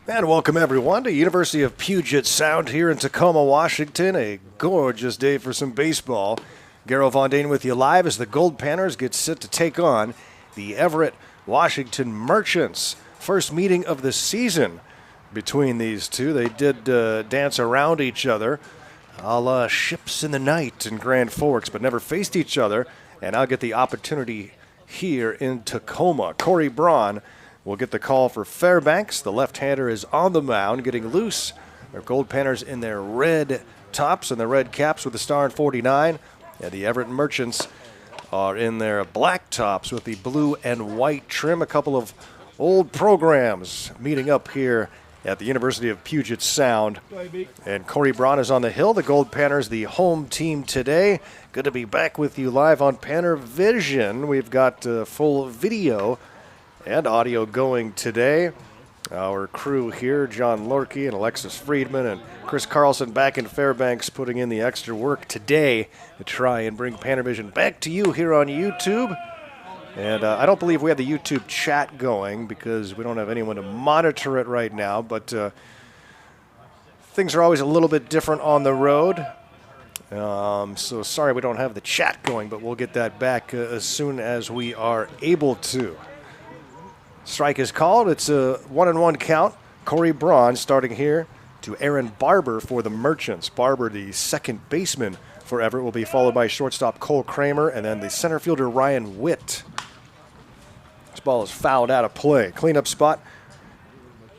And welcome everyone to University of Puget Sound here in Tacoma, Washington. A gorgeous day for some baseball. Garrow Von Dane with you live as the Goldpanners get set to take on the Everett, Washington Merchants. First meeting of the season between these two. They did dance around each other, a la Ships in the Night in Grand Forks, but never faced each other. And I'll get the opportunity here in Tacoma. Corey Braun will get the call for Fairbanks. The left-hander is on the mound, getting loose. Their Goldpanners in their red tops and the red caps with the star and 49. And the Everett Merchants are in their black tops with the blue and white trim. A couple of old programs meeting up here at the University of Puget Sound. And Corey Braun is on the hill. The Goldpanners, the home team today. Good to be back with you live on Panner Vision. We've got full video and audio going today. Our crew here, John Lorkey and Alexis Friedman and Chris Carlson back in Fairbanks, putting in the extra work today to try and bring Panner Vision back to you here on YouTube. And I don't believe we have the YouTube chat going because we don't have anyone to monitor it right now, but things are always a little bit different on the road. So sorry we don't have the chat going, but we'll get that back as soon as we are able to. Strike is called. It's a 1-1 count. Corey Braun starting here to Aaron Barber for the Merchants. Barber, the second baseman for Everett, will be followed by shortstop Cole Kramer and then the center fielder Ryan Witt. This ball is fouled out of play. Cleanup spot.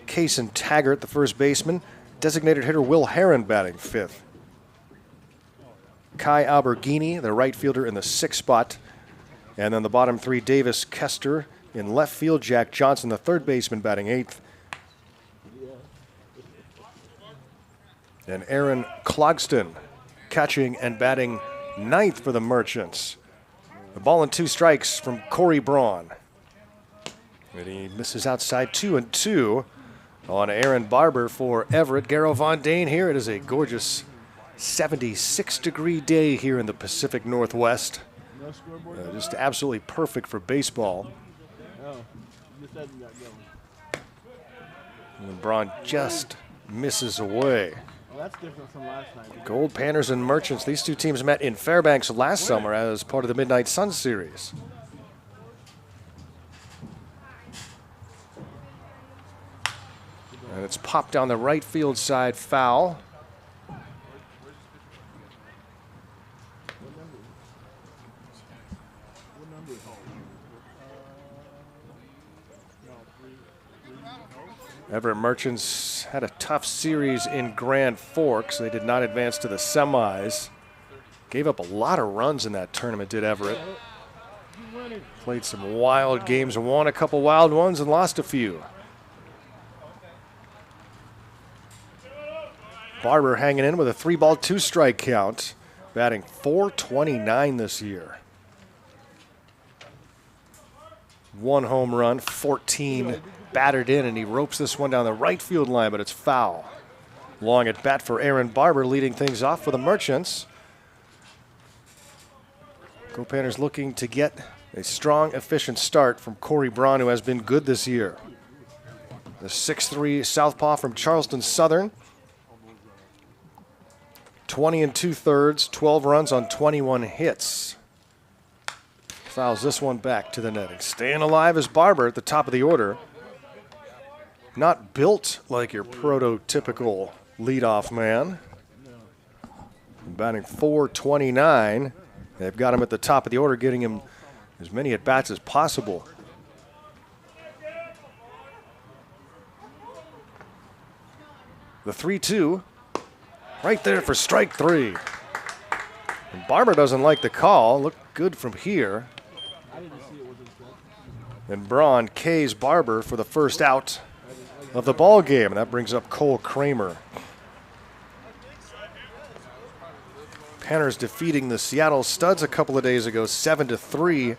Kaysen Taggart, the first baseman. Designated hitter Will Herron batting fifth. Kai Alberghini, the right fielder, in the sixth spot. And then the bottom three, Davis Kester in left field, Jack Johnson, the third baseman, batting eighth. And Aaron Clogston catching and batting ninth for the Merchants. The ball and two strikes from Corey Braun. And he misses outside 2-2 on Aaron Barber for Everett. Garrow Von Dane here. It is a gorgeous 76-degree day here in the Pacific Northwest. Just absolutely perfect for baseball. And Braun just misses away. That's different from last night. Goldpanners and Merchants. These two teams met in Fairbanks last summer as part of the Midnight Sun Series. And it's popped down the right field side, foul. Everett Merchants had a tough series in Grand Forks. They did not advance to the semis. Gave up a lot of runs in that tournament, did Everett. Played some wild games, won a couple wild ones and lost a few. Barber hanging in with a 3-ball, 2-strike count, batting .429 this year. 1 home run, 14 battered in, and he ropes this one down the right field line, but it's foul. Long at bat for Aaron Barber, leading things off for the Merchants. Goldpanners looking to get a strong, efficient start from Corey Braun, who has been good this year. The 6'3" southpaw from Charleston Southern. 20 2/3, 12 runs on 21 hits. Fouls this one back to the netting. Staying alive is Barber at the top of the order. Not built like your prototypical leadoff man. Batting .429. They've got him at the top of the order, getting him as many at-bats as possible. The 3-2. Right there for strike three. And Barber doesn't like the call. Looked good from here. And Braun K's Barber for the first out of the ball game. And that brings up Cole Kramer. Panners defeating the Seattle Studs a couple of days ago, 7-3.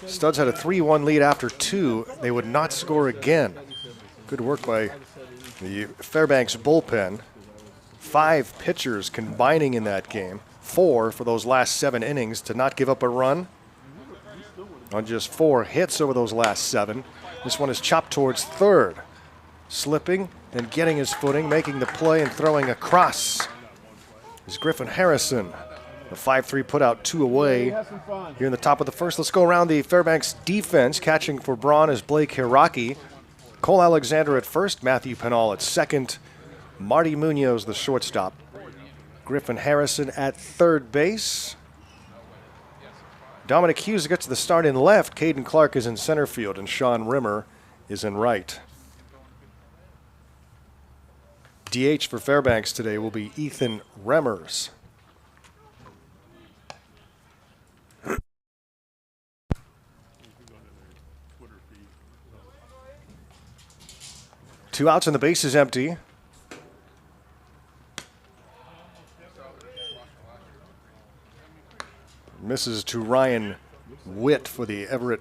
Studs had a 3-1 lead after 2. They would not score again. Good work by the Fairbanks bullpen. 5 pitchers combining in that game. 4 for those last 7 innings to not give up a run on just 4 hits over those last 7. This one is chopped towards third. Slipping and getting his footing, making the play and throwing across is Griffin Harrison. The 5-3 put out 2 away here in the top of the first. Let's go around the Fairbanks defense. Catching for Braun is Blake Hiraki. Cole Alexander at first, Matthew Penal at second, Marty Munoz the shortstop. Griffin Harrison at third base. Dominic Hughes gets the start in left. Caden Clark is in center field, and Sean Rimmer is in right. DH for Fairbanks today will be Ethan Remmers. Two outs and the base is empty. Misses to Ryan Witt for the Everett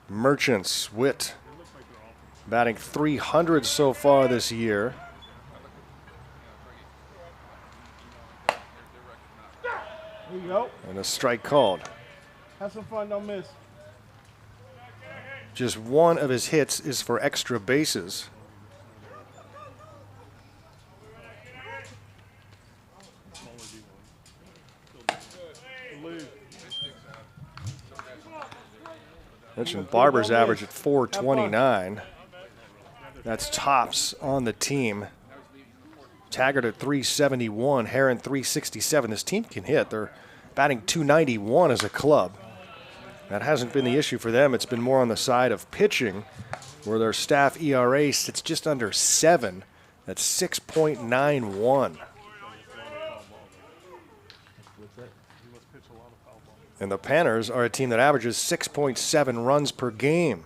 Merchants. Witt batting .300 so far this year. There you go. And a strike called. Have some fun, don't miss. Just one of his hits is for extra bases. Mentioned Barber's average at .429. That's tops on the team. Taggart at .371, Heron .367. This team can hit. They're batting .291 as a club. That hasn't been the issue for them. It's been more on the side of pitching, where their staff ERA sits just under 7. That's 6.91. And the Panners are a team that averages 6.7 runs per game.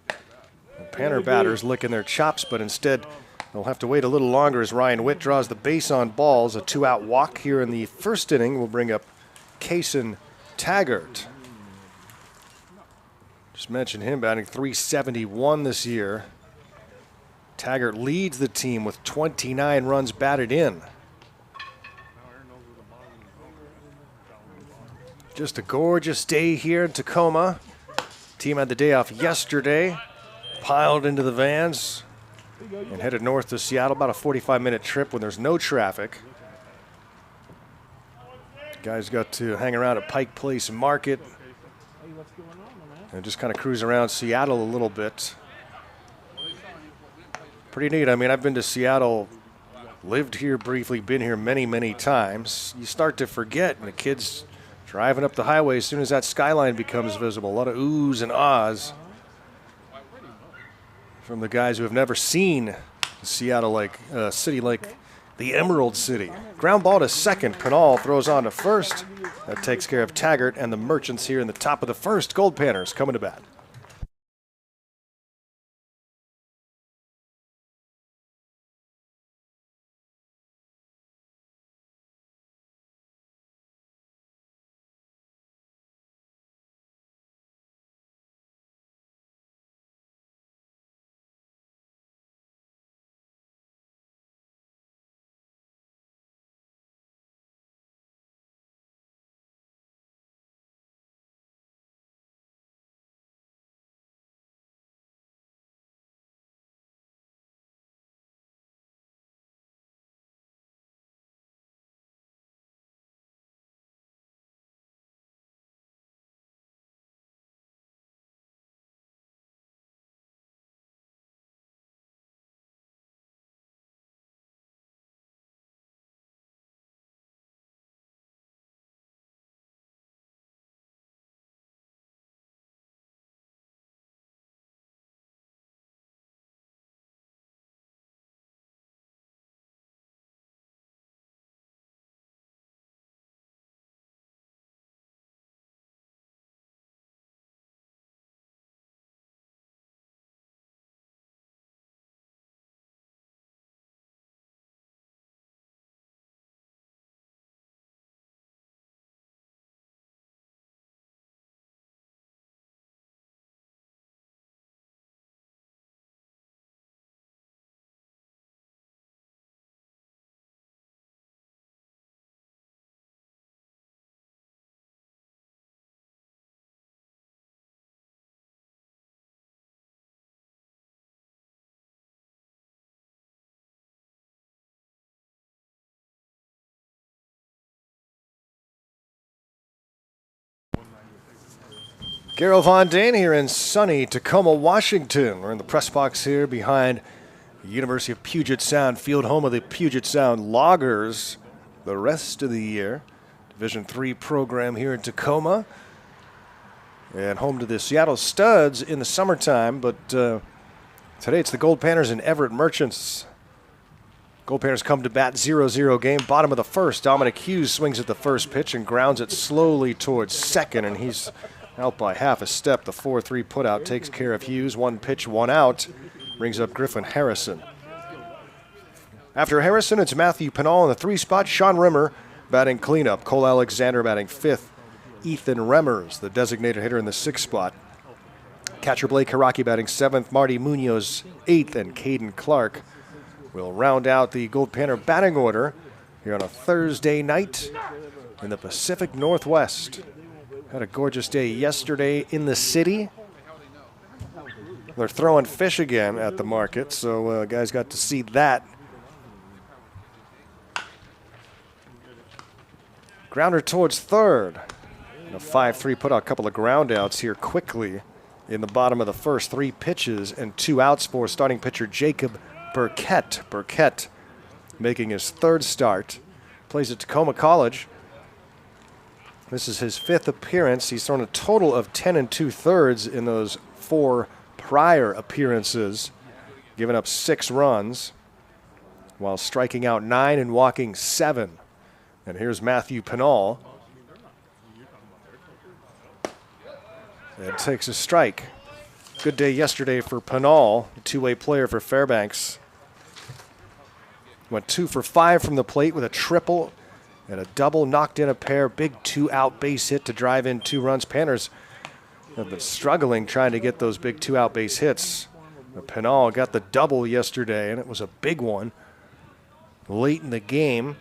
The Panner batters licking their chops, but instead they'll have to wait a little longer as Ryan Witt draws the base on balls. A 2-out walk here in the first inning will bring up Kason Taggart. Just mentioned him batting .371 this year. Taggart leads the team with 29 runs batted in. Just a gorgeous day here in Tacoma. Team had the day off yesterday, piled into the vans, and headed north to Seattle. About a 45-minute trip when there's no traffic. Guys got to hang around at Pike Place Market and just kind of cruise around Seattle a little bit. Pretty neat. I mean, I've been to Seattle, lived here briefly, been here many, many times. You start to forget, and the kids driving up the highway as soon as that skyline becomes visible. A lot of oohs and ahs from the guys who have never seen Seattle like a city like the Emerald City. Ground ball to second. Penal throws on to first. That takes care of Taggart and the Merchants here in the top of the first. Goldpanners coming to bat. Garo Von Dane here in sunny Tacoma, Washington. We're in the press box here behind the University of Puget Sound, field home of the Puget Sound Loggers the rest of the year. Division III program here in Tacoma. And home to the Seattle Studs in the summertime, but today it's the Goldpanners and Everett Merchants. Goldpanners come to bat 0-0 game. Bottom of the first, Dominic Hughes swings at the first pitch and grounds it slowly towards second, and he's out by half a step. The 4-3 putout takes care of Hughes. One pitch, one out. Brings up Griffin Harrison. After Harrison, it's Matthew Pinal in the 3 spot. Sean Rimmer batting cleanup. Cole Alexander batting 5th. Ethan Remmers, the designated hitter, in the 6th spot. Catcher Blake Hiraki batting 7th. Marty Munoz 8th, and Caden Clark will round out the Goldpanner batting order here on a Thursday night in the Pacific Northwest. Had a gorgeous day yesterday in the city. They're throwing fish again at the market, so guys got to see that. Grounder towards third. And a 5-3 put out a couple of ground outs here quickly in the bottom of the first. 3 pitches and 2 outs for starting pitcher Jacob Burkett. Burkett making his 3rd start. Plays at Tacoma College. This is his 5th appearance. He's thrown a total of 10 2/3 in those 4 prior appearances, giving up 6 runs while striking out 9 and walking 7. And here's Matthew Pinal. And takes a strike. Good day yesterday for Pinal, a 2-way player for Fairbanks. Went 2 for 5 from the plate with a triple and a double, knocked in a pair. Big 2-out base hit to drive in 2 runs. Panners have been struggling trying to get those big 2-out base hits. But Pinal got the double yesterday, and it was a big one late in the game.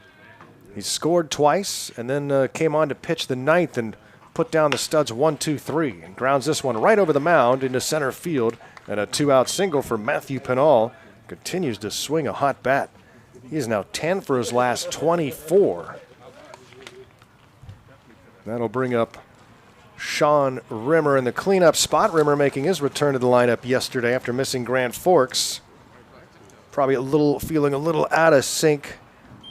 He scored twice and then came on to pitch the 9th and put down the Studs 1-2-3 and grounds this one right over the mound into center field. And a 2-out single for Matthew Pinal. Continues to swing a hot bat. He is now 10 for his last 24. That'll bring up Sean Rimmer in the cleanup spot. Rimmer making his return to the lineup yesterday after missing Grand Forks. Probably feeling a little out of sync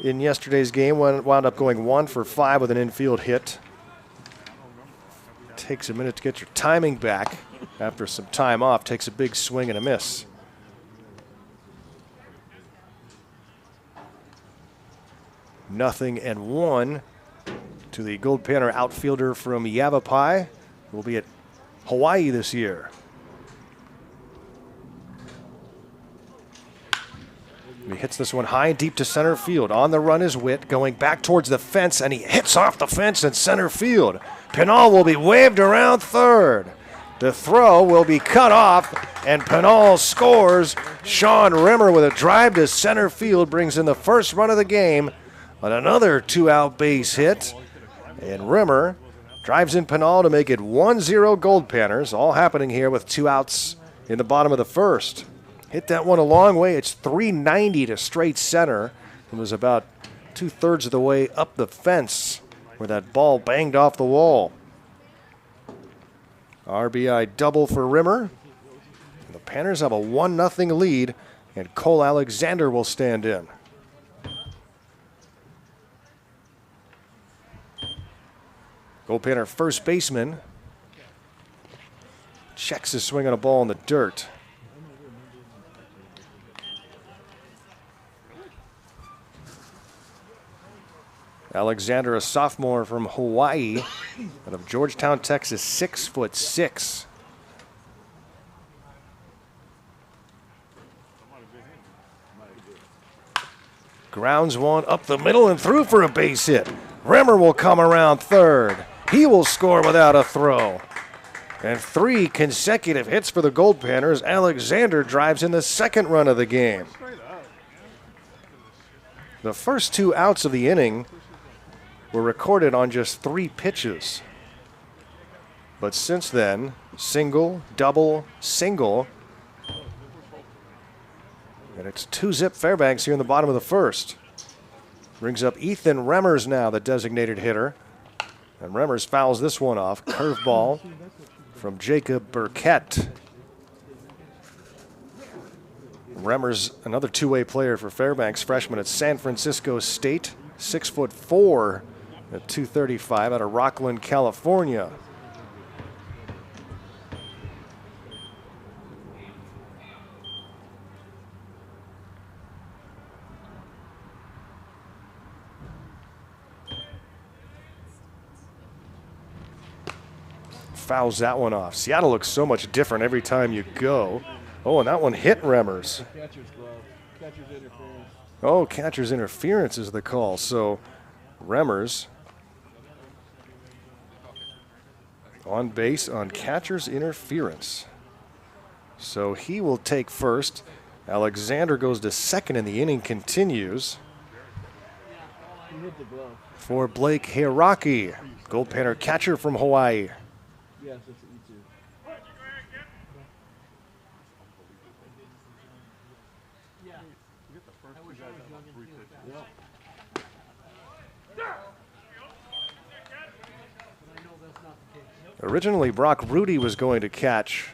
in yesterday's game. Wound up going 1 for 5 with an infield hit. Takes a minute to get your timing back after some time off. Takes a big swing and a miss. Nothing and 1 to the Goldpanner outfielder from Yavapai. Will be at Hawaii this year. He hits this one high and deep to center field. On the run is Witt, going back towards the fence, and he hits off the fence in center field. Pinal will be waved around third. The throw will be cut off, and Pinal scores. Sean Rimmer with a drive to center field brings in the first run of the game on another 2-out base hit. And Rimmer drives in Pinal to make it 1-0 Goldpanners. All happening here with 2 outs in the bottom of the first. Hit that one a long way. It's 390 to straight center. It was about 2/3 of the way up the fence where that ball banged off the wall. RBI double for Rimmer. The Panners have a 1-0 lead, and Cole Alexander will stand in. Goldpanner first baseman checks his swing on a ball in the dirt. Alexander, a sophomore from Hawaii, out of Georgetown, Texas, 6'6". Grounds one up the middle and through for a base hit. Rimmer will come around third. He will score without a throw. And 3 consecutive hits for the Goldpanners. Alexander drives in the 2nd run of the game. The first 2 outs of the inning were recorded on just 3 pitches. But since then, single, double, single. And it's 2-zip Fairbanks here in the bottom of the first. Brings up Ethan Remmers now, the designated hitter. And Remmers fouls this one off. Curveball from Jacob Burkett. Remmers, another two-way player for Fairbanks, freshman at San Francisco State, 6'4" at 235 out of Rockland, California. Fouls that one off. Seattle looks so much different every time you go. Oh, and that one hit Remmers. Catcher's glove. Catcher's interference. Oh, catcher's interference is the call. So Remmers on base on catcher's interference. So he will take first. Alexander goes to second and the inning continues. He hit the glove. For Blake Hiraki, Goldpanner catcher from Hawaii. Yes, it's E2. Originally, Brock Rudy was going to catch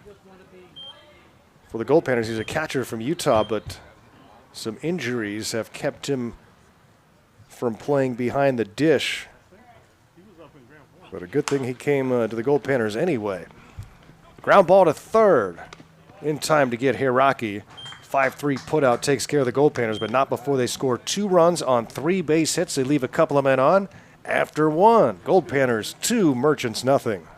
for the Goldpanners. He's a catcher from Utah, but some injuries have kept him from playing behind the dish. But a good thing he came to the Goldpanners anyway. Ground ball to third. In time to get Hiraki. 5-3 putout takes care of the Goldpanners, but not before they score 2 runs on 3 base hits. They leave a couple of men on after 1. Goldpanners 2, Merchants nothing.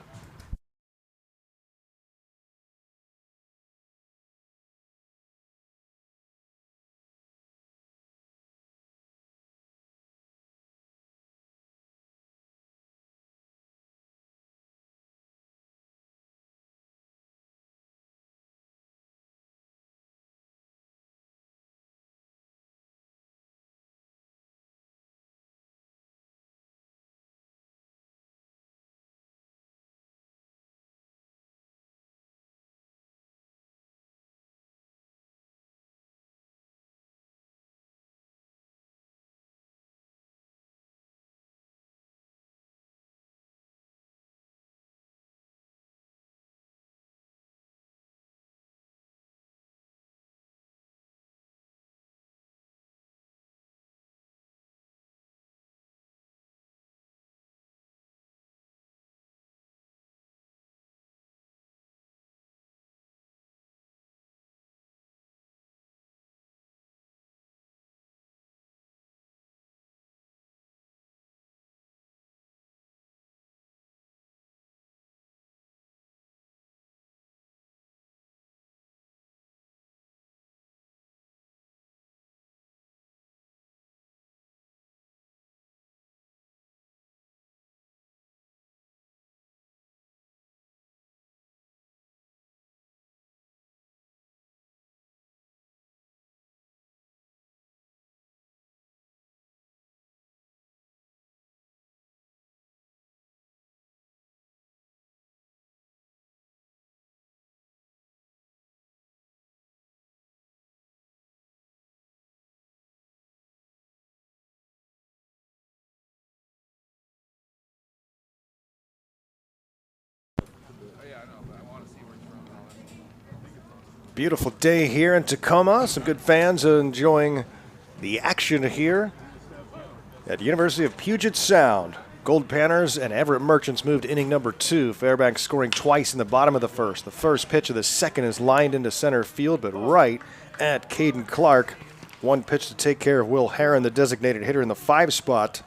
Beautiful day here in Tacoma. Some good fans enjoying the action here at University of Puget Sound. Goldpanners and Everett Merchants moved to inning number 2. Fairbanks scoring twice in the bottom of the first. The first pitch of the second is lined into center field, but right at Caden Clark. One pitch to take care of Will Herron, the designated hitter in the 5 spot.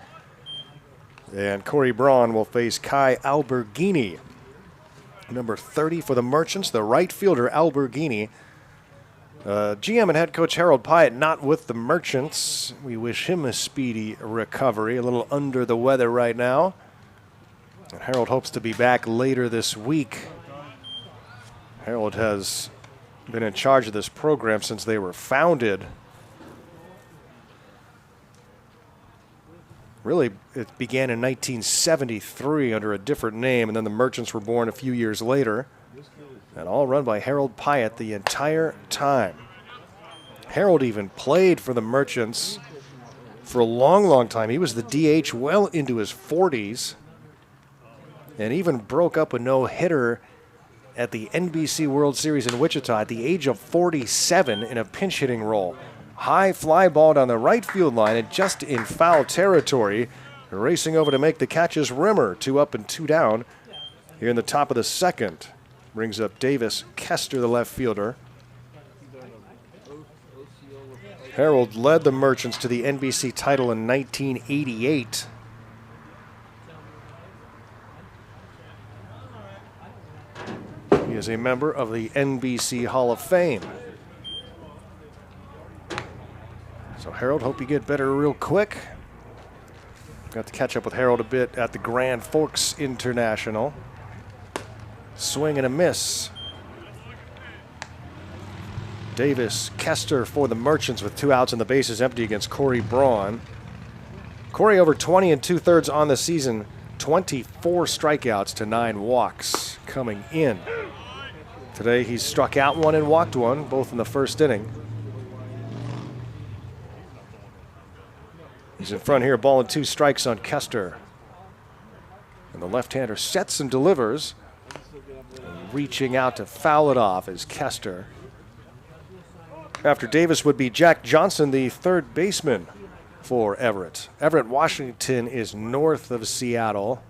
And Corey Braun will face Kai Alberghini. Number 30 for the Merchants, the right fielder, Alberghini. GM and head coach Harold Pyatt not with the Merchants. We wish him a speedy recovery. A little under the weather right now. And Harold hopes to be back later this week. Harold has been in charge of this program since they were founded. Really, it began in 1973 under a different name, and then the Merchants were born a few years later. And all run by Harold Pyatt the entire time. Harold even played for the Merchants for a long, long time. He was the DH well into his 40s and even broke up a no-hitter at the NBC World Series in Wichita at the age of 47 in a pinch hitting role. High fly ball down the right field line and just in foul territory. Racing over to make the catch is Rimmer. 2 up and 2 down here in the top of the second. Brings up Davis Kester, the left fielder. Harold led the Merchants to the NBC title in 1988. He is a member of the NBC Hall of Fame. So Harold, hope you get better real quick. Got to catch up with Harold a bit at the Grand Forks International. Swing and a miss. Davis Kester for the Merchants with 2 outs and the bases empty against Corey Braun. Corey over 20 2/3 on the season. 24 strikeouts to 9 walks coming in. Today he's struck out 1 and walked 1, both in the first inning. He's in front here, ball and 2 strikes on Kester. And the left-hander sets and delivers. And reaching out to foul it off is Kester. After Davis would be Jack Johnson, the third baseman for Everett. Everett, Washington is north of Seattle.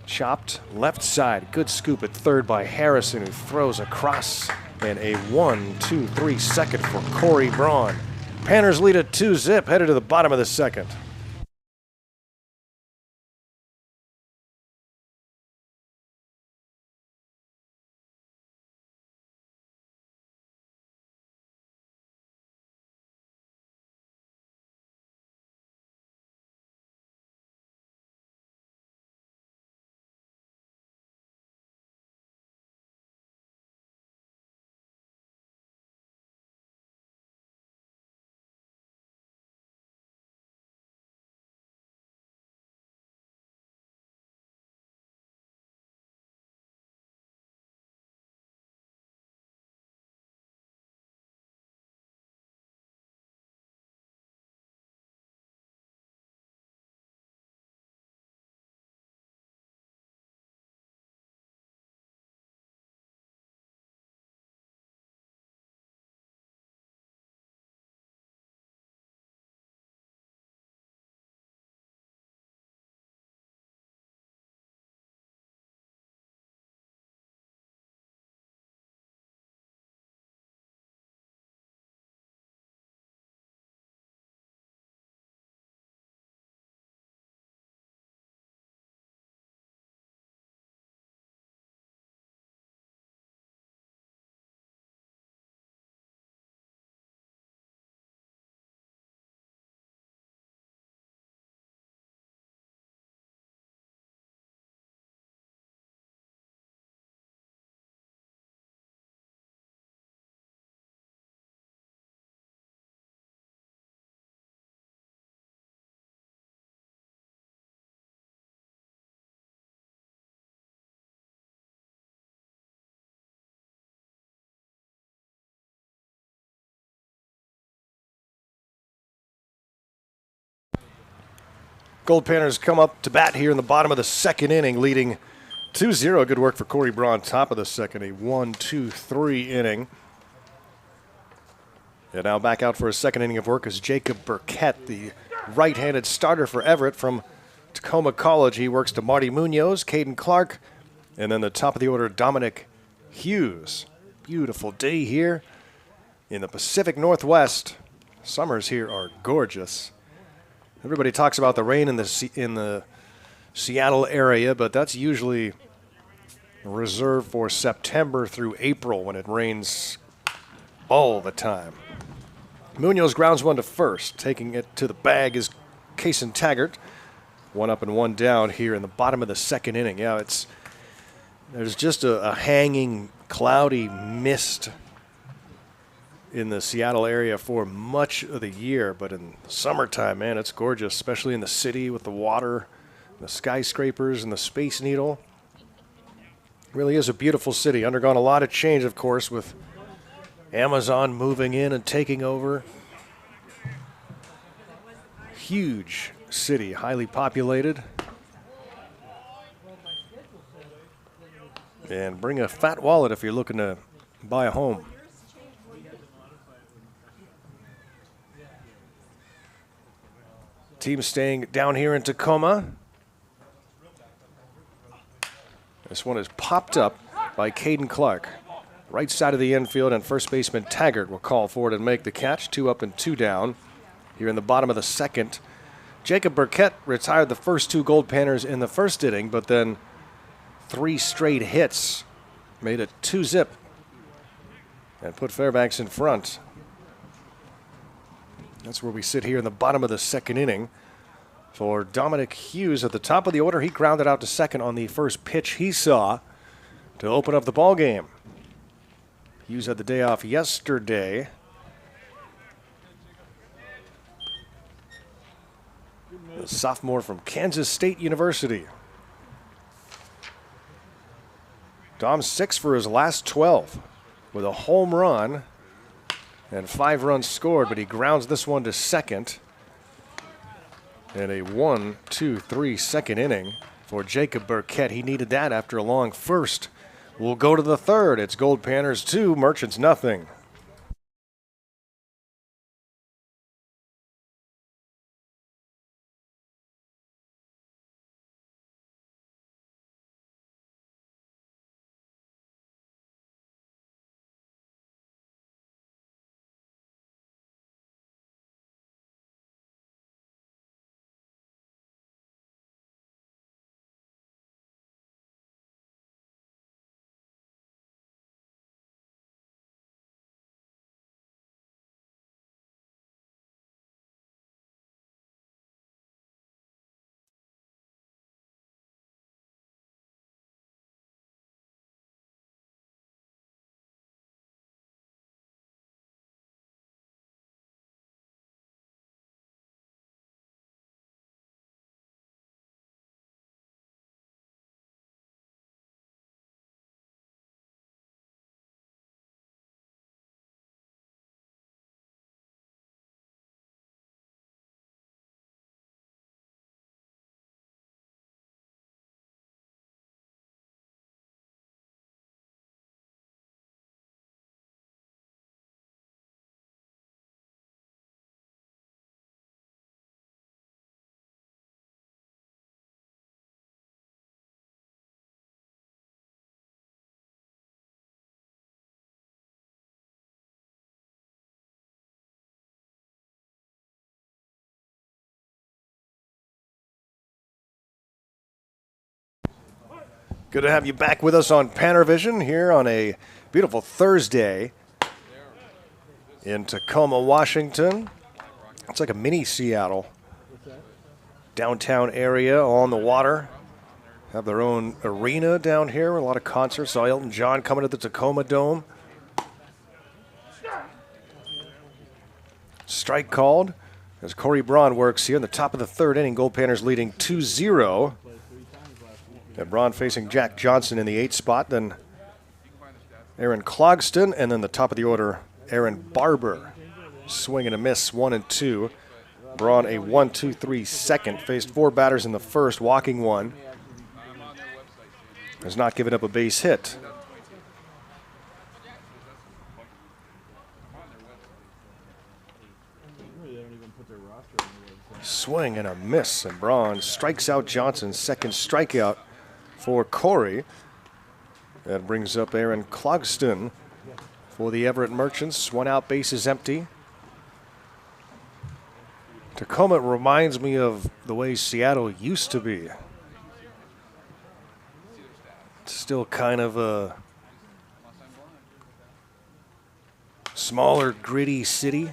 Chopped left side. Good scoop at third by Harrison, who throws across. And a 1-2-3 second for Corey Braun. Panners lead at 2-0, headed to the bottom of the second. Goldpanners come up to bat here in the bottom of the second inning, leading 2-0. Good work for Corey Braun, top of the second, a 1-2-3 inning. And now back out for a second inning of work is Jacob Burkett, the right-handed starter for Everett from Tacoma College. He works to Marty Munoz, Caden Clark, and then the top of the order, Dominic Hughes. Beautiful day here in the Pacific Northwest. Summers here are gorgeous. Everybody talks about the rain in the Seattle area, but that's usually reserved for September through April when it rains all the time. Munoz grounds 1 to first. Taking it to the bag is Kaysen Taggart. 1 up and 1 down here in the bottom of the second inning. Yeah, there's just a hanging, cloudy mist in the Seattle area for much of the year, but in the summertime, man, it's gorgeous, especially in the city with the water, the skyscrapers, and the Space Needle. It really is a beautiful city. Undergone a lot of change, of course, with Amazon moving in and taking over. huge city, highly populated. And bring a fat wallet if you're looking to buy a home. Team staying down here in Tacoma. This one is popped up by Caden Clark. Right side of the infield, and first baseman Taggart will call for it and make the catch. 2 up and 2 down here in the bottom of the second. Jacob Burkett retired the first 2 Goldpanners in the first inning, but then 3 straight hits made it 2-zip and put Fairbanks in front. That's where we sit here in the bottom of the second inning. For Dominic Hughes at the top of the order, he grounded out to second on the first pitch he saw to open up the ball game. Hughes had the day off yesterday. A sophomore from Kansas State University. Dom's 6 for his last 12 with a home run and 5 runs scored, but he grounds this one to second. And a 1-2-3 second inning for Jacob Burkett. He needed that after a long first. We'll go to the third. It's Goldpanners 2, Merchants nothing. Good to have you back with us on Pannervision here on a beautiful Thursday in Tacoma, Washington. It's like a mini Seattle. Downtown area on the water. Have their own arena down here. A lot of concerts. Saw Elton John coming to the Tacoma Dome. Strike called as Corey Braun works here in the top of the third inning. Goldpanners leading 2-0. And Braun facing Jack Johnson in the 8th spot. Then Aaron Clogston, and then the top of the order, Aaron Barber. Swing and a miss, 1 and 2. Braun a 1-2-3 second. Faced 4 batters in the first, walking 1. Has not given up a base hit. Swing and a miss, and Braun strikes out Johnson. Second strikeout for Corey. That brings up Aaron Clogston for the Everett Merchants. 1 out, bases empty. Tacoma reminds me of the way Seattle used to be. It's still kind of a smaller, gritty city.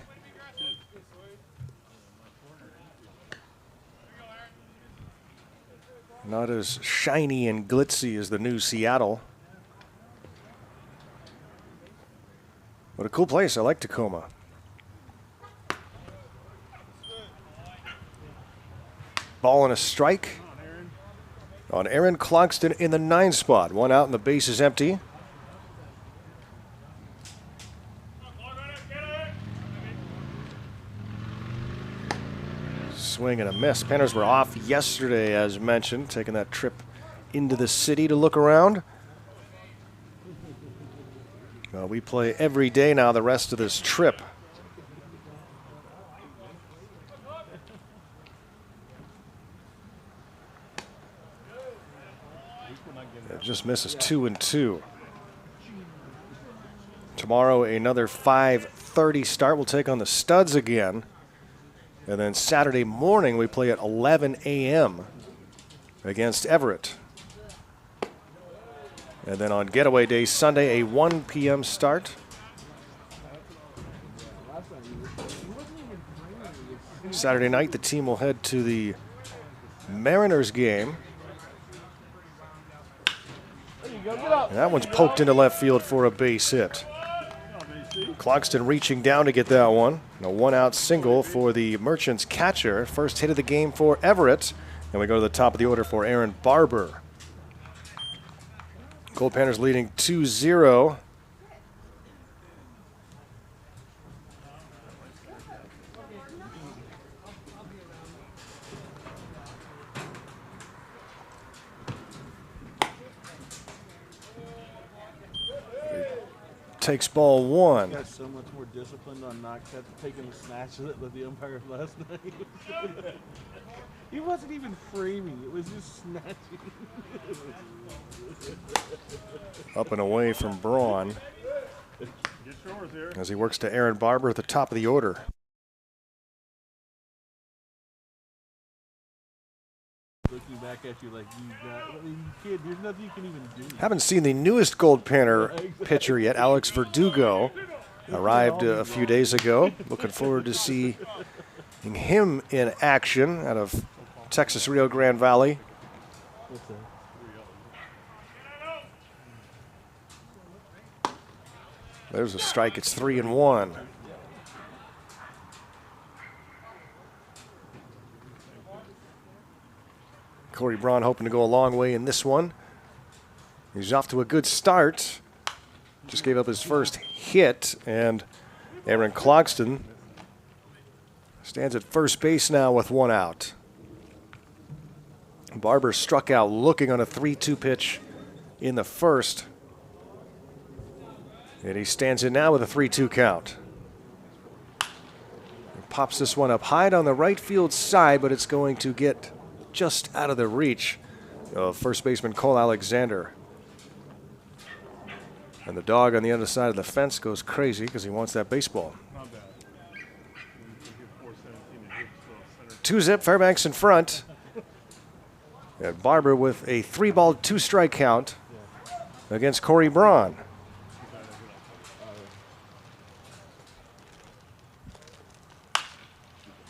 Not as shiny and glitzy as the new Seattle. But a cool place. I like Tacoma. Ball and a strike on Aaron Clogston in the 9 spot. 1 out and the base is empty. swing and a miss. Panners were off yesterday, as mentioned, taking that trip into the city to look around. We play every day now the rest of this trip. It just misses 2-2. Tomorrow, another 5:30 start. We'll take on the Studs again. And then Saturday morning, we play at 11 a.m. against Everett. And then on getaway day Sunday, a 1 p.m. start. Saturday night, the team will head to the Mariners game. And that one's poked into left field for a base hit. Clogston reaching down to get that one. A one-out single for the Merchants catcher. First hit of the game for Everett. And we go to the top of the order for Aaron Barber. Goldpanners leading 2-0. Takes ball one. Got so much more disciplined on not taking the snatches with the umpire last night. He wasn't even framing; it was just snatching. Up and away from Braun as he works to Aaron Barber at the top of the order. Looking back at you like you kid, there's nothing you can even do. Haven't seen the newest Goldpanner pitcher yet, Alex Verdugo. Arrived a few days ago. Looking forward to seeing him in action out of Texas Rio Grande Valley. There's a strike. It's 3-1. Corey Braun hoping to go a long way in this one. He's off to a good start. Just gave up his first hit, and Aaron Clogston stands at first base now with one out. Barber struck out looking on a 3-2 pitch in the first. And he stands in now with a 3-2 count. He pops this one up high on the right field side, but it's going to get just out of the reach of first baseman Cole Alexander. And the dog on the other side of the fence goes crazy because he wants that baseball. 2-zip, Fairbanks in front. And Barber with a 3-ball, 2-strike count against Corey Braun.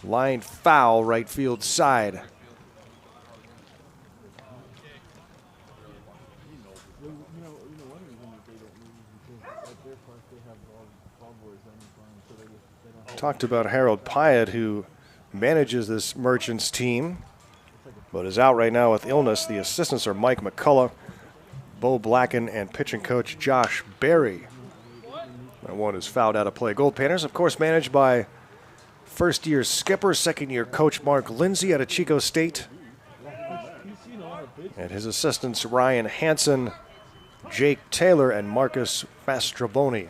Line foul, right field side. Talked about Harold Pyatt, who manages this Merchants team, but is out right now with illness. The assistants are Mike McCullough, Bo Blacken, and pitching coach Josh Berry. That one is fouled out of play. Goldpanners, of course, managed by first-year skipper, second-year coach Mark Lindsay out of Chico State. And his assistants Ryan Hansen, Jake Taylor, and Marcus Mastroboni.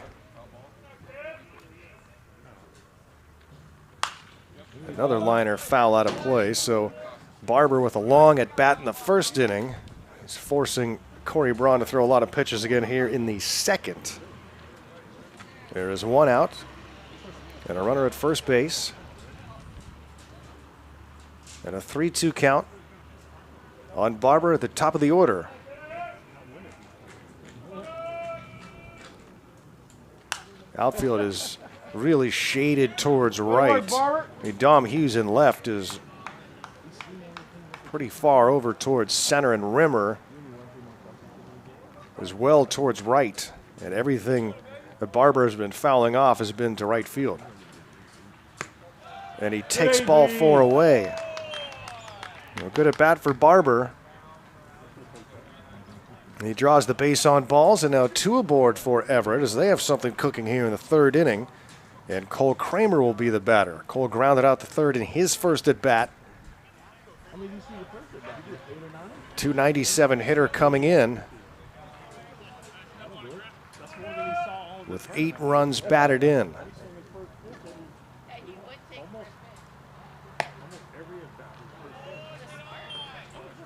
Another liner foul out of play, so Barber with a long at bat in the first inning. He's forcing Corey Braun to throw a lot of pitches again here in the second. There is one out and a runner at first base. And a 3-2 count on Barber at the top of the order. Outfield is really shaded towards right. Dom Hughes in left is pretty far over towards center, and Rimmer is well towards right. And everything that Barber has been fouling off has been to right field. And he takes ball 4 away. Good at bat for Barber. He draws the base on balls, and now 2 aboard for Everett as they have something cooking here in the third inning. And Cole Kramer will be the batter. Cole grounded out the third in his first at bat I mean, you see the first at bat, 8 or 9? 297 hitter coming in That's more than he saw all the with time. 8 runs batted in. Almost every at bat.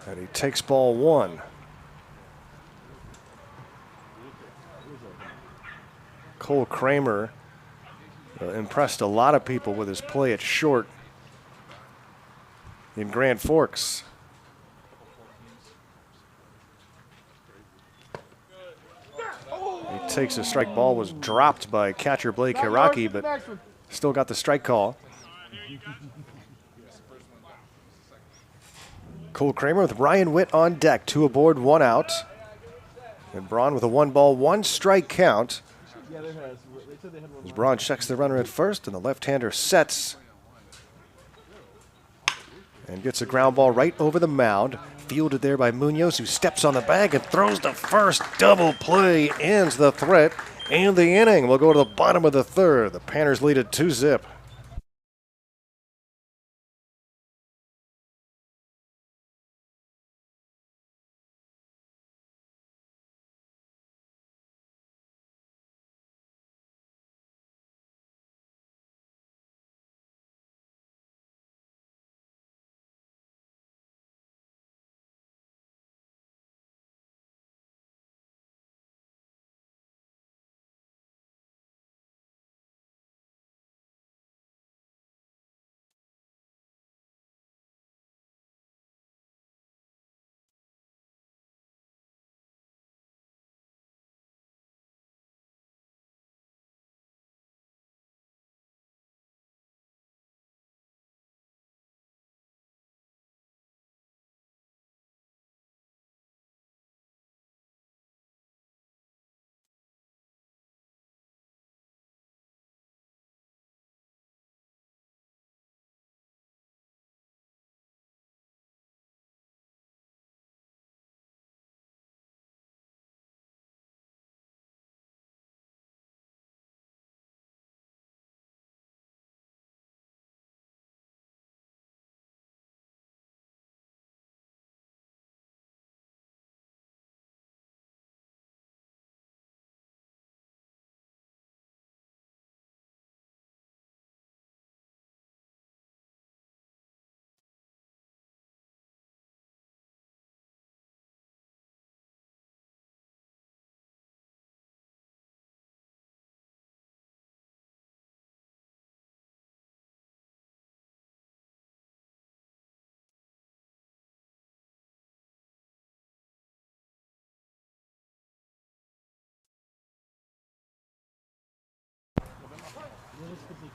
And he takes ball 1. Cole Kramer impressed a lot of people with his play at short in Grand Forks. He takes a strike. Ball was dropped by catcher Blake Hiraki, but still got the strike call. Cole Kramer with Ryan Witt on deck. 2 aboard, 1 out. And Braun with a 1-ball, 1-strike count. Yeah, they said they had one. As Braun checks the runner at first, and the left-hander sets and gets a ground ball right over the mound. Fielded there by Munoz, who steps on the bag and throws the first. Double play ends the threat and the inning. We'll go to the bottom of the 3rd. The Panners lead at 2-zip.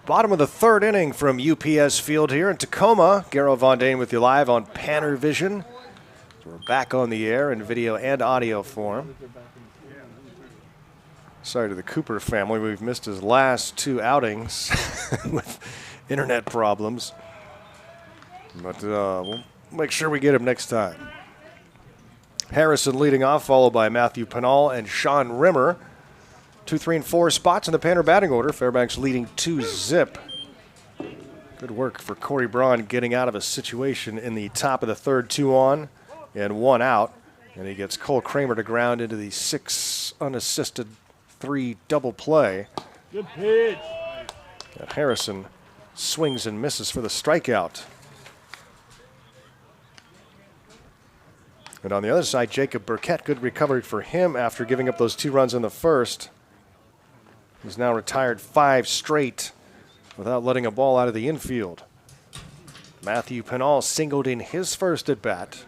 Bottom of the 3rd inning from UPS Field here in Tacoma. Garrow Von Dane with you live on Panner Vision. We're back on the air in video and audio form. Sorry to the Cooper family. We've missed his last 2 outings with internet problems. But we'll make sure we get him next time. Harrison leading off, followed by Matthew Pinal and Sean Rimmer. 2, 3, and 4 spots in the Panner batting order. Fairbanks leading 2-zip. Good work for Corey Braun getting out of a situation in the top of the 3rd, 2 on and 1 out. And he gets Cole Kramer to ground into the 6 unassisted 3 double play. Good pitch. And Harrison swings and misses for the strikeout. And on the other side, Jacob Burkett, good recovery for him after giving up those 2 runs in the 1st. He's now retired 5 straight without letting a ball out of the infield. Matthew Pinal singled in his first at bat.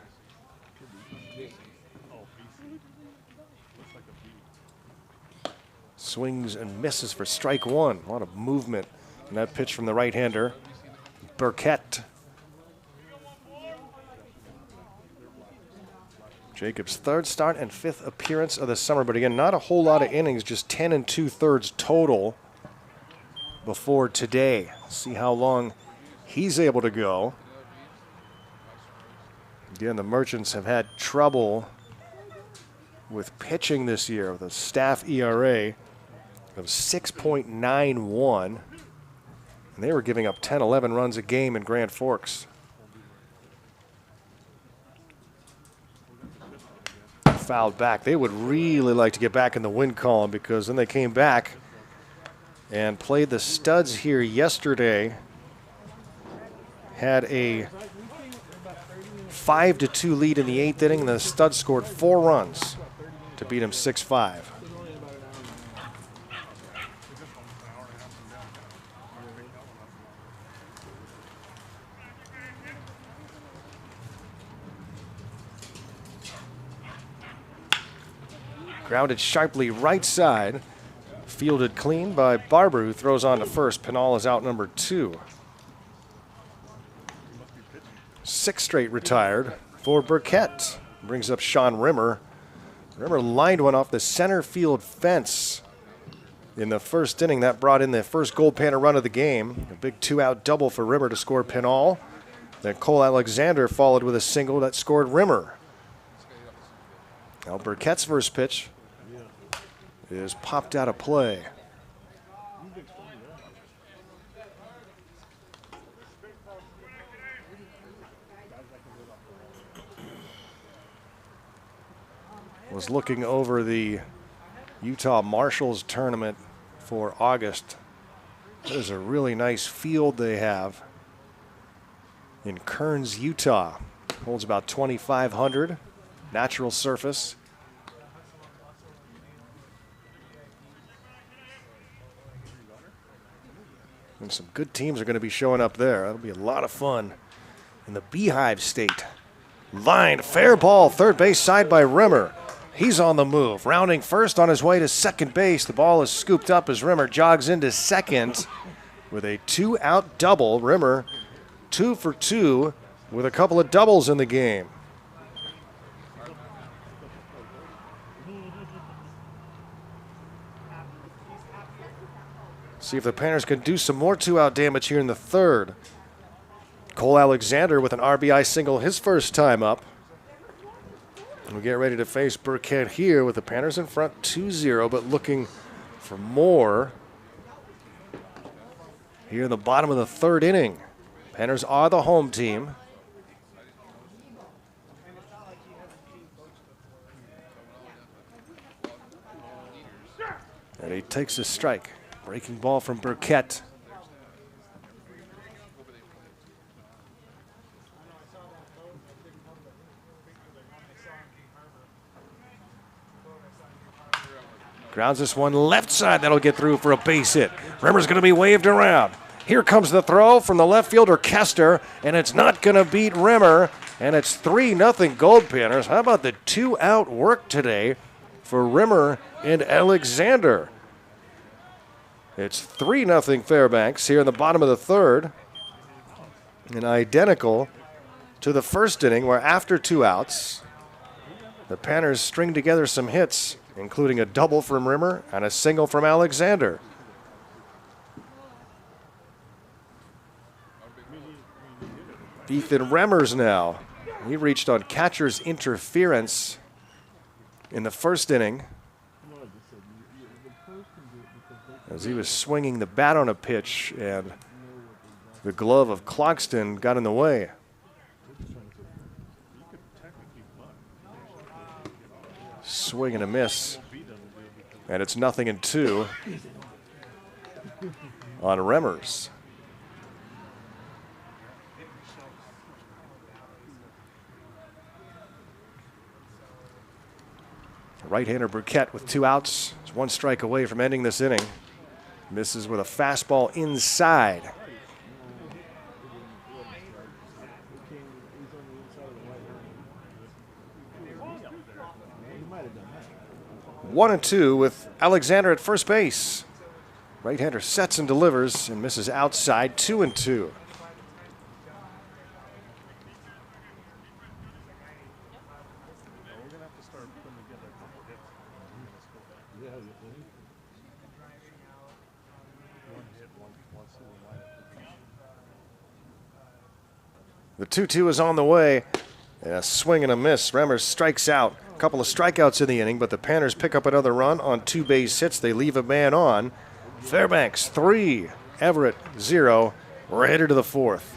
Swings and misses for strike 1. A lot of movement in that pitch from the right-hander, Burkett. Jacob's 3rd start and 5th appearance of the summer, but again, not a whole lot of innings, just 10 2/3 total before today. See how long he's able to go. Again, the Merchants have had trouble with pitching this year with a staff ERA of 6.91, and they were giving up 10, 11 runs a game in Grand Forks. fouled back. They would really like to get back in the win column because then they came back and played the Studs here yesterday. Had a 5-2 lead in the 8th inning, and the Studs scored 4 runs to beat them 6-5. Grounded sharply right side. Fielded clean by Barber, who throws on to first. Pinal is out number 2. 6 straight retired for Burkett. Brings up Sean Rimmer. Rimmer lined one off the center field fence in the first inning. That brought in the first Goldpanner run of the game. A big 2-out double for Rimmer to score Pinal. Then Cole Alexander followed with a single that scored Rimmer. Now Burkett's first pitch is popped out of play. Was looking over the Utah Marshals tournament for August. There's a really nice field they have in Kearns, Utah. Holds about 2,500, natural surface. And some good teams are going to be showing up there. That'll be a lot of fun in the Beehive State. Line, fair ball, third base side by Rimmer. He's on the move, rounding first on his way to second base. The ball is scooped up as Rimmer jogs into second with a 2-out double. Rimmer 2 for 2 with a couple of doubles in the game. See if the Panthers can do some more 2-out damage here in the third. Cole Alexander with an RBI single his first time up. And we get ready to face Burkett here with the Panthers in front 2-0, but looking for more here in the bottom of the third inning. Panthers are the home team. And he takes a strike. Breaking ball from Burkett. Grounds this one left side. That'll get through for a base hit. Rimmer's going to be waved around. Here comes the throw from the left fielder, Kester, and it's not going to beat Rimmer, and it's 3-0 Goldpanners. How about the 2-out work today for Rimmer and Alexander? It's 3-0 Fairbanks here in the bottom of the third. And identical to the first inning, where after 2 outs, the Panthers string together some hits, including a double from Rimmer and a single from Alexander. Ethan Remmers now. He reached on catcher's interference in the first inning as he was swinging the bat on a pitch, and the glove of Clogston got in the way. Swing and a miss, and it's 0-2 on Remmers. Right-hander Burkett with 2 outs. He's 1 strike away from ending this inning. Misses with a fastball inside. One and 2 with Alexander at first base. Right-hander sets and delivers and misses outside. 2-2. The 2-2 is on the way. And a swing and a miss. Remmers strikes out. A couple of strikeouts in the inning, but the Panthers pick up another run on 2 base hits. They leave a man on. Fairbanks 3, Everett 0. We're headed to the 4th.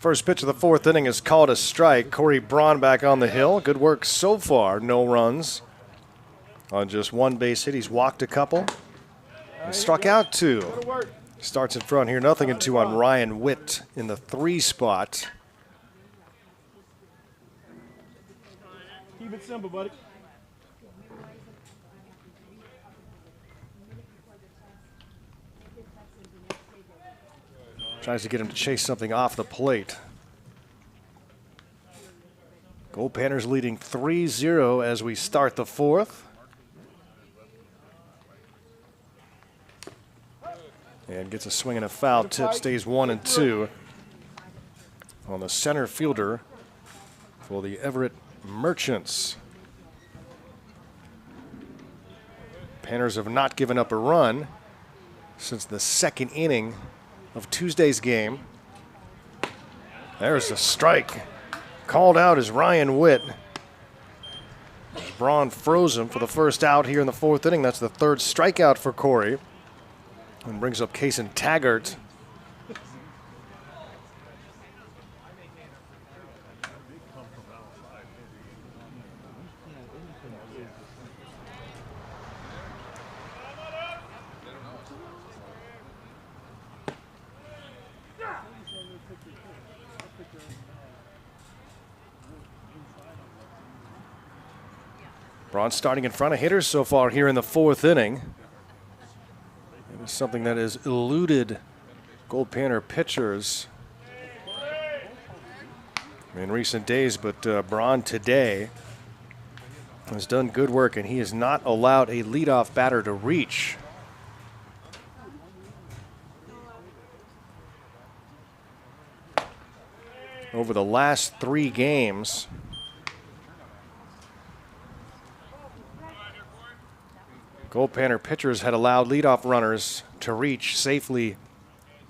First pitch of the fourth inning is called a strike. Corey Braun back on the hill. Good work so far. No runs on just one base hit. He's walked a couple and struck out 2. Starts in front here, 0-2 on Ryan Witt in the 3 spot. Keep it simple, buddy. Tries to get him to chase something off the plate. Goldpanners leading 3-0 as we start the fourth. And gets a swing and a foul tip, stays 1-2 on the center fielder for the Everett Merchants. Panners have not given up a run since the second inning of Tuesday's game. There's a strike. Called out is Ryan Witt. Braun froze him for the first out here in the fourth inning. That's the 3rd strikeout for Corey. And brings up Kaysen Taggart. Braun starting in front of hitters so far here in the fourth inning. It is something that has eluded Goldpanner pitchers in recent days, but Braun today has done good work, and he has not allowed a leadoff batter to reach. Over the last 3 games, Goldpanner pitchers had allowed leadoff runners to reach safely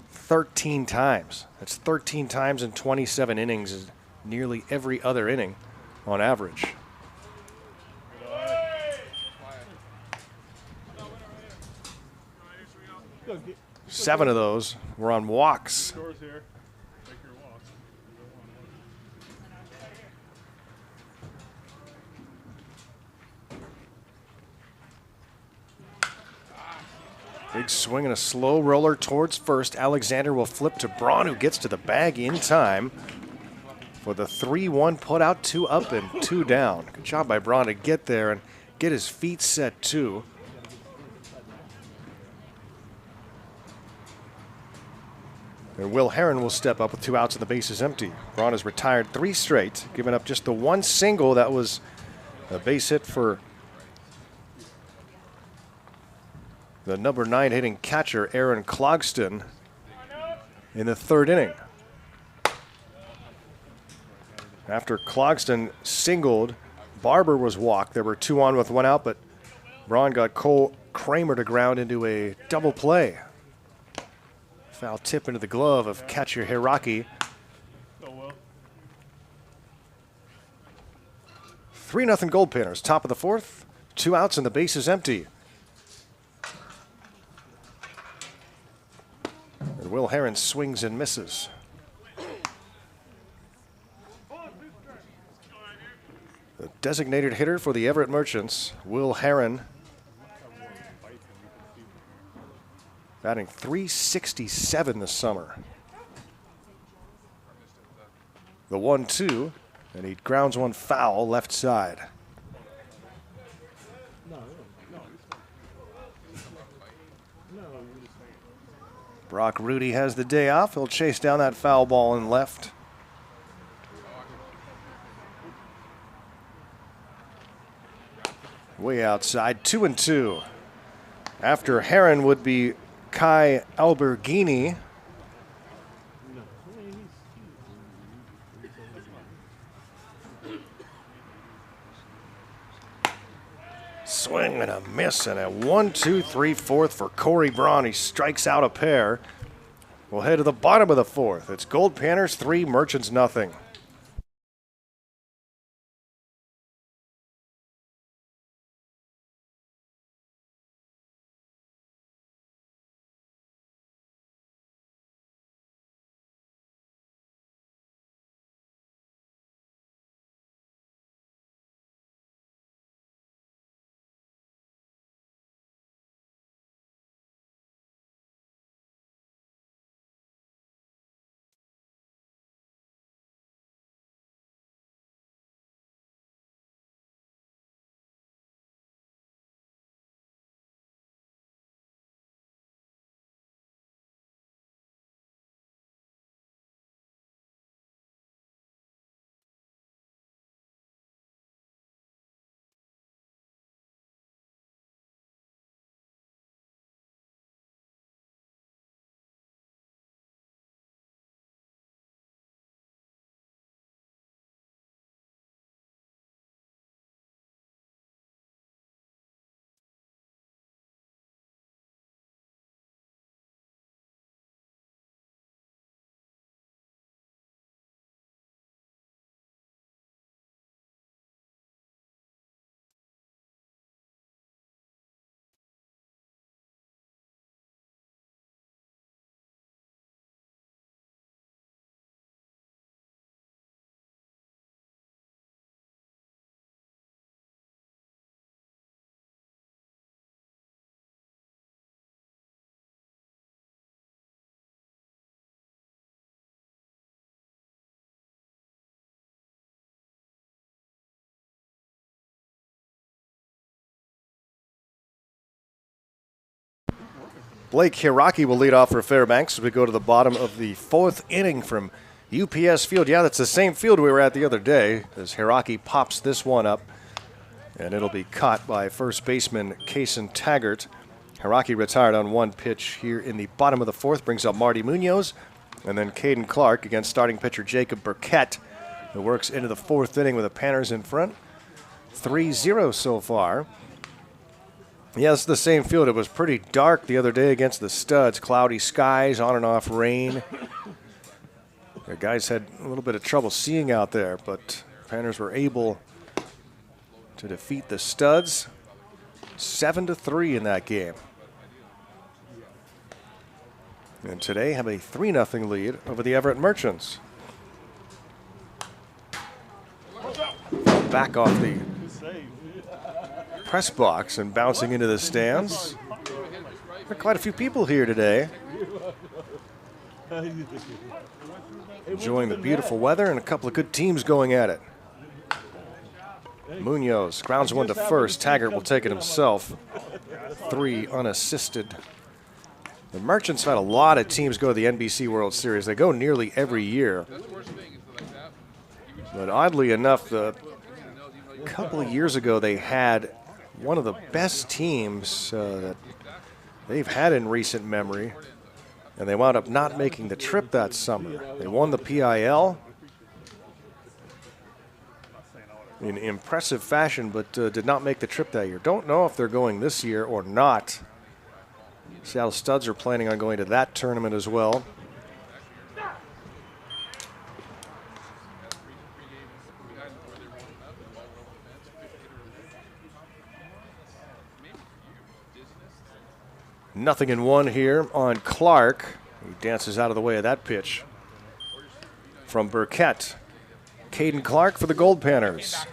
13 times. That's 13 times in 27 innings, nearly every other inning on average. 7 of those were on walks. Big swing and a slow roller towards first. Alexander will flip to Braun, who gets to the bag in time for the 3-1 put out, 2 up and 2 down. Good job by Braun to get there and get his feet set too. And Will Herron will step up with 2 outs and the bases empty. Braun has retired 3 straight, giving up just the 1 single that was a base hit for the number 9 hitting catcher, Aaron Clogston, in the 3rd inning. After Clogston singled, Barber was walked. There were 2 on with 1 out, but Braun got Cole Kramer to ground into a double play. Foul tip into the glove of catcher Hiraki. 3-0 Goldpanners, top of the 4th. 2 outs and the base is empty. And Will Herron swings and misses. The designated hitter for the Everett Merchants, Will Herron, batting .367 this summer. The 1-2, and he grounds one foul left side. Brock Rudy has the day off. He'll chase down that foul ball in left. Way outside, 2-2. After Herron would be Kai Alberghini. Swing and a miss, and a 1-2-3-4 for Corey Braun. He strikes out a pair. We'll head to the bottom of the 4th. It's Goldpanners 3, Merchants nothing. Blake Hiraki will lead off for Fairbanks as we go to the bottom of the 4th inning from UPS Field. Yeah, that's the same field we were at the other day as Hiraki pops this one up, and it'll be caught by first baseman Kaysen Taggart. Hiraki retired on 1 pitch here in the bottom of the 4th, brings up Marty Munoz, and then Caden Clark against starting pitcher Jacob Burkett, who works into the 4th inning with the Panners in front. 3-0 so far. Yeah, it's the same field. It was pretty dark the other day against the Studs. Cloudy skies, on and off rain. The guys had a little bit of trouble seeing out there, but Panners were able to defeat the Studs 7-3 in that game. And today have a 3-0 lead over the Everett Merchants. Back off the press box and bouncing into the stands. There are quite a few people here today, enjoying the beautiful weather and a couple of good teams going at it. Munoz grounds one to first. Taggart will take it himself. 3 unassisted. The Merchants have had a lot of teams go to the NBC World Series. They go nearly every year. But oddly enough, a couple of years ago, they had one of the best teams that they've had in recent memory, and they wound up not making the trip that summer. They won the PIL in impressive fashion, but did not make the trip that year. Don't know if they're going this year or not. Seattle Studs are planning on going to that tournament as well. Nothing in 1 here on Clark. He dances out of the way of that pitch from Burkett. Caden Clark for the Goldpanners.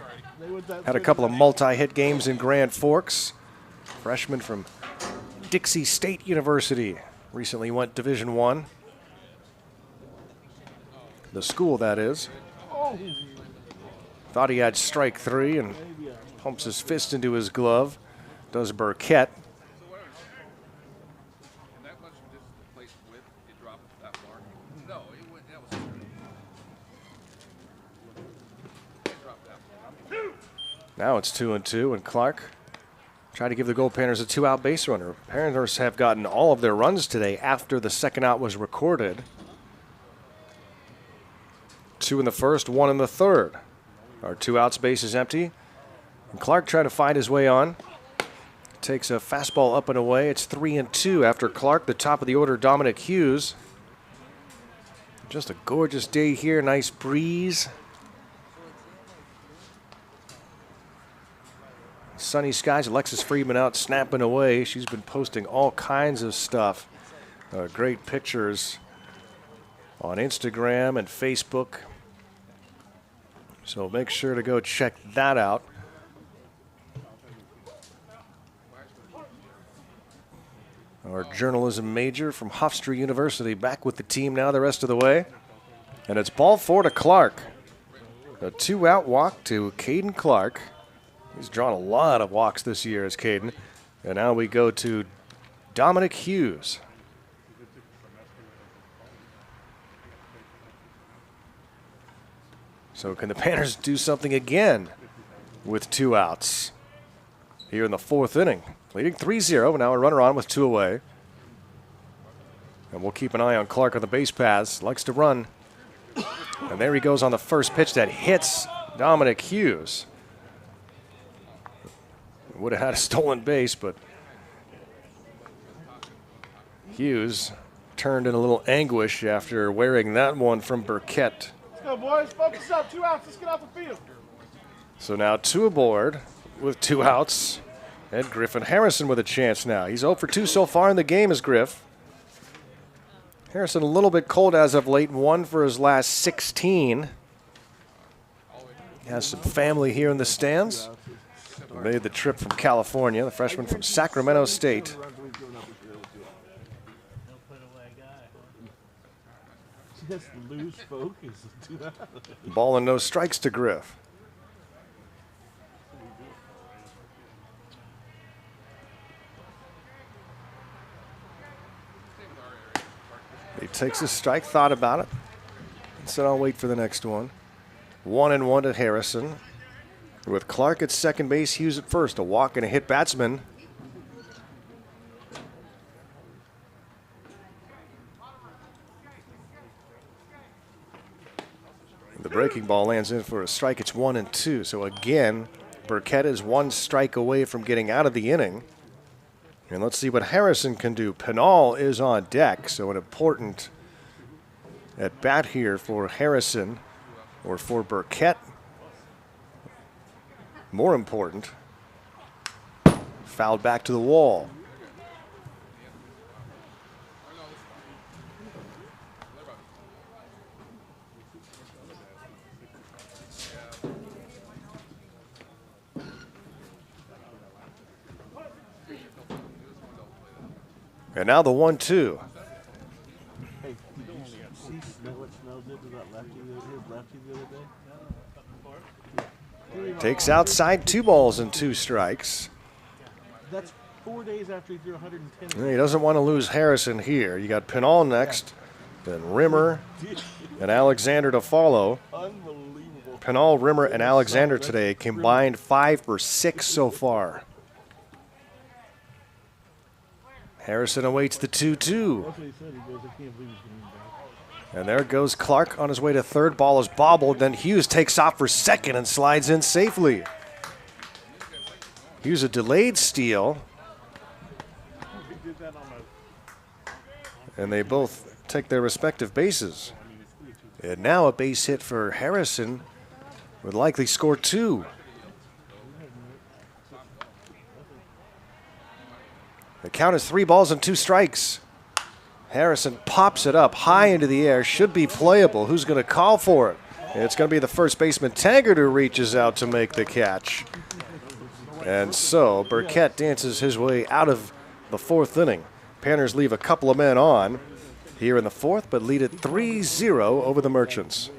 Had a couple of multi-hit games in Grand Forks. Freshman from Dixie State University. Recently went Division I. The school, that is. Thought he had strike 3 and pumps his fist into his glove. Does Burkett. Now it's 2-2, and Clark tried to give the Goldpanners a 2-out base runner. Panners have gotten all of their runs today after the second out was recorded. 2 in the first, 1 in the third. Our 2 outs, base is empty. And Clark trying to find his way on. Takes a fastball up and away. It's 3-2 after Clark. The top of the order, Dominic Hughes. Just a gorgeous day here, nice breeze. Sunny skies. Alexis Friedman out snapping away. She's been posting all kinds of stuff. Great pictures on Instagram and Facebook. So make sure to go check that out. Our journalism major from Hofstra University back with the team now the rest of the way. And it's ball 4 to Clark. A 2-out walk to Caden Clark. He's drawn a lot of walks this year as Caden. And now we go to Dominic Hughes. So can the Panners do something again with 2 outs here in the 4th inning? Leading 3-0, and now a runner on with 2 away. And we'll keep an eye on Clark on the base paths. Likes to run. And there he goes on the first pitch that hits Dominic Hughes. Would have had a stolen base, but Hughes turned in a little anguish after wearing that one from Burkett. Let's go, boys. Focus up. 2 outs. Let's get off the field. So now 2 aboard with 2 outs. And Griffin Harrison with a chance now. He's 0 for 2 so far in the game as Griff. Harrison a little bit cold as of late. 1 for his last 16. He has some family here in the stands. Made the trip from California, the freshman from Sacramento State. Just lose focus. Ball and no strikes to Griff. takes a strike, thought about it, and said, I'll wait for the next one. 1-1 to Harrison. With Clark at second base, Hughes at first. A walk and a hit batsman. The breaking ball lands in for a strike. It's 1-2. So again, Burkett is one strike away from getting out of the inning. And let's see what Harrison can do. Pinal is on deck, so an important at bat here for Harrison or for Burkett. More important, fouled back to the wall. And now the 1-2. Hey, did you see what Snell did to that his lefty the other day? Takes outside, 2 balls and 2 strikes. That's 4 days after he threw 110. He doesn't want to lose Harrison here. You got Pinal next, then Rimmer and Alexander to follow. Unbelievable. Pinal, Rimmer, and Alexander today combined 5 for 6 so far. Harrison awaits the 2-2. That's what he said. He goes, I can't believe he's getting back. And there goes Clark on his way to third. Ball is bobbled. Then Hughes takes off for second and slides in safely. Hughes a delayed steal. And they both take their respective bases. And now a base hit for Harrison would likely score 2. The count is 3 balls and 2 strikes. Harrison pops it up high into the air. Should be playable. Who's going to call for it? It's going to be the first baseman, Taggart, who reaches out to make the catch. And so Burkett dances his way out of the 4th inning. Panners leave a couple of men on here in the 4th, but lead it 3-0 over the Merchants.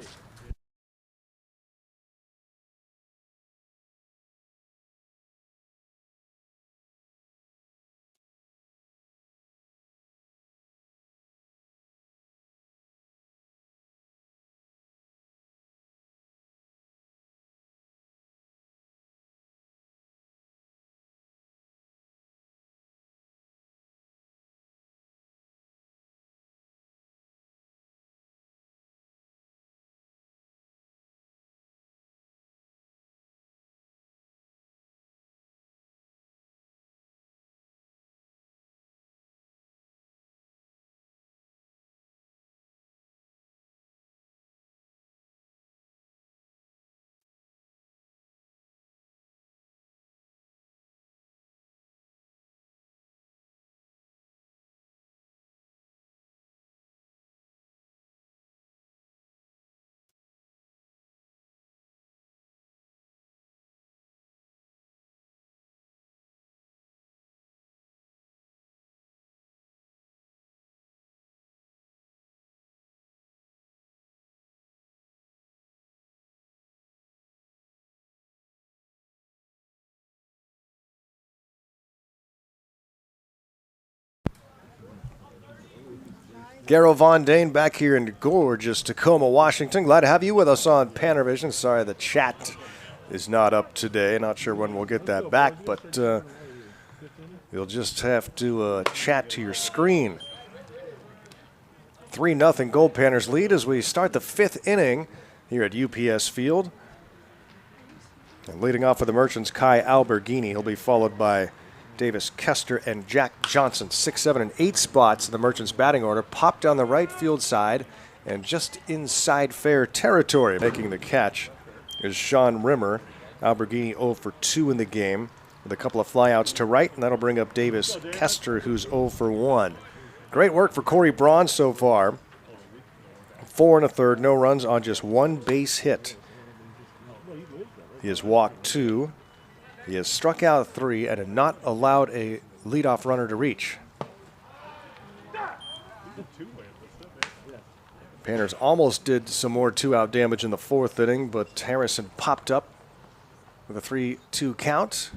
Garrow Von Dane back here in gorgeous Tacoma, Washington. Glad to have you with us on Pannervision. Sorry the chat is not up today. Not sure when we'll get that back, but you'll just have to chat to your screen. 3-0 Goldpanners lead as we start the 5th inning here at UPS Field. And leading off for the Merchants, Kai Alberghini. He'll be followed by Davis Kester and Jack Johnson. 6, 7, and 8 spots in the Merchants batting order. Popped down the right field side and just inside fair territory. Making the catch is Sean Rimmer. Alberghini 0 for 2 in the game with a couple of flyouts to right, and that'll bring up Davis Kester, who's 0 for 1. Great work for Corey Braun so far. 4 1/3, no runs on just 1 base hit. He has walked 2. He has struck out 3 and had not allowed a leadoff runner to reach. Panners almost did some more 2-out damage in the 4th inning, but Harrison popped up with a 3-2 count.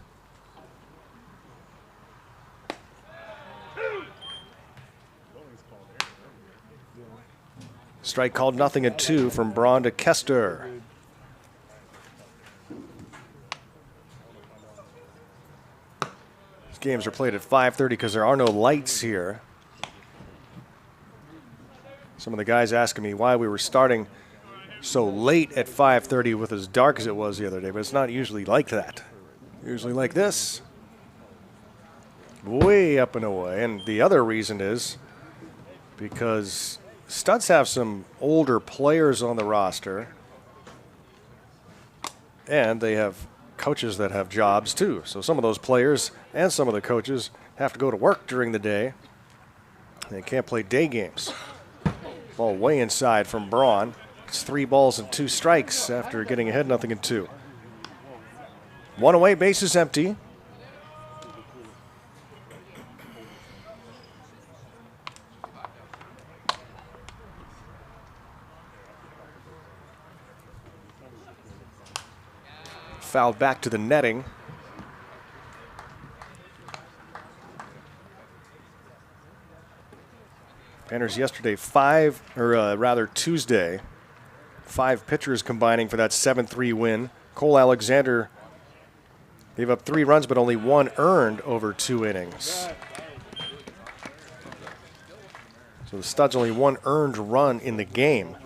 Strike called, 0-2 from Braun to Kester. These games are played at 5:30 because there are no lights here. Some of the guys asking me why we were starting so late at 5:30 with as dark as it was the other day, but it's not usually like that. Usually like this. Way up and away. And the other reason is because Studs have some older players on the roster, and they have coaches that have jobs too. So some of those players and some of the coaches have to go to work during the day. They can't play day games. Ball way inside from Braun. It's 3 balls and 2 strikes after getting ahead 0-2. 1 away, bases empty. Fouled back to the netting. Panners yesterday, Tuesday, 5 pitchers combining for that 7-3 win. Cole Alexander gave up 3 runs, but only 1 earned over 2 innings. So the Studs only 1 earned run in the game.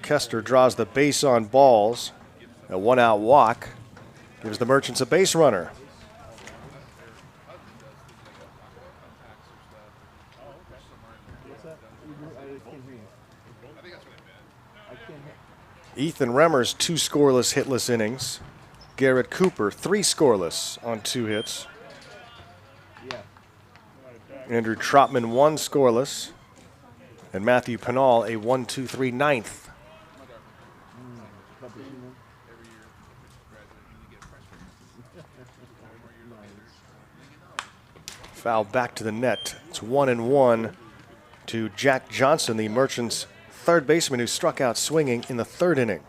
Kester draws the base on balls. A 1-out walk gives the Merchants a base runner. Ethan Remmers, 2 scoreless, hitless innings. Garrett Cooper, 3 scoreless on 2 hits. Andrew Trotman, 1 scoreless. And Matthew Pinal, a 1-2-3 ninth. Foul back to the net. It's 1-1 to Jack Johnson, the Merchants' third baseman who struck out swinging in the 3rd inning.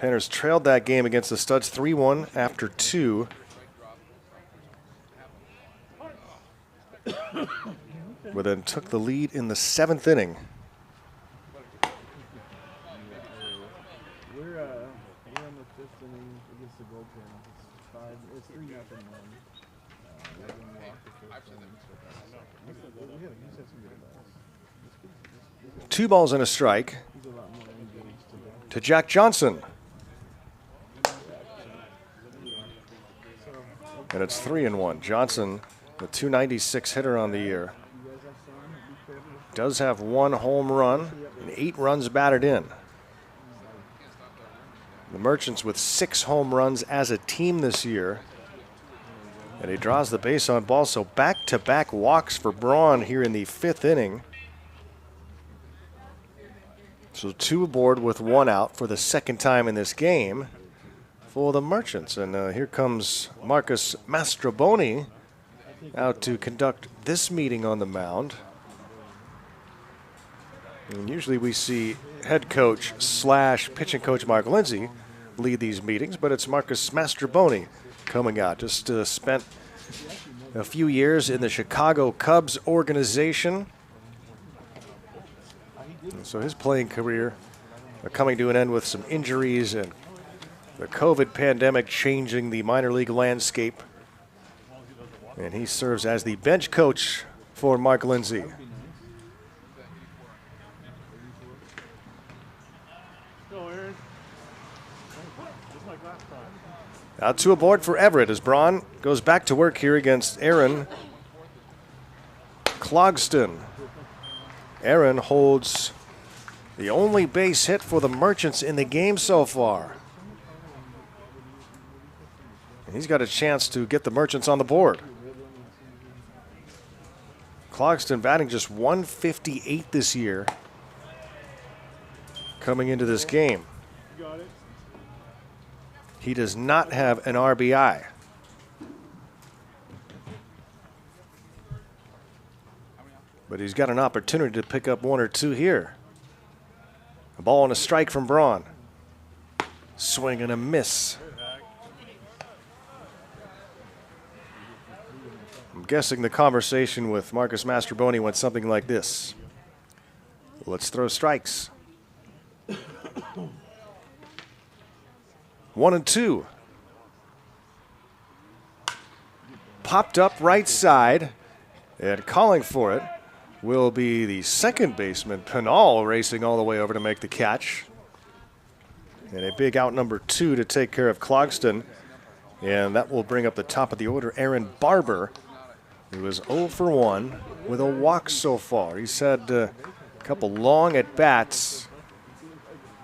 Panners trailed that game against the Studs 3-1 after 2. But then took the lead in the 7th inning. We're in the 5th inning against the Goldpanners. It's 3-0. Two balls and a strike to Jack Johnson. And it's 3-1. Johnson, the 296 hitter on the year, does have 1 home run and 8 runs batted in. The Merchants with 6 home runs as a team this year. And he draws the base on ball, so back-to-back walks for Braun here in the 5th inning. So 2 aboard with 1 out for the 2nd time in this game for the Merchants. And here comes Marcus Mastroboni out to conduct this meeting on the mound. And usually we see head coach / pitching coach Mark Lindsay lead these meetings, but it's Marcus Mastroboni coming out. Just spent a few years in the Chicago Cubs organization. And so his playing career coming to an end with some injuries and the COVID pandemic changing the minor league landscape. And he serves as the bench coach for Mark Lindsay. Out 2 aboard for Everett as Braun goes back to work here against Aaron Clogston. Aaron holds the only base hit for the Merchants in the game so far. And he's got a chance to get the Merchants on the board. Clogston batting just .158 this year coming into this game. He does not have an RBI. But he's got an opportunity to pick up 1 or 2 here. A ball and a strike from Braun. Swing and a miss. I'm guessing the conversation with Marcus Mastroboni went something like this. Let's throw strikes. 1-2. Popped up right side, and calling for it will be the second baseman, Pinal, racing all the way over to make the catch. And a big out number 2 to take care of Clogston. And that will bring up the top of the order, Aaron Barber, who is 0 for 1 with a walk so far. He's had a couple long at-bats.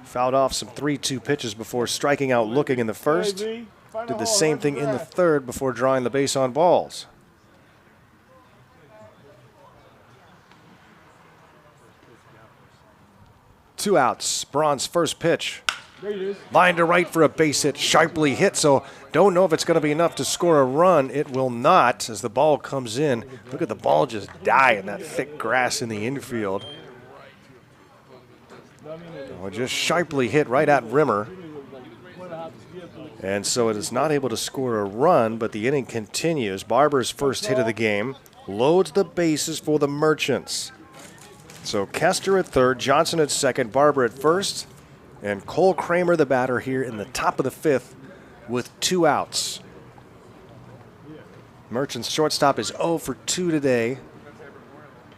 Fouled off some 3-2 pitches before striking out looking in the first. Did the same thing in the third before drawing the base on balls. Two outs. Braun's first pitch. Line to right for a base hit, sharply hit, so don't know if it's going to be enough to score a run. It will not as the ball comes in. Look at the ball just die in that thick grass in the infield. Well, just sharply hit right at Rimmer. And so it is not able to score a run, but the inning continues. Barber's first hit of the game loads the bases for the Merchants. So Kester at third, Johnson at second, Barber at first, and Cole Kramer, the batter, here in the top of the fifth with 2 outs. Merchants shortstop is 0 for 2 today.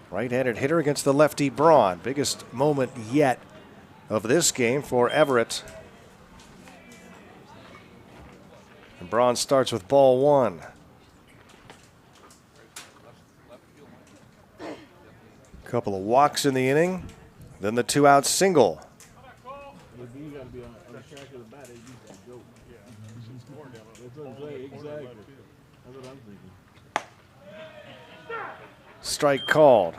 Right-handed hitter against the lefty Braun. Biggest moment yet of this game for Everett. And Braun starts with ball 1. Couple of walks in the inning, then the 2-out single. Strike called.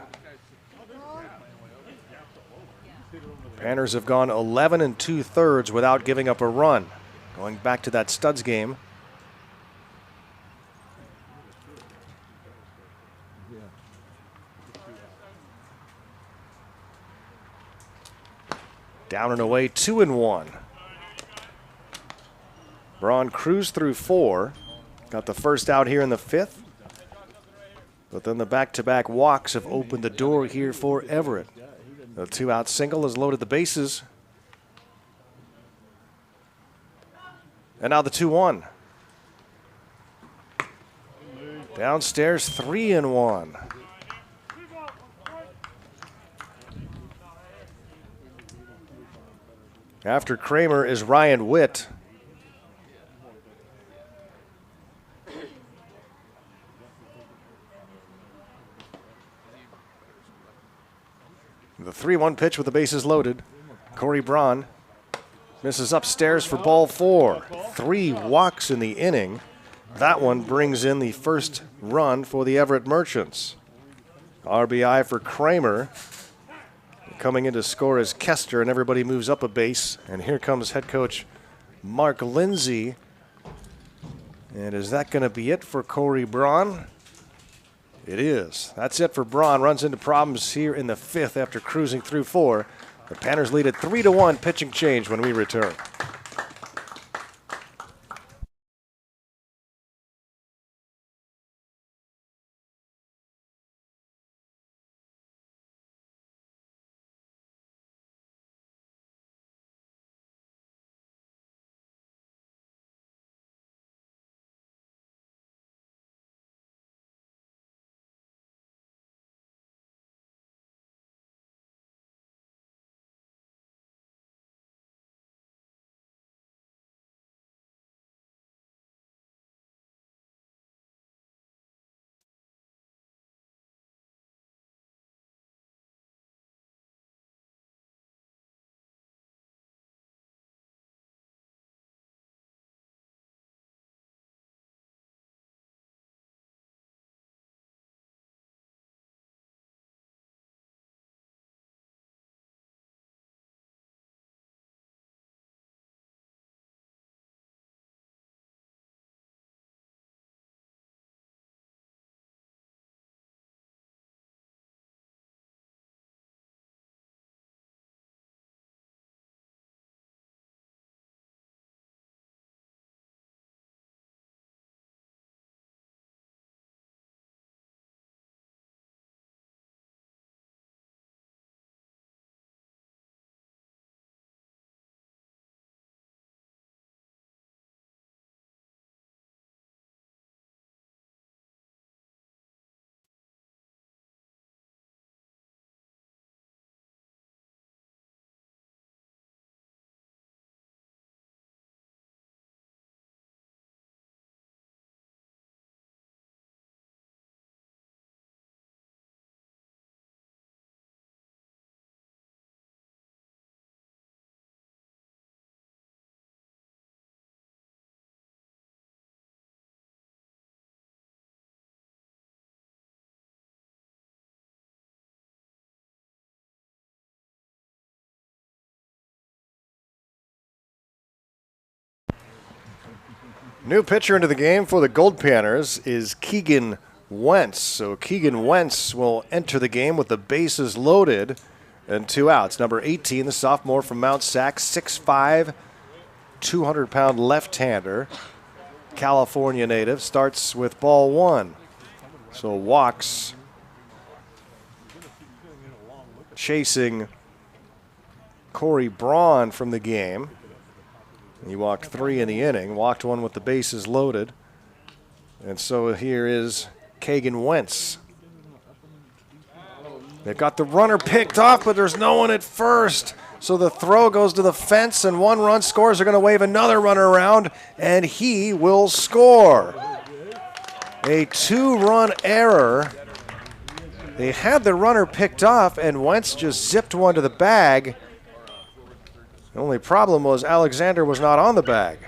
Panners have gone 11 2/3 without giving up a run. Going back to that Studs game. Down and away, 2-1. Braun cruised through 4. Got the first out here in the 5th. But then the back-to-back walks have opened the door here for Everett. The 2-out single has loaded the bases. And now the 2-1. Downstairs, 3-1. After Kramer is Ryan Witt. The 3-1 pitch with the bases loaded. Corey Braun misses upstairs for ball 4. 3 walks in the inning. That one brings in the first run for the Everett Merchants. RBI for Kramer. Coming in to score is Kester, and everybody moves up a base. And here comes head coach Mark Lindsay. And is that going to be it for Corey Braun? It is. That's it for Braun. Runs into problems here in the 5th after cruising through 4. The Panners lead at 3-1. Pitching change when we return. New pitcher into the game for the Goldpanners is Keegan Wentz. So Keegan Wentz will enter the game with the bases loaded and 2 outs. Number 18, the sophomore from Mount Sac, 6'5", 200-pound left-hander. California native, starts with ball 1. So walks, chasing Corey Braun from the game. He walked 3 in the inning, walked 1 with the bases loaded. And so here is Keegan Wentz. They've got the runner picked off, but there's no one at first. So the throw goes to the fence, and 1 run scores. They're going to wave another runner around, and he will score. A 2-run error. They had the runner picked off, and Wentz just zipped 1 to the bag. The only problem was Alexander was not on the bag.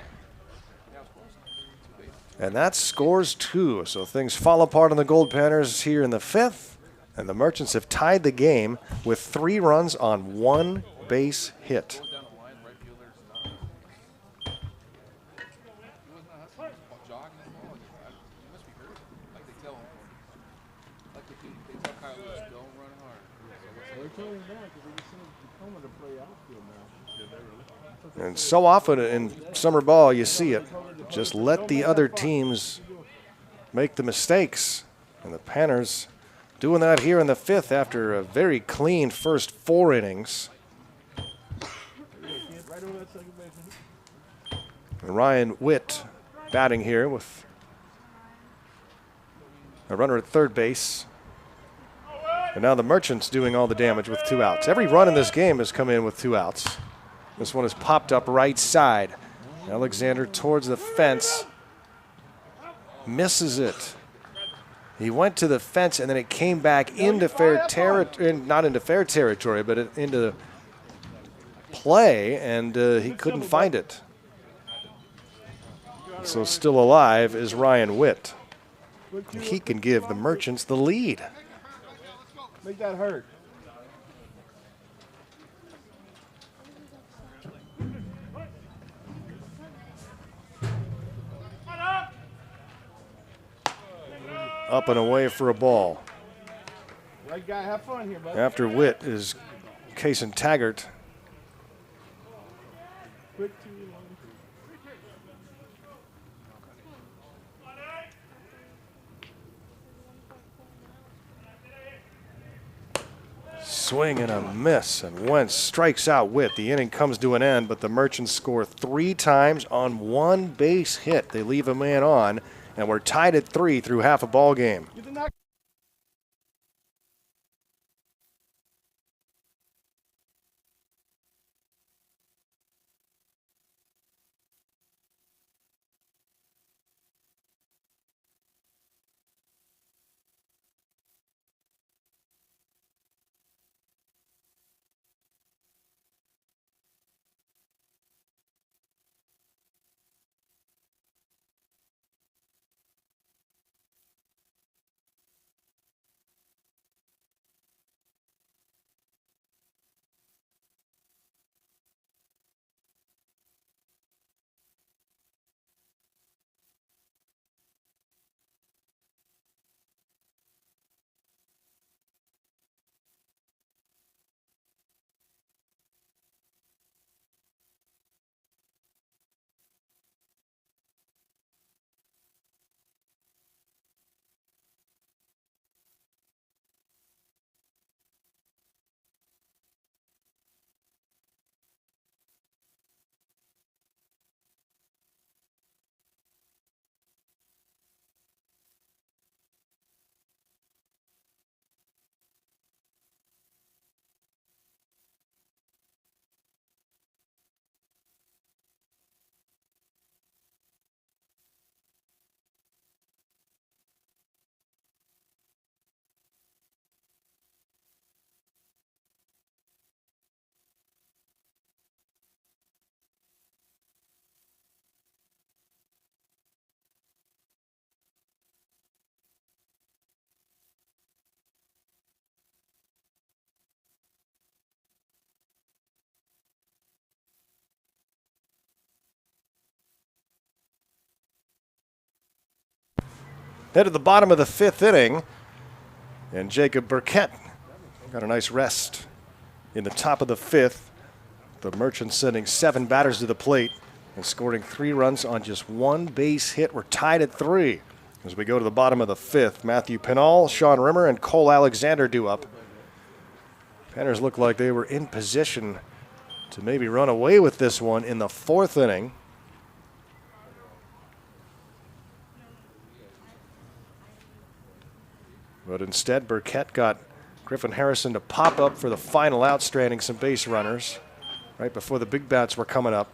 And that scores 2. So things fall apart on the Goldpanners here in the 5th. And the Merchants have tied the game with 3 runs on 1 base hit. And so often in summer ball, you see it. Just let the other teams make the mistakes. And the Panners doing that here in the 5th after a very clean first 4 innings. And Ryan Witt batting here with a runner at third base. And now the Merchants doing all the damage with 2 outs. Every run in this game has come in with 2 outs. This one is popped up right side. Alexander towards the fence. Misses it. He went to the fence and then it came back into fair territory, not into fair territory, but into play, and he couldn't find it. So still alive is Ryan Witt. He can give the Merchants the lead. Make that hurt. Up and away for a ball. Right guy, have fun here, bud. After Witt is Kason Taggart. Quick 2 1. Swing and a miss, and Wentz strikes out Witt. The inning comes to an end, but the Merchants score 3 times on 1 base hit. They leave a man on, and we're tied at 3 through half a ball game. Head to the bottom of the 5th inning, and Jacob Burkett got a nice rest in the top of the 5th. The Merchants sending 7 batters to the plate and scoring 3 runs on just 1 base hit. We're tied at 3 as we go to the bottom of the 5th. Matthew Pinal, Sean Rimmer, and Cole Alexander due up. Panners looked like they were in position to maybe run away with this one in the 4th inning. But instead, Burkett got Griffin Harrison to pop up for the final out, stranding some base runners right before the big bats were coming up.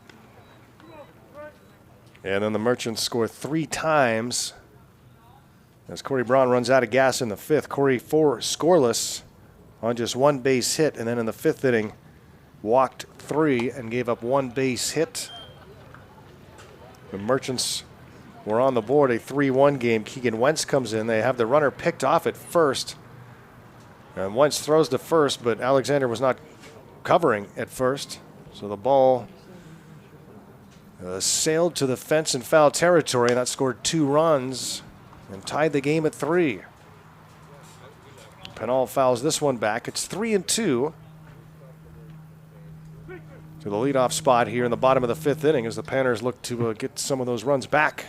And then the Merchants score 3 times as Corey Braun runs out of gas in the 5th. Corey 4 scoreless on just 1 base hit, and then in the 5th inning walked 3 and gave up 1 base hit. The Merchants were on the board, a 3-1 game. Keegan Wentz comes in. They have the runner picked off at first. And Wentz throws to first, but Alexander was not covering at first. So the ball sailed to the fence in foul territory, and that scored 2 runs and tied the game at 3. Pinal fouls this one back. It's 3-2 to the leadoff spot here in the bottom of the 5th inning as the Panners look to get some of those runs back.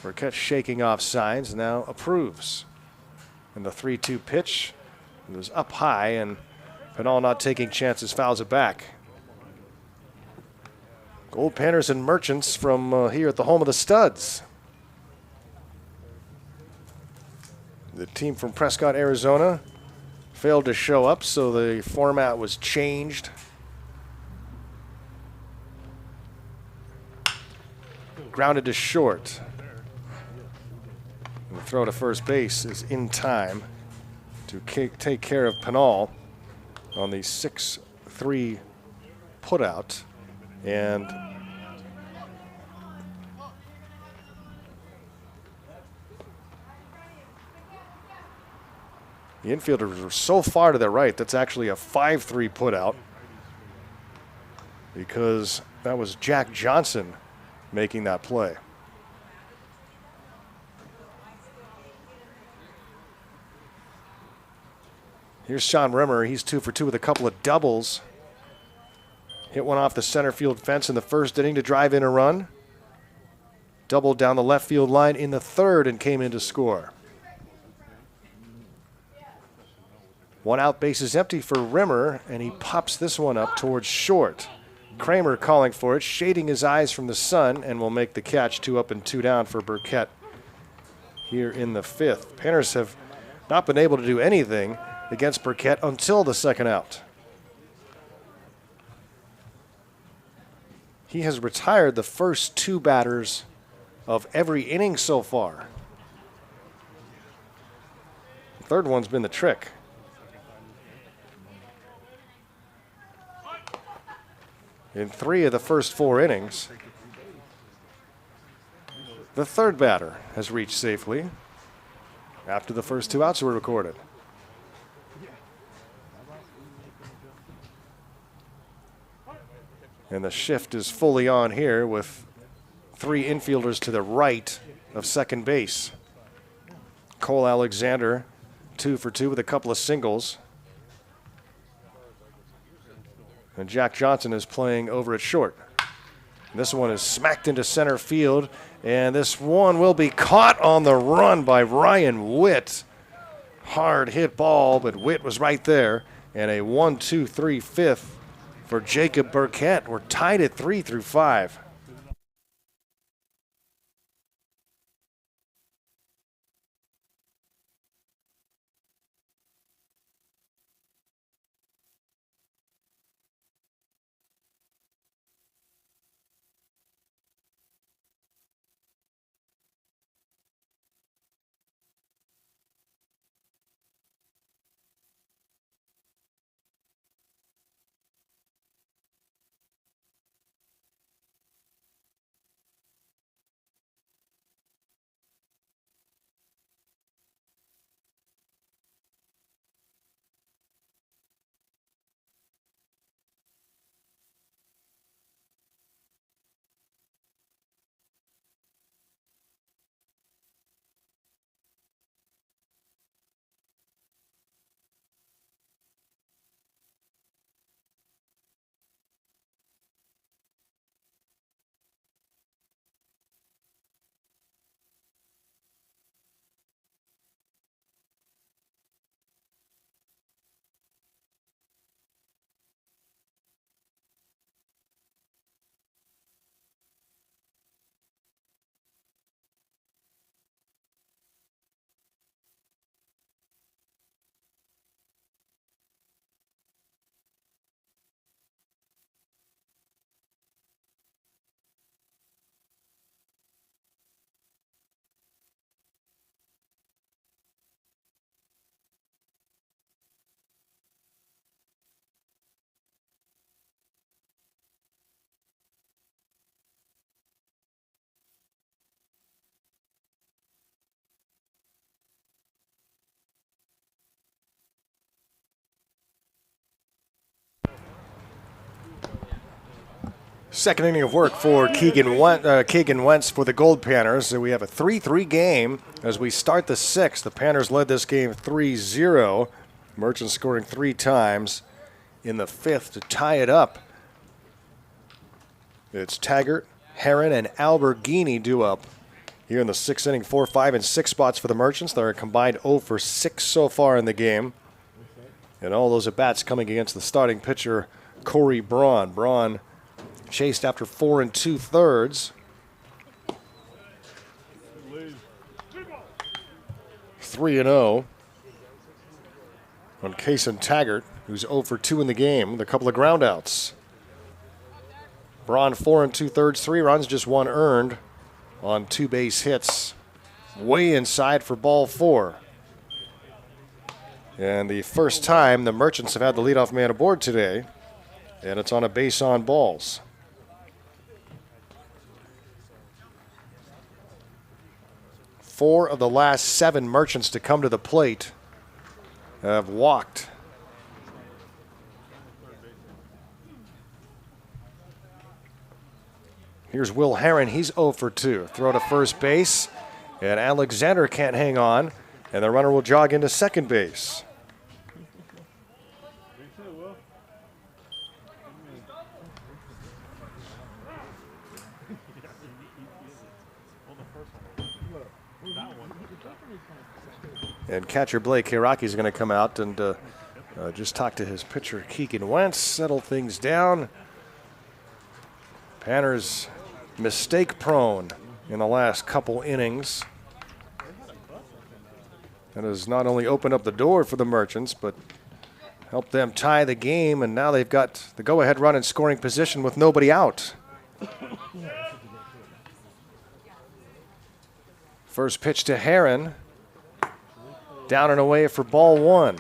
Burkett shaking off signs, now approves. And the 3-2 pitch was up high, and Pinal not taking chances, fouls it back. Goldpanners and Merchants from here at the home of the Studs. The team from Prescott, Arizona failed to show up, so the format was changed. Grounded to short. And the throw to first base is in time to take care of Pinal on the 6-3 putout. And the infielders were so far to the right, that's actually a 5-3 putout because that was Jack Johnson making that play. Here's Sean Rimmer. He's 2 for 2 with a couple of doubles. Hit one off the center field fence in the 1st inning to drive in a run. Doubled down the left field line in the 3rd and came in to score. 1 out, base is empty for Rimmer, and he pops this one up towards short. Kramer calling for it, shading his eyes from the sun, and will make the catch. 2 up and 2 down for Burkett here in the 5th. Panners have not been able to do anything against Burkett until the 2nd out. He has retired the first 2 batters of every inning so far. The 3rd one's been the trick. In 3 of the first 4 innings, the 3rd batter has reached safely after the first 2 outs were recorded. And the shift is fully on here with 3 infielders to the right of second base. Cole Alexander, 2 for 2 with a couple of singles. And Jack Johnson is playing over at short. And this one is smacked into center field, and this one will be caught on the run by Ryan Witt. Hard hit ball, but Witt was right there. And a 1-2-3 5th for Jacob Burkett. We're tied at 3 through 5. Second inning of work for Keegan Wentz for the Goldpanners. So we have a 3-3 game as we start the sixth. The Panners led this game 3-0. Merchants scoring 3 times in the fifth to tie it up. It's Taggart, Heron, and Alberghini due up here in the sixth inning. 4, 5, and 6 spots for the Merchants. They're a combined 0 for 6 so far in the game. And all those at-bats coming against the starting pitcher, Corey Braun. Braun chased after 4 2/3. 3-0 on Kason Taggart, who's 0 for 2 in the game with a couple of groundouts. Braun 4 2/3, 3 runs, just 1 earned on 2 base hits. Way inside for ball 4. And the first time the Merchants have had the leadoff man aboard today, and it's on a base on balls. Four of the last 7 Merchants to come to the plate have walked. Here's Will Heron. He's 0 for 2. Throw to first base, and Alexander can't hang on, and the runner will jog into second base. And catcher Blake Hiraki is going to come out and just talk to his pitcher, Keegan Wentz, settle things down. Panners mistake prone in the last couple innings. That has not only opened up the door for the Merchants, but helped them tie the game, and now they've got the go-ahead run in scoring position with nobody out. First pitch to Heron. Down and away for ball 1.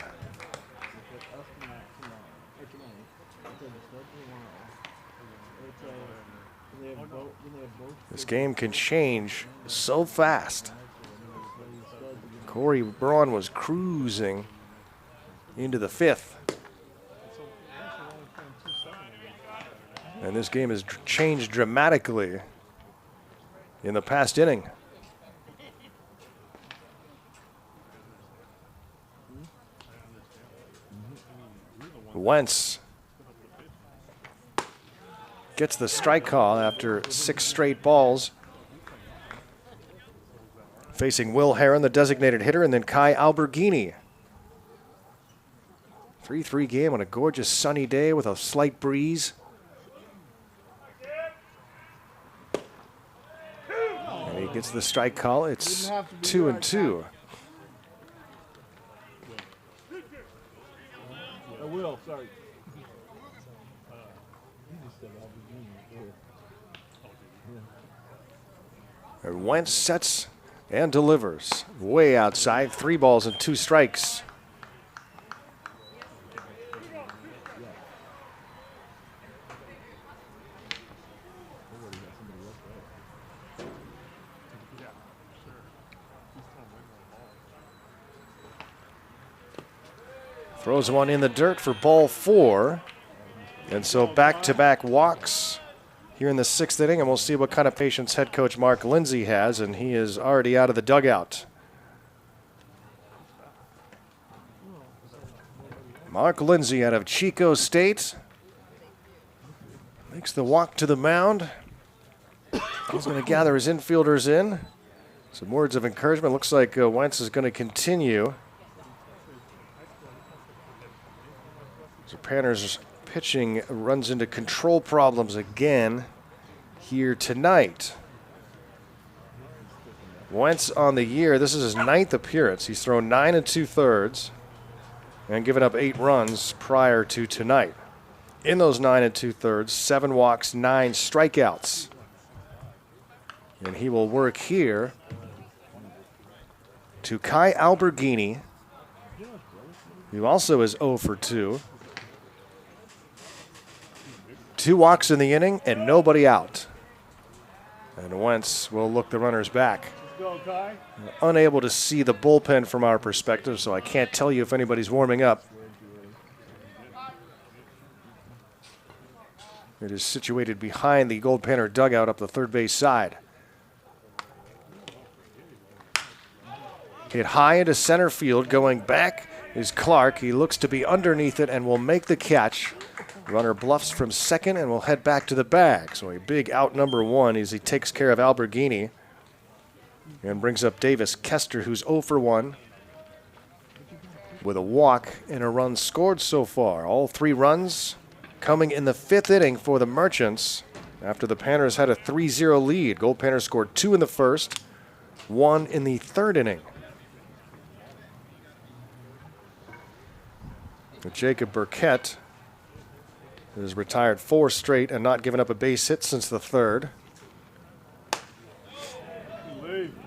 This game can change so fast. Corey Braun was cruising into the 5th. And this game has changed dramatically in the past inning. Wentz gets the strike call after 6 straight balls. Facing Will Heron, the designated hitter, and then Kai Alberghini. 3-3 game on a gorgeous sunny day with a slight breeze. And he gets the strike call. It's 2-2. Will, sorry. And Wentz sets and delivers. Way outside, 3 balls and 2 strikes. Throws one in the dirt for ball 4. And so back-to-back walks here in the 6th inning, and we'll see what kind of patience head coach Mark Lindsay has, and he is already out of the dugout. Mark Lindsay out of Chico State makes the walk to the mound. He's going to gather his infielders in. Some words of encouragement. Looks like Wentz is going to continue. So Panners pitching runs into control problems again here tonight. Wentz on the year, this is his 9th appearance. He's thrown 9 2/3 and given up 8 runs prior to tonight. In those 9 2/3, 7 walks, 9 strikeouts. And he will work here to Kai Alberghini, who also is 0 for 2. 2 walks in the inning and nobody out. And Wentz will look the runners back. Go, Kai. Unable to see the bullpen from our perspective, so I can't tell you if anybody's warming up. It is situated behind the Goldpanner dugout up the third base side. Hit high into center field. Going back is Clark. He looks to be underneath it and will make the catch. Runner bluffs from second and will head back to the bag. So a big out number one as he takes care of Alberghini and brings up Davis Kester, who's 0 for 1 with a walk and a run scored so far. All 3 runs coming in the 5th inning for the Merchants after the Panners had a 3-0 lead. Goldpanners scored 2 in the 1st, 1 in the 3rd inning. Jacob Burkett has retired 4 straight and not given up a base hit since the 3rd.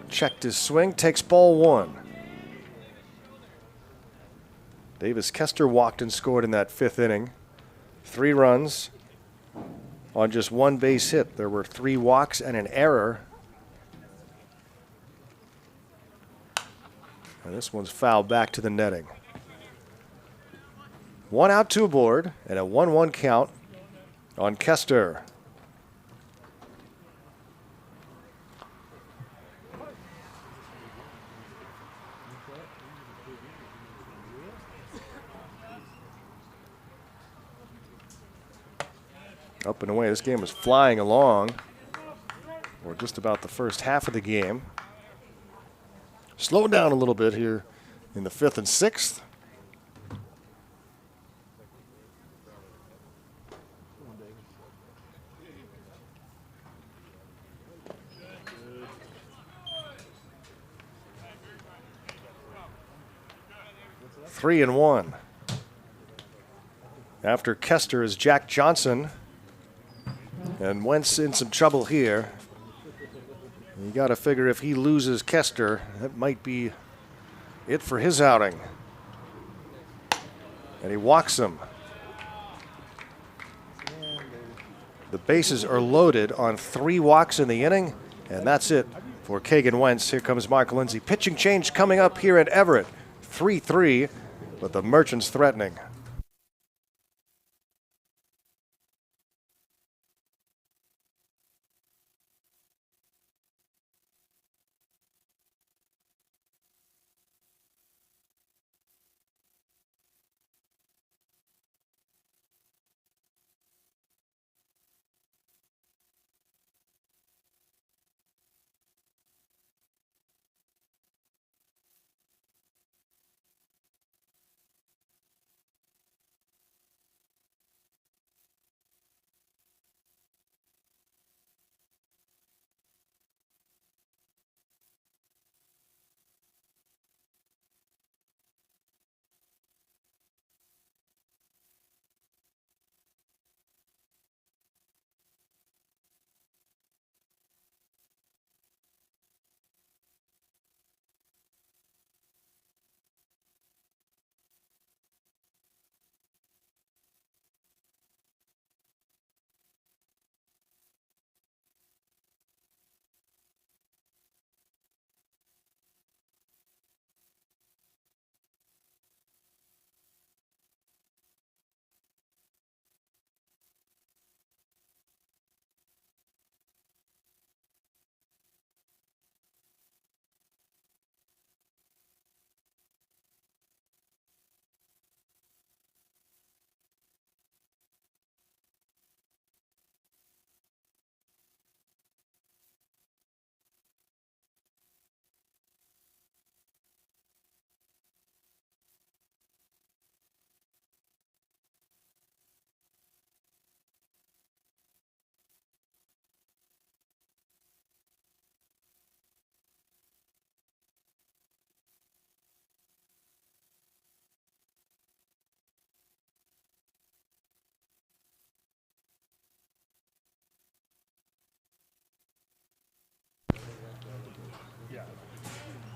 Checked his swing, takes ball 1. Davis Kester walked and scored in that 5th inning. 3 runs on just 1 base hit. There were 3 walks and an error. And this one's fouled back to the netting. 1 out, 2 aboard, and a 1-1 count on Kester. Up and away. This game was flying along, or just about the first half of the game. Slowed down a little bit here in the 5th and 6th. Three and 1. After Kester is Jack Johnson. And Wentz in some trouble here. You got to figure if he loses Kester, that might be it for his outing. And he walks him. The bases are loaded on 3 walks in the inning, and that's it for Kagan Wentz. Here comes Mark Lindsay. Pitching change coming up here at Everett. 3-3, but the Merchants threatening.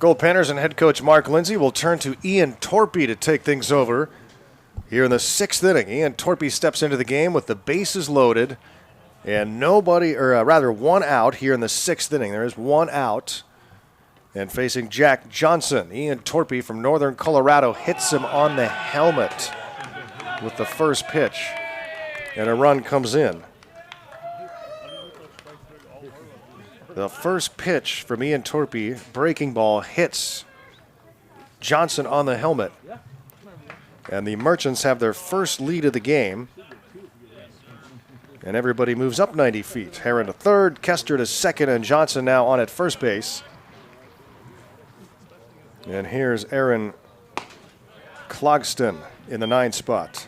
Goldpanners and head coach Mark Lindsay will turn to Ian Torpy to take things over. Here in the 6th inning, Ian Torpy steps into the game with the bases loaded and one out here in the 6th inning. There is 1 out. And facing Jack Johnson, Ian Torpy from Northern Colorado hits him on the helmet with the first pitch. And a run comes in. The first pitch from Ian Torpy, breaking ball, hits Johnson on the helmet. And the Merchants have their first lead of the game. And everybody moves up 90 feet. Heron to third, Kester to second, and Johnson now on at first base. And here's Aaron Clogston in the 9 spot.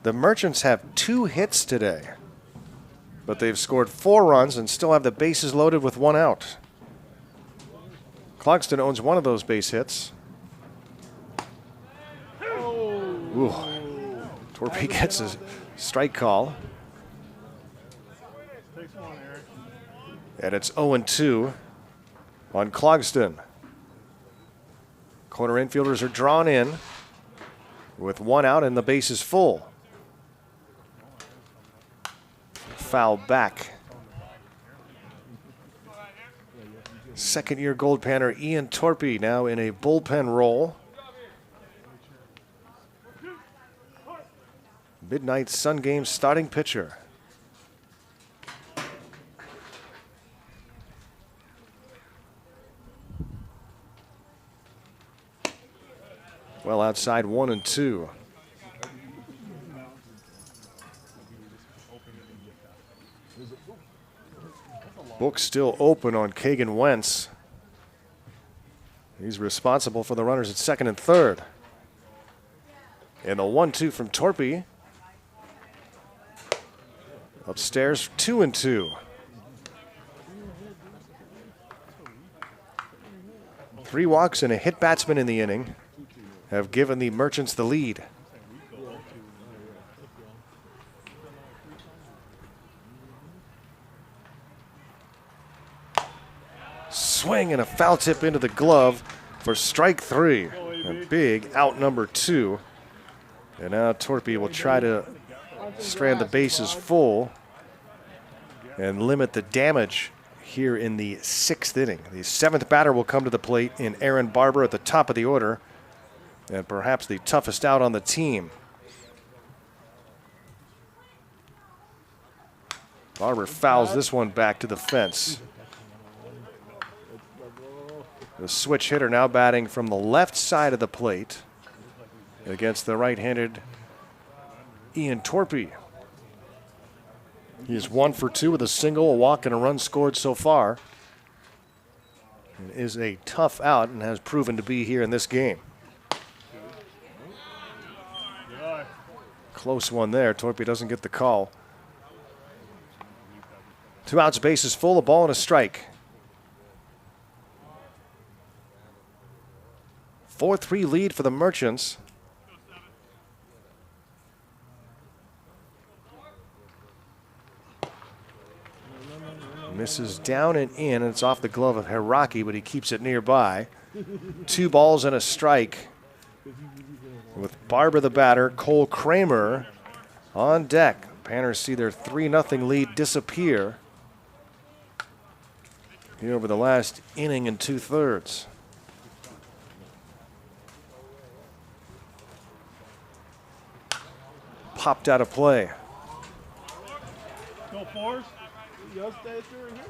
The Merchants have 2 hits today, but they've scored 4 runs and still have the bases loaded with 1 out. Clogston owns one of those base hits. Ooh. Torpy gets a strike call. And it's 0-2 on Clogston. Corner infielders are drawn in with 1 out and the base is full. Foul back. Second-year Goldpanner Ian Torpy now in a bullpen role. Midnight Sun Game starting pitcher. Well outside 1-2. Book still open on Kagan Wentz. He's responsible for the runners at second and third. And the 1-2 from Torpy. Upstairs, 2-2. 3 walks and a hit batsman in the inning have given the Merchants the lead. Swing and a foul tip into the glove for strike 3. A big out number 2. And now Torpy will try to strand the bases full and limit the damage here in the 6th inning. The 7th batter will come to the plate in Aaron Barber at the top of the order, and perhaps the toughest out on the team. Barber fouls this one back to the fence. The switch hitter now batting from the left side of the plate against the right-handed Ian Torpy. He is 1 for 2 with a single, a walk, and a run scored so far. It is a tough out and has proven to be here in this game. Close one there. Torpy doesn't get the call. 2 outs, bases full, a ball and a strike. 4-3 lead for the Merchants. Misses down and in, and it's off the glove of Hiraki, but he keeps it nearby. 2 balls and a strike. With Barber the batter, Cole Kramer on deck. Panners see their 3-0 lead disappear here over the last inning and 2/3. Popped out of play. Go Force. Y'all stay through here.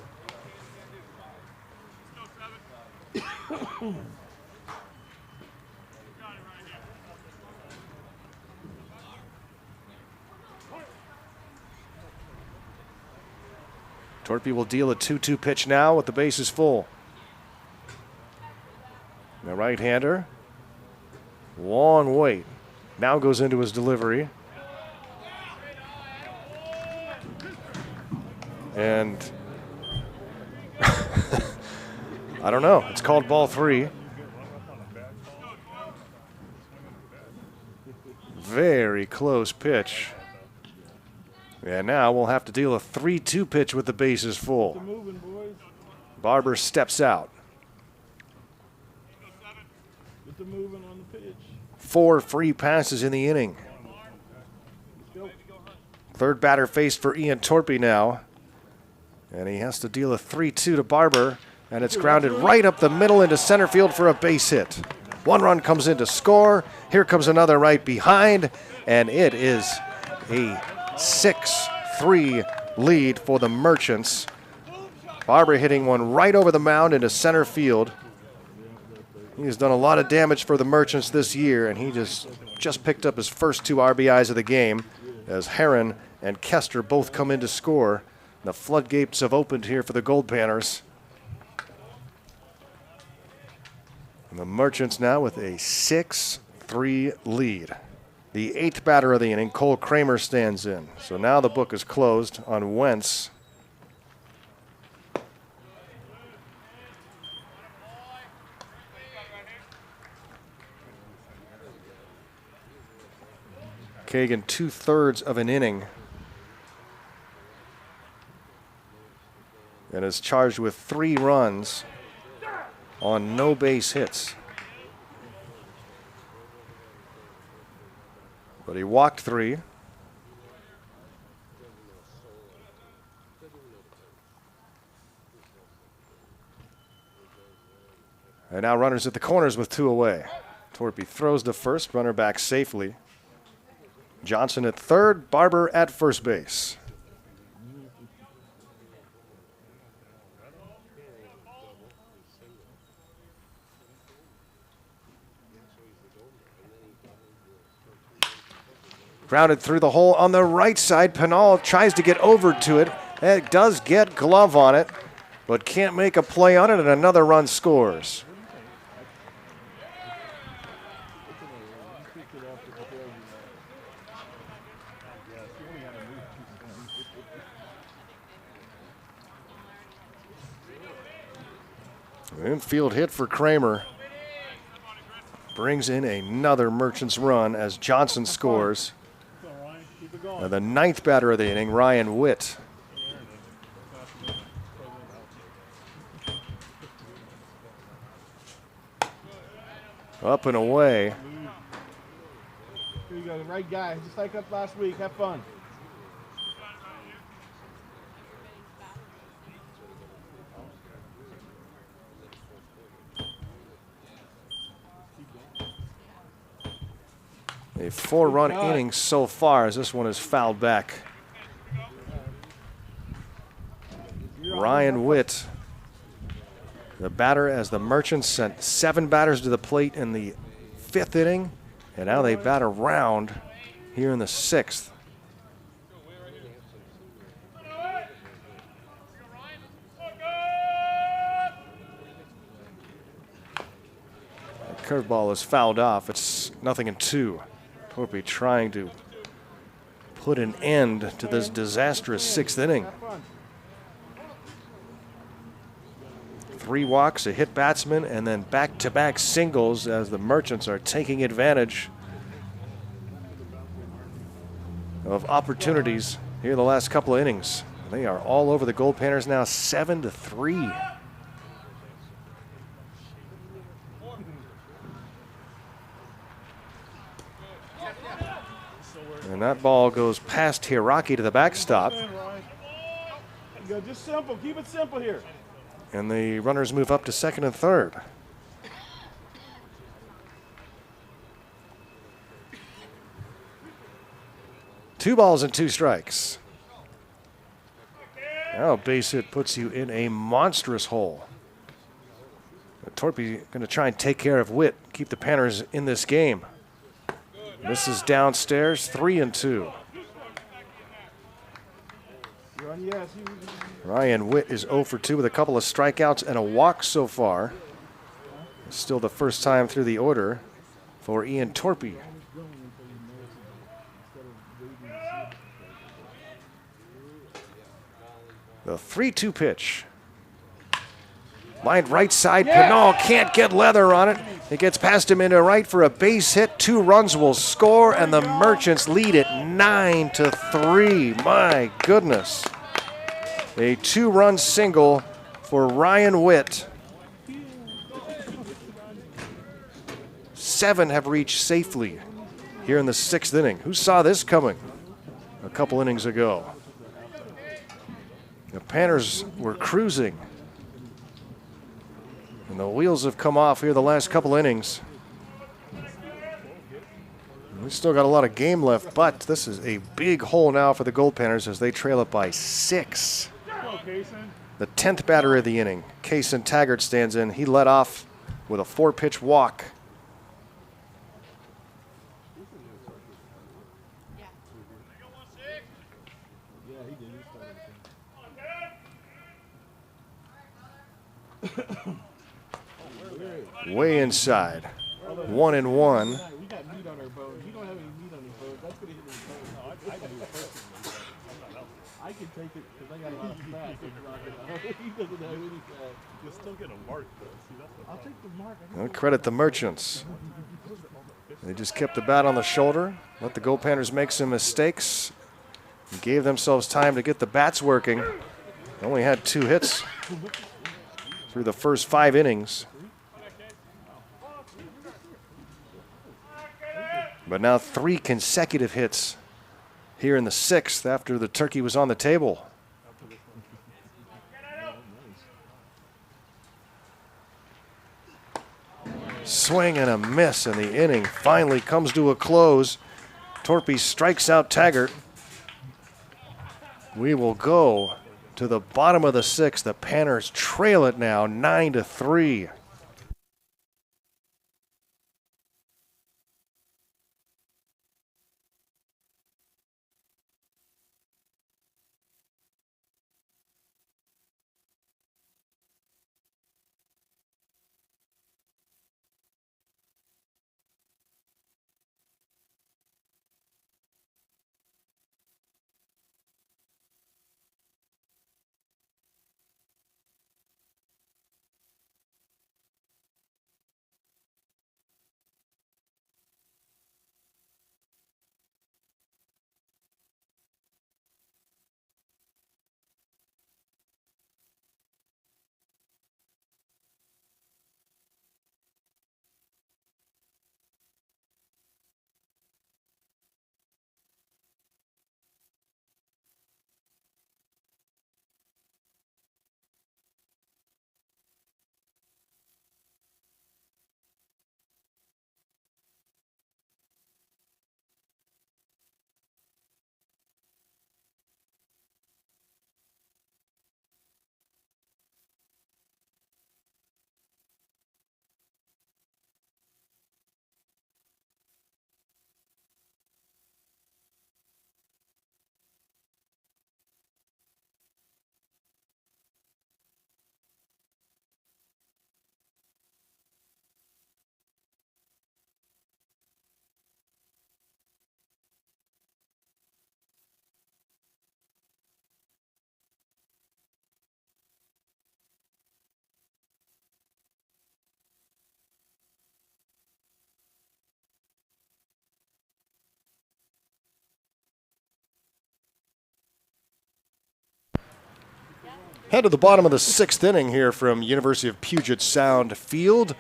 Torpy will deal a 2-2 pitch now with the bases full. The right-hander, long wait, now goes into his delivery. And I don't know, it's called ball 3. Very close pitch. And now we'll have to deal a 3-2 pitch with the bases full. Barber steps out. Get the moving on the pitch. 4 free passes in the inning. Third batter faced for Ian Torpy now. And he has to deal a 3-2 to Barber. And it's grounded right up the middle into center field for a base hit. 1 run comes in to score. Here comes another right behind. And it is a 6-3 lead for the Merchants. Barber hitting one right over the mound into center field. He's done a lot of damage for the Merchants this year, and he just picked up his first 2 RBIs of the game as Heron and Kester both come in to score. The floodgates have opened here for the Goldpanners. And the Merchants now with a 6-3 lead. The 8th batter of the inning, Cole Kramer, stands in. So now the book is closed on Wentz. Kagan 2/3 of an inning and is charged with 3 runs on no base hits. But he walked 3. And now runners at the corners with 2 away. Torpy throws to first, runner back safely. Johnson at third, Barber at first base. Grounded through the hole on the right side. Pinal tries to get over to it. It does get glove on it, but can't make a play on it, and another run scores. Infield hit for Kramer. Brings in another Merchants run as Johnson scores. And the 9th batter of the inning, Ryan Witt. Up and away. Here you go, the right guy, just like up last week. Have fun. A 4-run inning so far as this one is fouled back. Ryan Witt, the batter, as the Merchants sent 7 batters to the plate in the 5th inning, and now they bat around here in the 6th. The curveball is fouled off. It's 0-2. Torpy trying to put an end to this disastrous 6th inning. 3 walks, a hit batsman, and then back-to-back singles as the Merchants are taking advantage of opportunities here the last couple of innings. They are all over the Goldpanners now, 7-3. And that ball goes past Hiraki to the backstop. Just simple. Keep it simple here. And the runners move up to second and third. Two balls and 2 strikes. Now a base hit puts you in a monstrous hole. Torpy going to try and take care of Witt, keep the Panners in this game. Misses downstairs, 3-2. Ryan Witt is 0 for 2 with a couple of strikeouts and a walk so far. Still the first time through the order for Ian Torpy. The 3-2 pitch. Lined right side, Pinal can't get leather on it. It gets past him into right for a base hit. 2 runs will score, and the Merchants lead it 9-3. My goodness. A 2-run single for Ryan Witt. 7 have reached safely here in the 6th inning. Who saw this coming a couple innings ago? The Panners were cruising, and the wheels have come off here the last couple innings. We still got a lot of game left, but this is a big hole now for the Goldpanners as they trail it by 6. The 10th batter of the inning. Kaysen Taggart stands in. He led off with a 4-pitch walk. Way inside. 1-1. We got meat on our bones. You don't have any meat on your bones. That's going to hit me in the bones. I can do it personally. I can take it because I got a lot of fat. He doesn't have any fat. You'll still get a mark, though. See, that's the I'll take the mark. Well, credit the Merchants. They just kept the bat on the shoulder, let the Goldpanners make some mistakes, and gave themselves time to get the bats working. They only had 2 hits through the first 5 innings. But now 3 consecutive hits here in the 6th after the turkey was on the table. Swing and a miss, and the inning finally comes to a close. Torpy strikes out Taggart. We will go to the bottom of the 6th. The Panners trail it now 9-3. Head to the bottom of the 6th inning here from University of Puget Sound Field.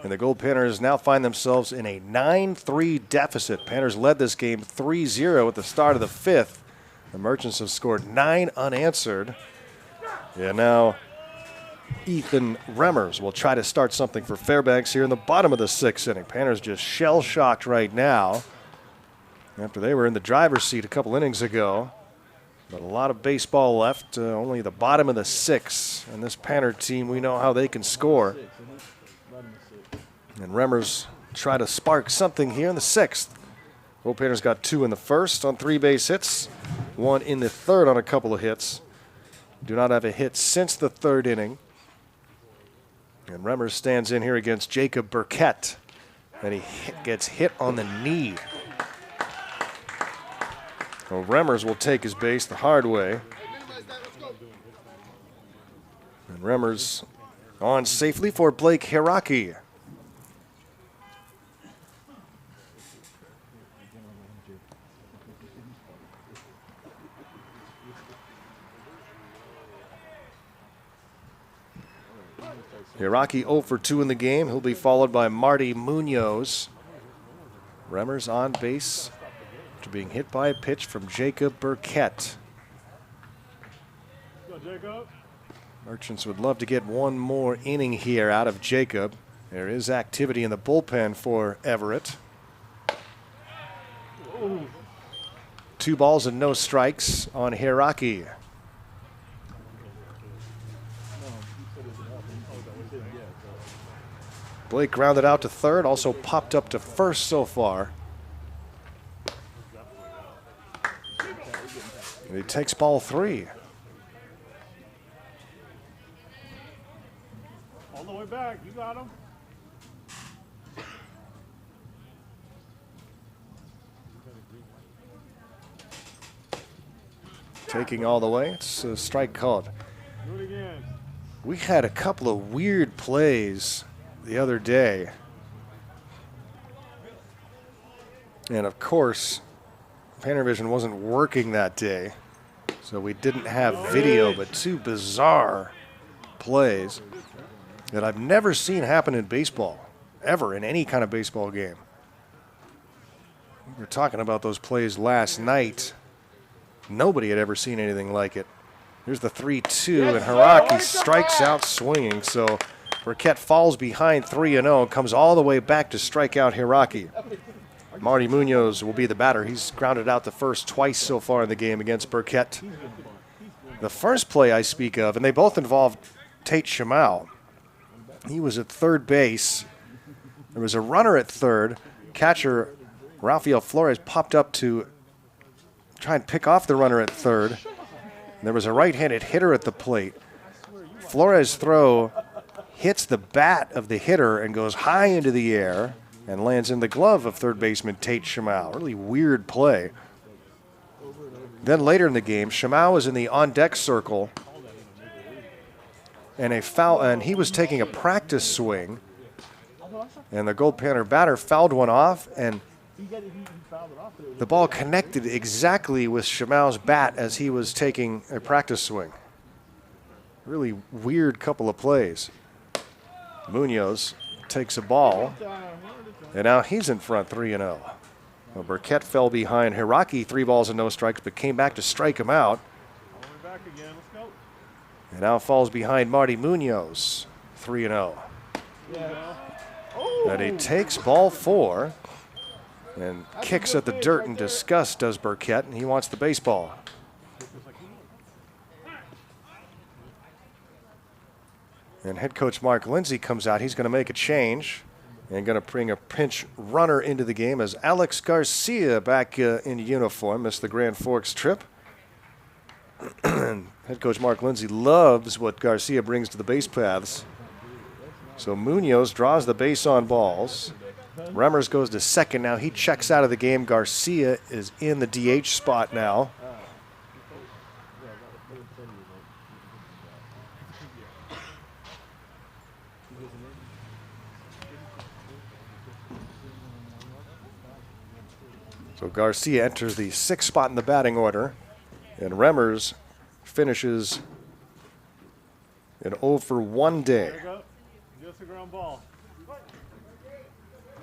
And the Goldpanners now find themselves in a 9-3 deficit. Panners led this game 3-0 at the start of the 5th. The Merchants have scored 9 unanswered. And now Ethan Remmers will try to start something for Fairbanks here in the bottom of the 6th inning. Panners just shell-shocked right now after they were in the driver's seat a couple innings ago. But a lot of baseball left, only the bottom of the 6th. And this Panner team, we know how they can score. And Remmers try to spark something here in the 6th. Goldpanners got 2 in the 1st on 3 base hits, 1 in the 3rd on a couple of hits. Do not have a hit since the 3rd inning. And Remmers stands in here against Jacob Burkett. And he gets hit on the knee. So Remmers will take his base the hard way. And Remmers on safely for Blake Hiraki. Hiraki 0 for 2 in the game. He'll be followed by Marty Munoz. Remmers on base after being hit by a pitch from Jacob Burkett. Merchants would love to get one more inning here out of Jacob. There is activity in the bullpen for Everett. 2 balls and no strikes on Hiraki. Blake grounded out to third, also popped up to first so far. And he takes ball 3. All the way back. You got him. Taking all the way. It's a strike called. Do it again. We had a couple of weird plays the other day. And of course, Panavision wasn't working that day, so we didn't have video, but 2 bizarre plays that I've never seen happen in baseball, ever in any kind of baseball game. We were talking about those plays last night. Nobody had ever seen anything like it. Here's the 3-2, and Hiraki strikes out swinging. So Burkett falls behind 3-0, comes all the way back to strike out Hiraki. Marty Munoz will be the batter. He's grounded out the first twice so far in the game against Burkett. The first play I speak of, and they both involved Tate Shimao. He was at third base. There was a runner at third. Catcher Rafael Flores popped up to try and pick off the runner at third. There was a right-handed hitter at the plate. Flores' throw hits the bat of the hitter and goes high into the air and lands in the glove of third baseman Tate Shimao. Really weird play. Then later in the game, Shimao was in the on-deck circle, and he was taking a practice swing, and the Goldpanner batter fouled one off, and the ball connected exactly with Shimao's bat as he was taking a practice swing. Really weird couple of plays. Munoz takes a ball, and now he's in front 3-0. Well, Burkett fell behind Hiraki 3 balls and no strikes, but came back to strike him out. Back again. Let's go. And now falls behind Marty Munoz 3-0. And he takes ball 4 and kicks at the dirt in disgust, does Burkett, and he wants the baseball. And head coach Mark Lindsay comes out. He's going to make a change and going to bring a pinch runner into the game as Alex Garcia back in uniform, missed the Grand Forks trip. Head coach Mark Lindsay loves what Garcia brings to the base paths. So Munoz draws the base on balls. Remmers goes to second now. He checks out of the game. Garcia is in the DH spot now. So Garcia enters the 6th spot in the batting order, and Remmers finishes an 0-for-1 day. Just a ground ball.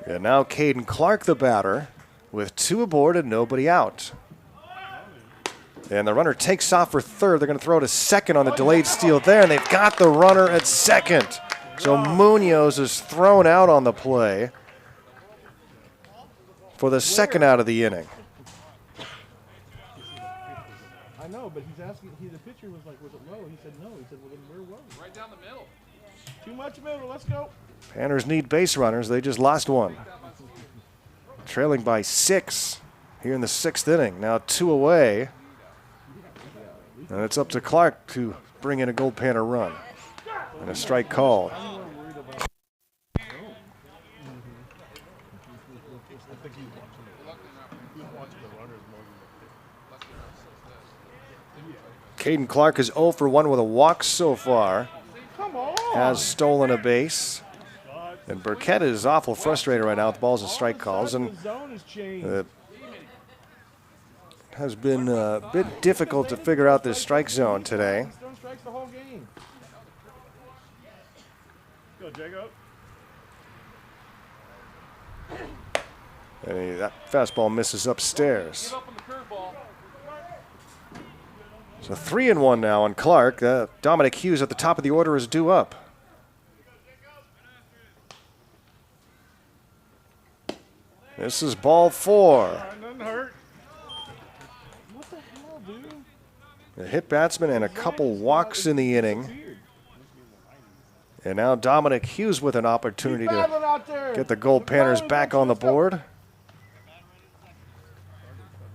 And now Caden Clark, the batter, with 2 aboard and nobody out. And the runner takes off for third. They're going to throw to second on the delayed steal there, and they've got the runner at second. So Munoz is thrown out on the play for the second out of the inning. I know, but he's asking. The pitcher was like, "Was it low?" He said, "No." He said, "Well, then where was it?" Right down the middle. Too much middle. Let's go. Panners need base runners. They just lost one. Trailing by 6 here in the 6th inning. Now 2 away. And it's up to Clark to bring in a Goldpanner run. And a strike called. Caden Clark is 0-for-1 with a walk so far. Has stolen a base. And Burkett is awful frustrated right now with balls and strike calls. And it has been a bit difficult to figure out this strike zone today. Go, Jacob. And that fastball misses upstairs. So 3-1 now on Clark. Dominic Hughes at the top of the order is due up. This is ball 4. Doesn't hurt. A hit batsman and a couple walks in the inning. And now Dominic Hughes with an opportunity to get the Goldpanners back on the board.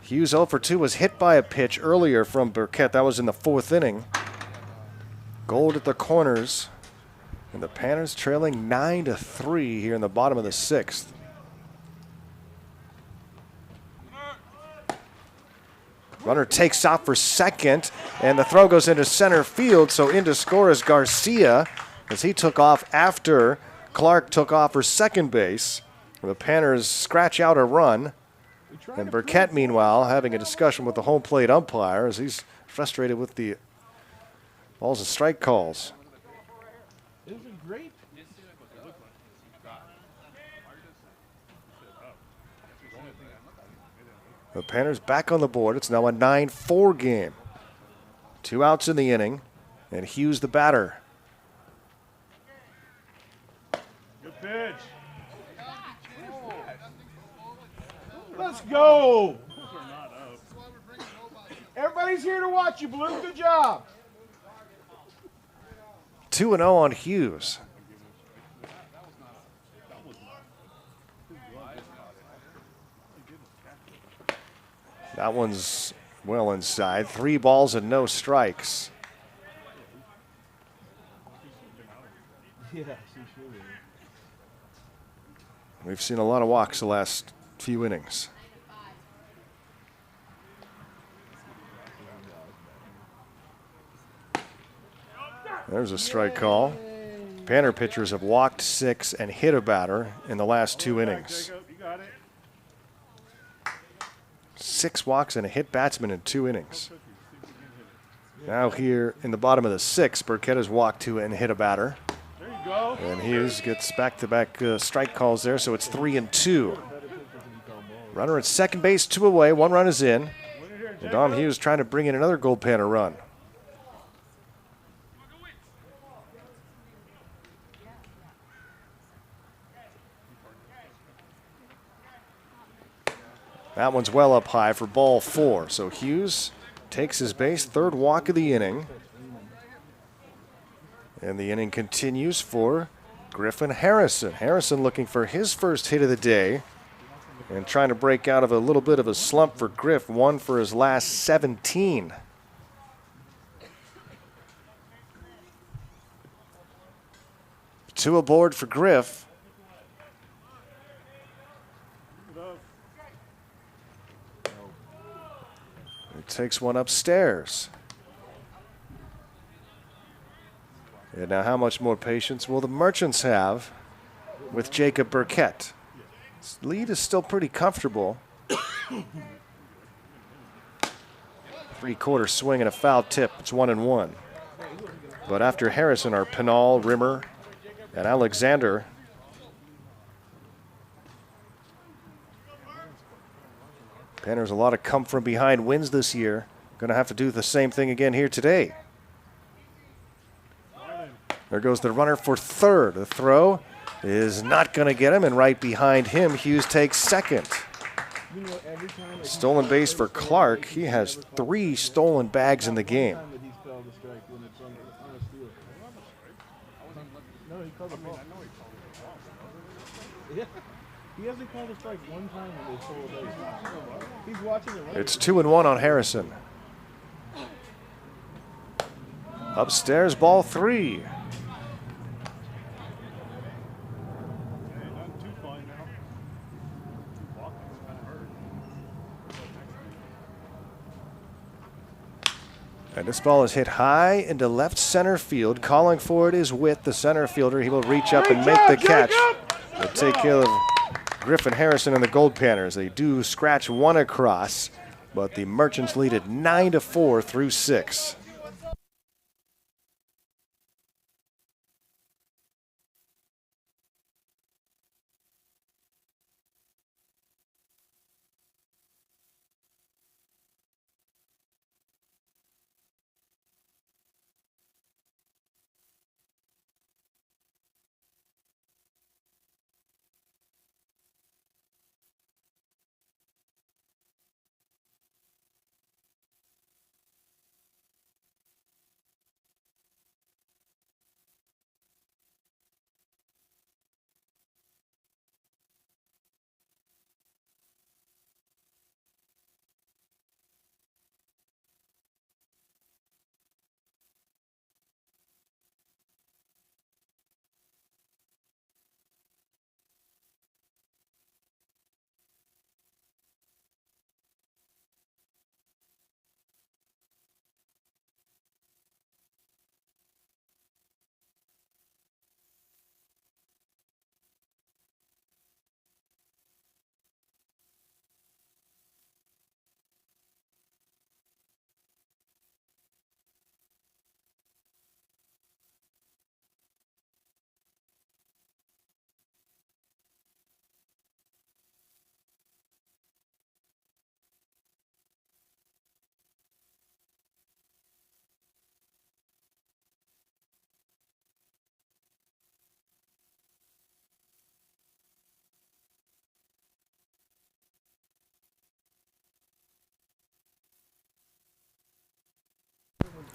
Hughes 0 for 2 was hit by a pitch earlier from Burkett. That was in the 4th inning. Gold at the corners. And the Panners trailing 9-3 here in the bottom of the 6th. Runner takes off for second, and the throw goes into center field, so in to score is Garcia, as he took off after Clark took off for second base. The Panners scratch out a run, and Burkett, meanwhile, having a discussion with the home plate umpire as he's frustrated with the balls and strike calls. It was a great. The Panners back on the board. It's now a 9-4 game. 2 outs in the inning, and Hughes the batter. Good pitch. Let's go. Everybody's here to watch you, Blue. Good job. 2-0 on Hughes. That one's well inside. 3 balls and no strikes. Yeah, she should have. We've seen a lot of walks the last few innings. There's a strike call. Panner pitchers have walked 6 and hit a batter in the last 2 innings. Jacob, you got it. 6 walks and a hit batsman in 2 innings. Now here in the bottom of the 6th, Burkett has walked 2 and hit a batter. There you go. And Hughes gets back-to-back strike calls there, so it's 3-2. Runner at second base, 2 away, 1 run is in. And Dom Hughes trying to bring in another Goldpanner run. That one's well up high for ball 4. So Hughes takes his base, 3rd walk of the inning. And the inning continues for Griffin Harrison. Harrison looking for his first hit of the day and trying to break out of a little bit of a slump for Griff, 1 for his last 17. Two aboard for Griff. He takes one upstairs. And now how much more patience will the Merchants have with Jacob Burkett? His lead is still pretty comfortable. 3/4 swing and a foul tip. It's 1-1. But after Harrison are Pinal, Rimmer, and Alexander. Panners a lot of come from behind wins this year. Going to have to do the same thing again here today. There goes the runner for 3rd. The throw is not going to get him, and right behind him, Hughes takes 2nd. Stolen base for Clark. He has 3 stolen bags in the game. He hasn't called a strike one time when they stole a base. He's watching it. It's 2-1 on Harrison. Upstairs, ball 3. And this ball is hit high into left center field. Calling for it is Witt, the center fielder. He will reach up and make the catch. They'll take care of Griffin Harrison and the Goldpanners. They do scratch one across, but the Merchants lead it 9-4 through 6.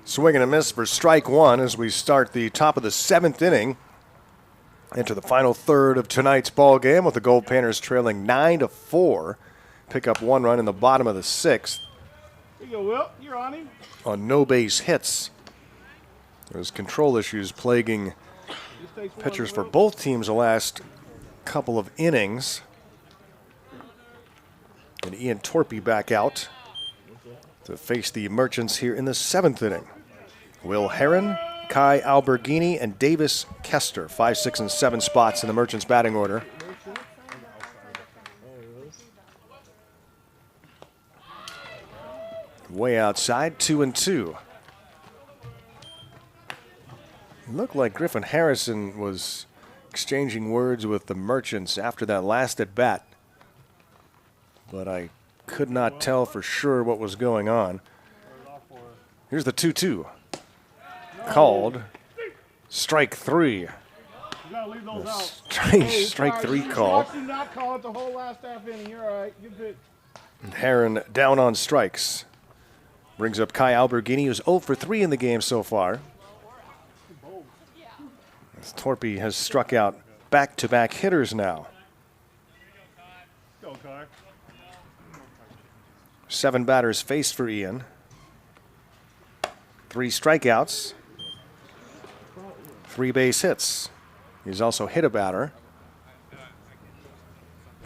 Swing and a miss for strike one as we start the top of the 7th inning. Into the final third of tonight's ball game with the Goldpanners trailing 9-4. Pick up 1 run in the bottom of the 6th. Here you go, Will. You're on him. On no base hits. There's control issues plaguing pitchers for both teams the last couple of innings. And Ian Torpy back out to face the Merchants here in the 7th inning. Will Heron, Kai Alberghini, and Davis Kester, 5, 6, and 7 spots in the Merchants batting order. Way outside, 2-2. It looked like Griffin Harrison was exchanging words with the Merchants after that last at bat, but I could not tell for sure what was going on. Here's the 2-2. Called. Strike 3. You gotta leave those out. Strange strike 3 call. You not call it the whole last half inning. You're all right. Good pitch. Heron down on strikes. Brings up Kai Alberghini, who's 0 for 3 in the game so far. As Torpy has struck out back-to-back hitters now. Go, Kai. 7 batters faced for Ian. 3 strikeouts. 3 base hits. He's also hit a batter.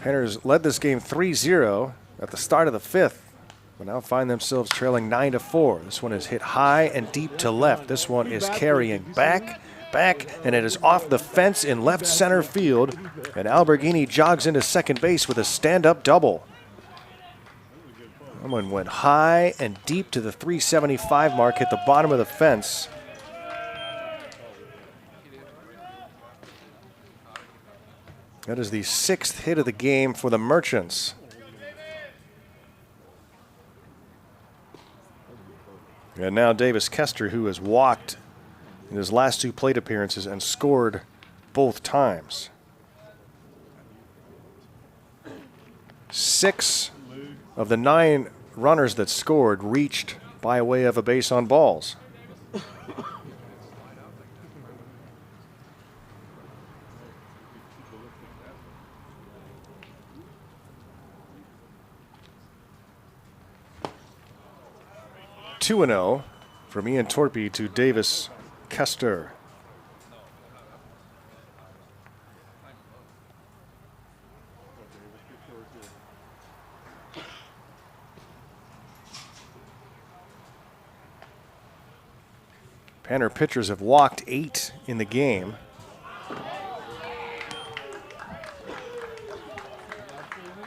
Panners led this game 3-0 at the start of the 5th, but now find themselves trailing 9-4. This one is hit high and deep to left. This one is carrying back, and it is off the fence in left center field. And Alberghini jogs into second base with a stand-up double. That one went high and deep to the 375 mark, hit the bottom of the fence. That is the 6th hit of the game for the Merchants. And now Davis Kester, who has walked in his last 2 plate appearances and scored both times. 6 of the 9 runners that scored reached by way of a base on balls. Two 2-0 from Ian Torpy to Davis Kester. Panner pitchers have walked 8 in the game.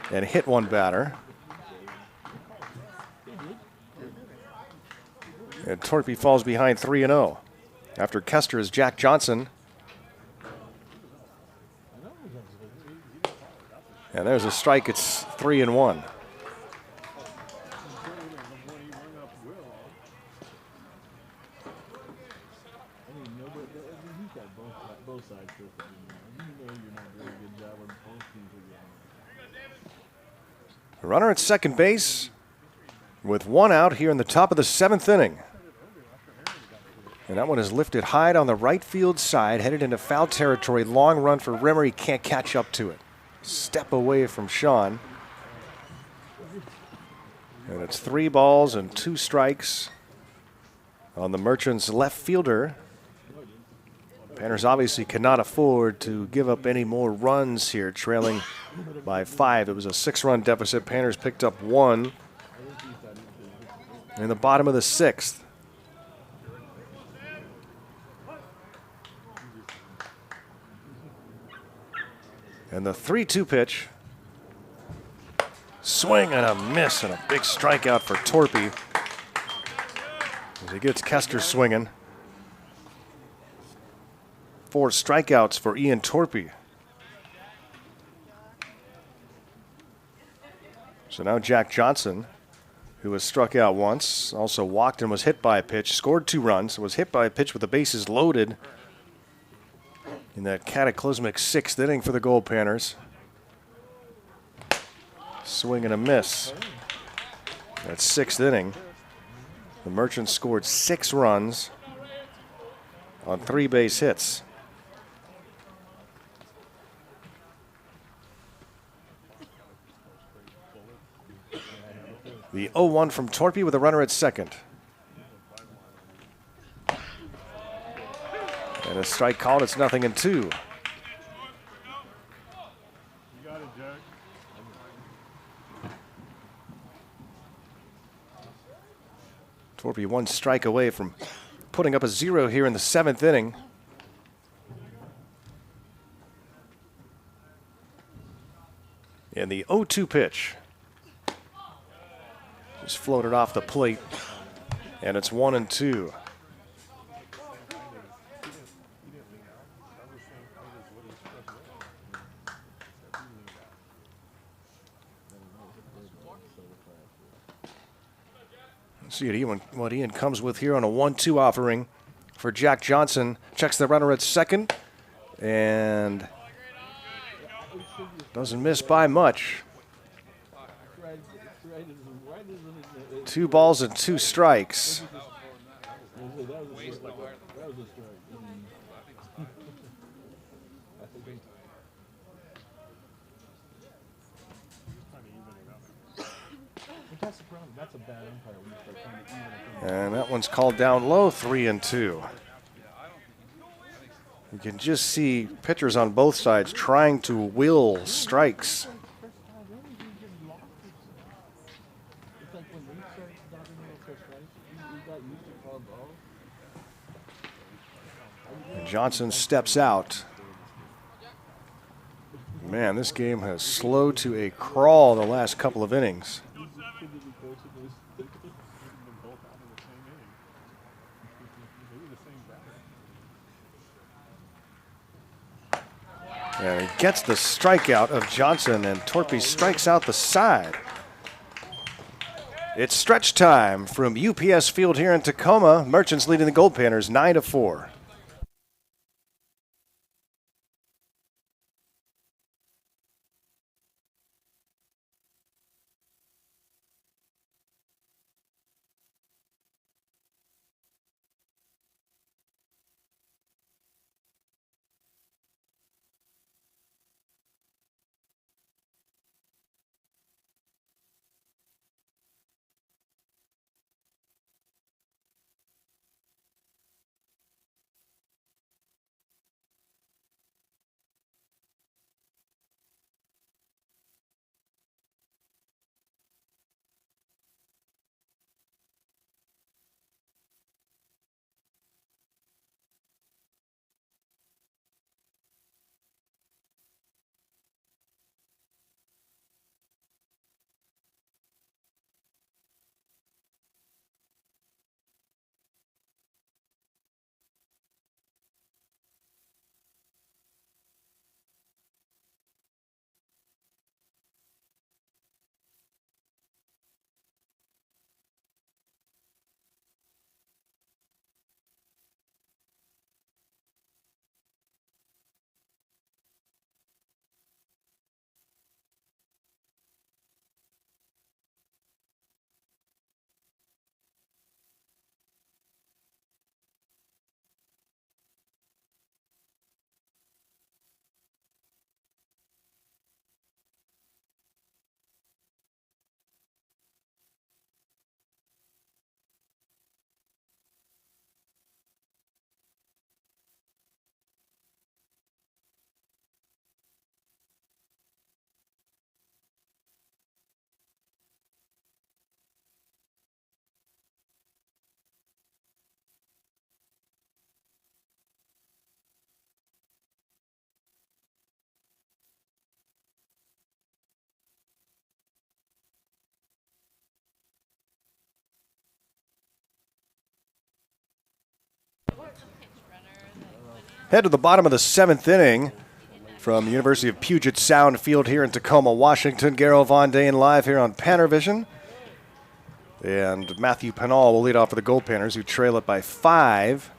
And hit 1 batter. And Torpy falls behind 3-0. After Kester is Jack Johnson. And there's a strike. It's 3-1. Runner at second base with 1 out here in the top of the 7th inning. And that one is lifted high on the right field side, headed into foul territory. Long run for Rimmer. He can't catch up to it. Step away from Sean. And it's 3 balls and 2 strikes on the Merchants' left fielder. Panners obviously cannot afford to give up any more runs here, trailing by 5. It was a 6-run deficit. Panners picked up 1 in the bottom of the 6th. And the 3-2 pitch. Swing and a miss and a big strikeout for Torpy as he gets Kester swinging. 4 strikeouts for Ian Torpy. So now Jack Johnson, who has struck out once, also walked and was hit by a pitch, scored 2 runs, was hit by a pitch with the bases loaded in that cataclysmic 6th inning for the Goldpanners. Swing and a miss. That 6th inning. The Merchants scored 6 runs on 3 base hits. The 0-1 from Torpy with a runner at second. And a strike called. It's 0-2. You got it, Jack. Torpy 1 strike away from putting up a 0 here in the 7th inning. And the 0-2 pitch just floated off the plate, and it's 1-2. Let's see what Ian comes with here on a 1-2 offering for Jack Johnson. Checks the runner at second and doesn't miss by much. 2 balls and 2 strikes. That's a bad umpire when you start trying to even it. And that one's called down low, 3-2. You can just see pitchers on both sides trying to will strikes. It's like when we started talking about first strikes, we got used to call balls. And Johnson steps out. Man, this game has slowed to a crawl the last couple of innings. And he gets the strikeout of Johnson, and Torpy strikes out the side. It's stretch time from UPS Field here in Tacoma. Merchants leading the Goldpanners 9-4. Head to the bottom of the 7th inning from University of Puget Sound Field here in Tacoma, Washington. Garo Von Dane live here on Pannervision. And Matthew Penal will lead off for the Goldpanners, who trail it by 5.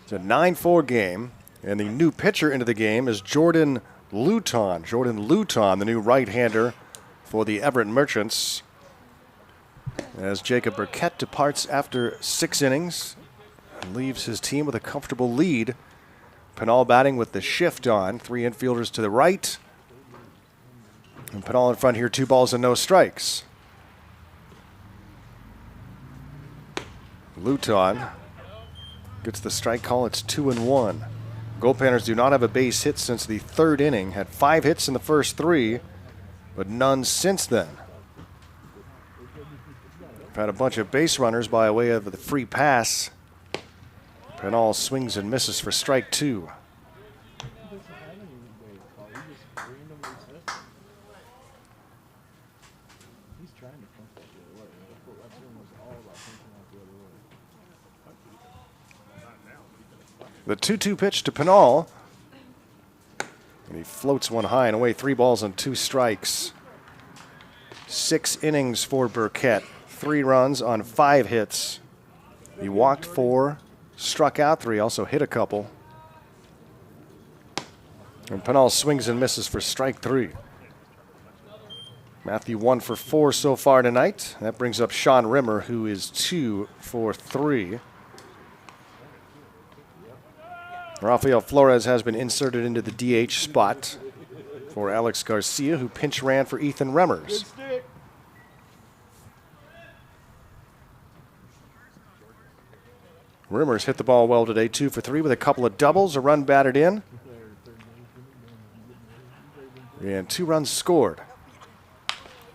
It's a 9-4 game. And the new pitcher into the game is Jordan Luton. Jordan Luton, the new right-hander for the Everett Merchants. as Jacob Burkett departs after 6 innings and leaves his team with a comfortable lead. Pennall batting with the shift on. 3 infielders to the right. And Pennall in front here, 2 balls and no strikes. Luton gets the strike call. It's 2-1. Goldpanners do not have a base hit since the 3rd inning. Had 5 hits in the first 3, but none since then. Had a bunch of base runners by way of the free pass. Pennall swings and misses for strike 2. The 2-2 pitch to Pennall. And he floats one high and away. 3 balls and 2 strikes. 6 innings for Burkett. 3 runs on 5 hits. He walked 4, struck out 3, also hit a couple. And Pennall swings and misses for strike 3. Matthew 1 for 4 so far tonight. That brings up Sean Rimmer, who is 2 for 3. Rafael Flores has been inserted into the DH spot for Alex Garcia, who pinch ran for Ethan Remmers. Remmers hit the ball well today, 2 for 3 with a couple of doubles, a run batted in, and 2 runs scored.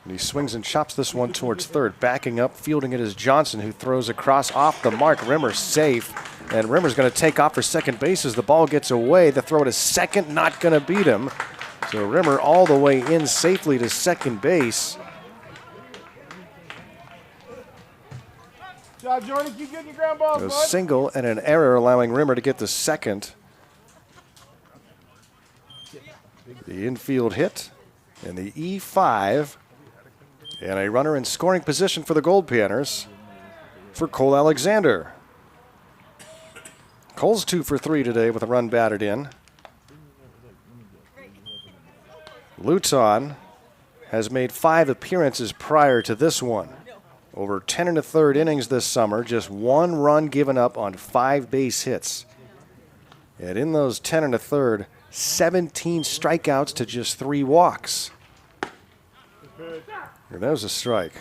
And he swings and chops this one towards third. Backing up, fielding it is Johnson, who throws across off the mark. Rimmer safe, and Rimmer's going to take off for second base as the ball gets away. The throw to second, not going to beat him. So Rimmer all the way in safely to second base. Job, Jordan, keep getting your ground balls, A bud. single and an error allowing Rimmer to get the second. The infield hit and the E5. And a runner in scoring position for the Goldpanners for Cole Alexander. Cole's 2 for 3 today with a run batted in. Luton has made 5 appearances prior to this one. Over 10 1/3 innings this summer, just 1 run given up on 5 base hits. And in those 10 1/3, 17 strikeouts to just 3 walks. And that was a strike.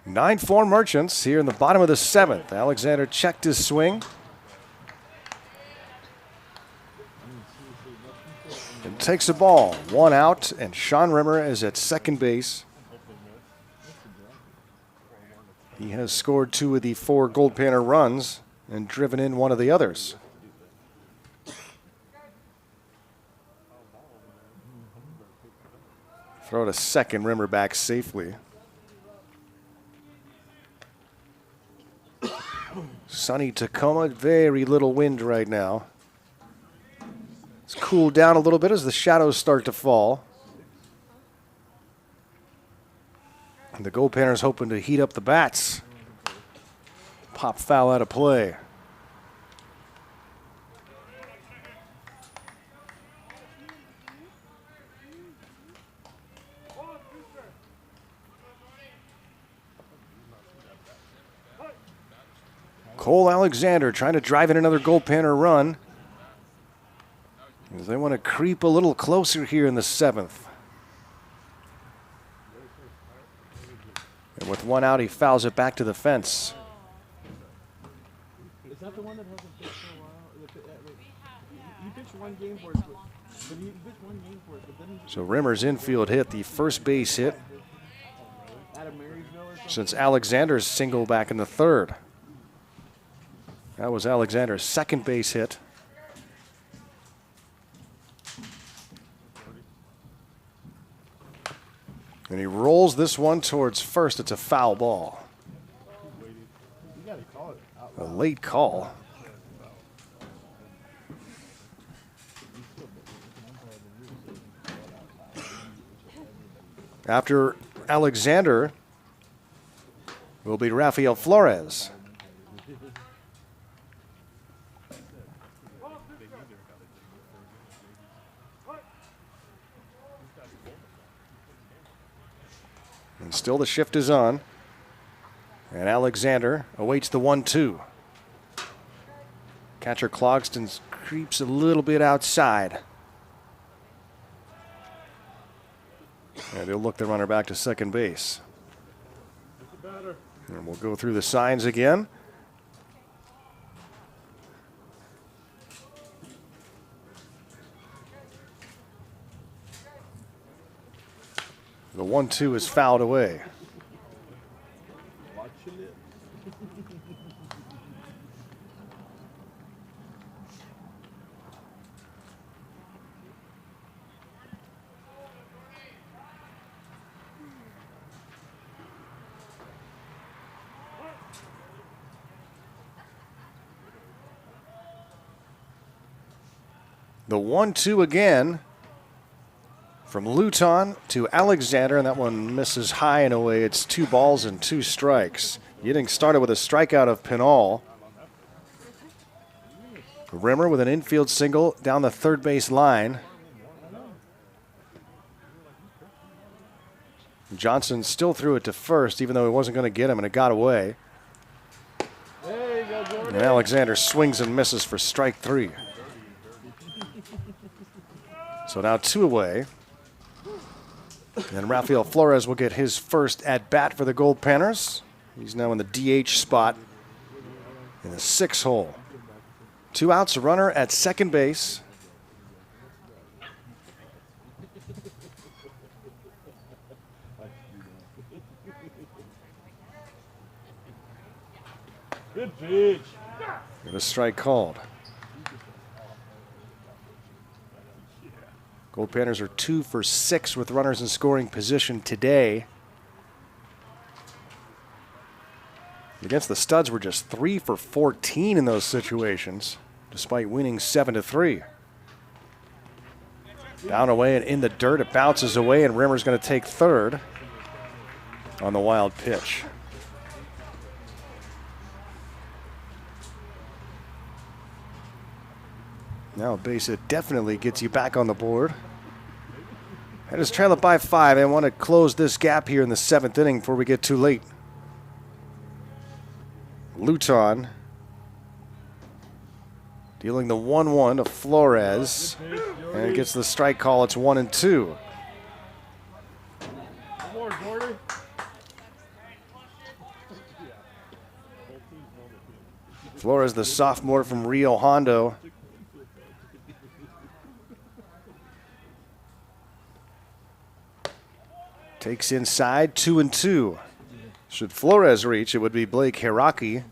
Nine 4 Merchants here in the bottom of the 7th. Alexander checked his swing. And takes the ball. 1 out, and Sean Rimmer is at second base. He has scored 2 of the 4 Goldpanner runs and driven in 1 of the others. Throw to second, Rimmer back safely. Sunny Tacoma, very little wind right now. It's cooled down a little bit as the shadows start to fall. And the Goldpanners hoping to heat up the bats. Pop foul out of play. Cole Alexander trying to drive in another Goldpanner run. As they want to creep a little closer here in the 7th. And with 1 out, he fouls it back to the fence. Is that the one that hasn't pitched for a while? You pitched 1 game for us, but you pitched 1 game for us, but then So Rimmer's infield hit, the first base hit out of Marysville or something. since Alexander's single back in the 3rd. That was Alexander's second base hit. And he rolls this one towards first. It's a foul ball. You gotta call it out. A late call. After Alexander will be Rafael Flores. And still the shift is on. And Alexander awaits the 1-2. Catcher Clogston creeps a little bit outside. And they'll look the runner back to second base. And we'll go through the signs again. The 1-2 is fouled away. Watching it. The 1-2 again from Luton to Alexander, and that one misses high and away. It's 2 balls and 2 strikes. Getting started with a strikeout of Pinal. Rimmer with an infield single down the third base line. Johnson still threw it to first, even though he wasn't going to get him, and it got away. There you go, Jordan. And Alexander swings and misses for strike 3. So now 2 away. And Rafael Flores will get his first at-bat for the Goldpanners. He's now in the DH spot in the 6th hole. 2 outs, a runner at second base. Good pitch. Get a strike called. Goldpanners are 2 for 6 with runners in scoring position today. Against the Studs, we're just 3 for 14 in those situations, despite winning 7-3. Down away and in the dirt, it bounces away, and Rimmer's going to take third on the wild pitch. Now a base hit definitely gets you back on the board. And it's trail it by 5. I want to close this gap here in the 7th inning before we get too late. Luton dealing the 1-1 to Flores. And gets the strike call. It's 1-2. Come on, Jordan. Flores, the sophomore from Rio Hondo. Takes inside, 2-2. Should Flores reach, it would be Blake Hiraki.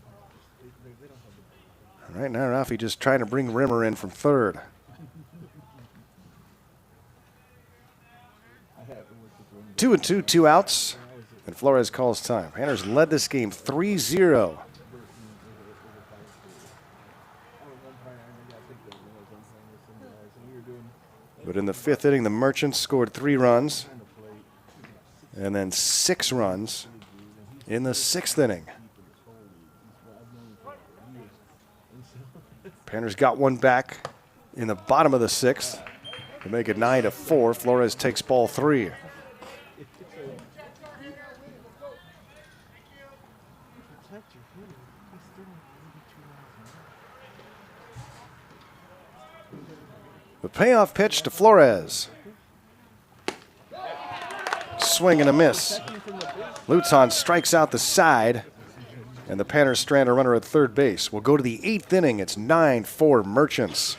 Right now, Rafi just trying to bring Rimmer in from third. Two and two, 2 outs, and Flores calls time. Panners led this game 3-0. But in the 5th inning, the Merchants scored 3 runs. And then 6 runs in the 6th inning. Panners got one back in the bottom of the 6th to make it 9-4. Flores takes ball 3. The payoff pitch to Flores. Swing and a miss. Luton strikes out the side, and the Panners strand a runner at third base. We'll go to the 8th inning. It's 9-4 Merchants.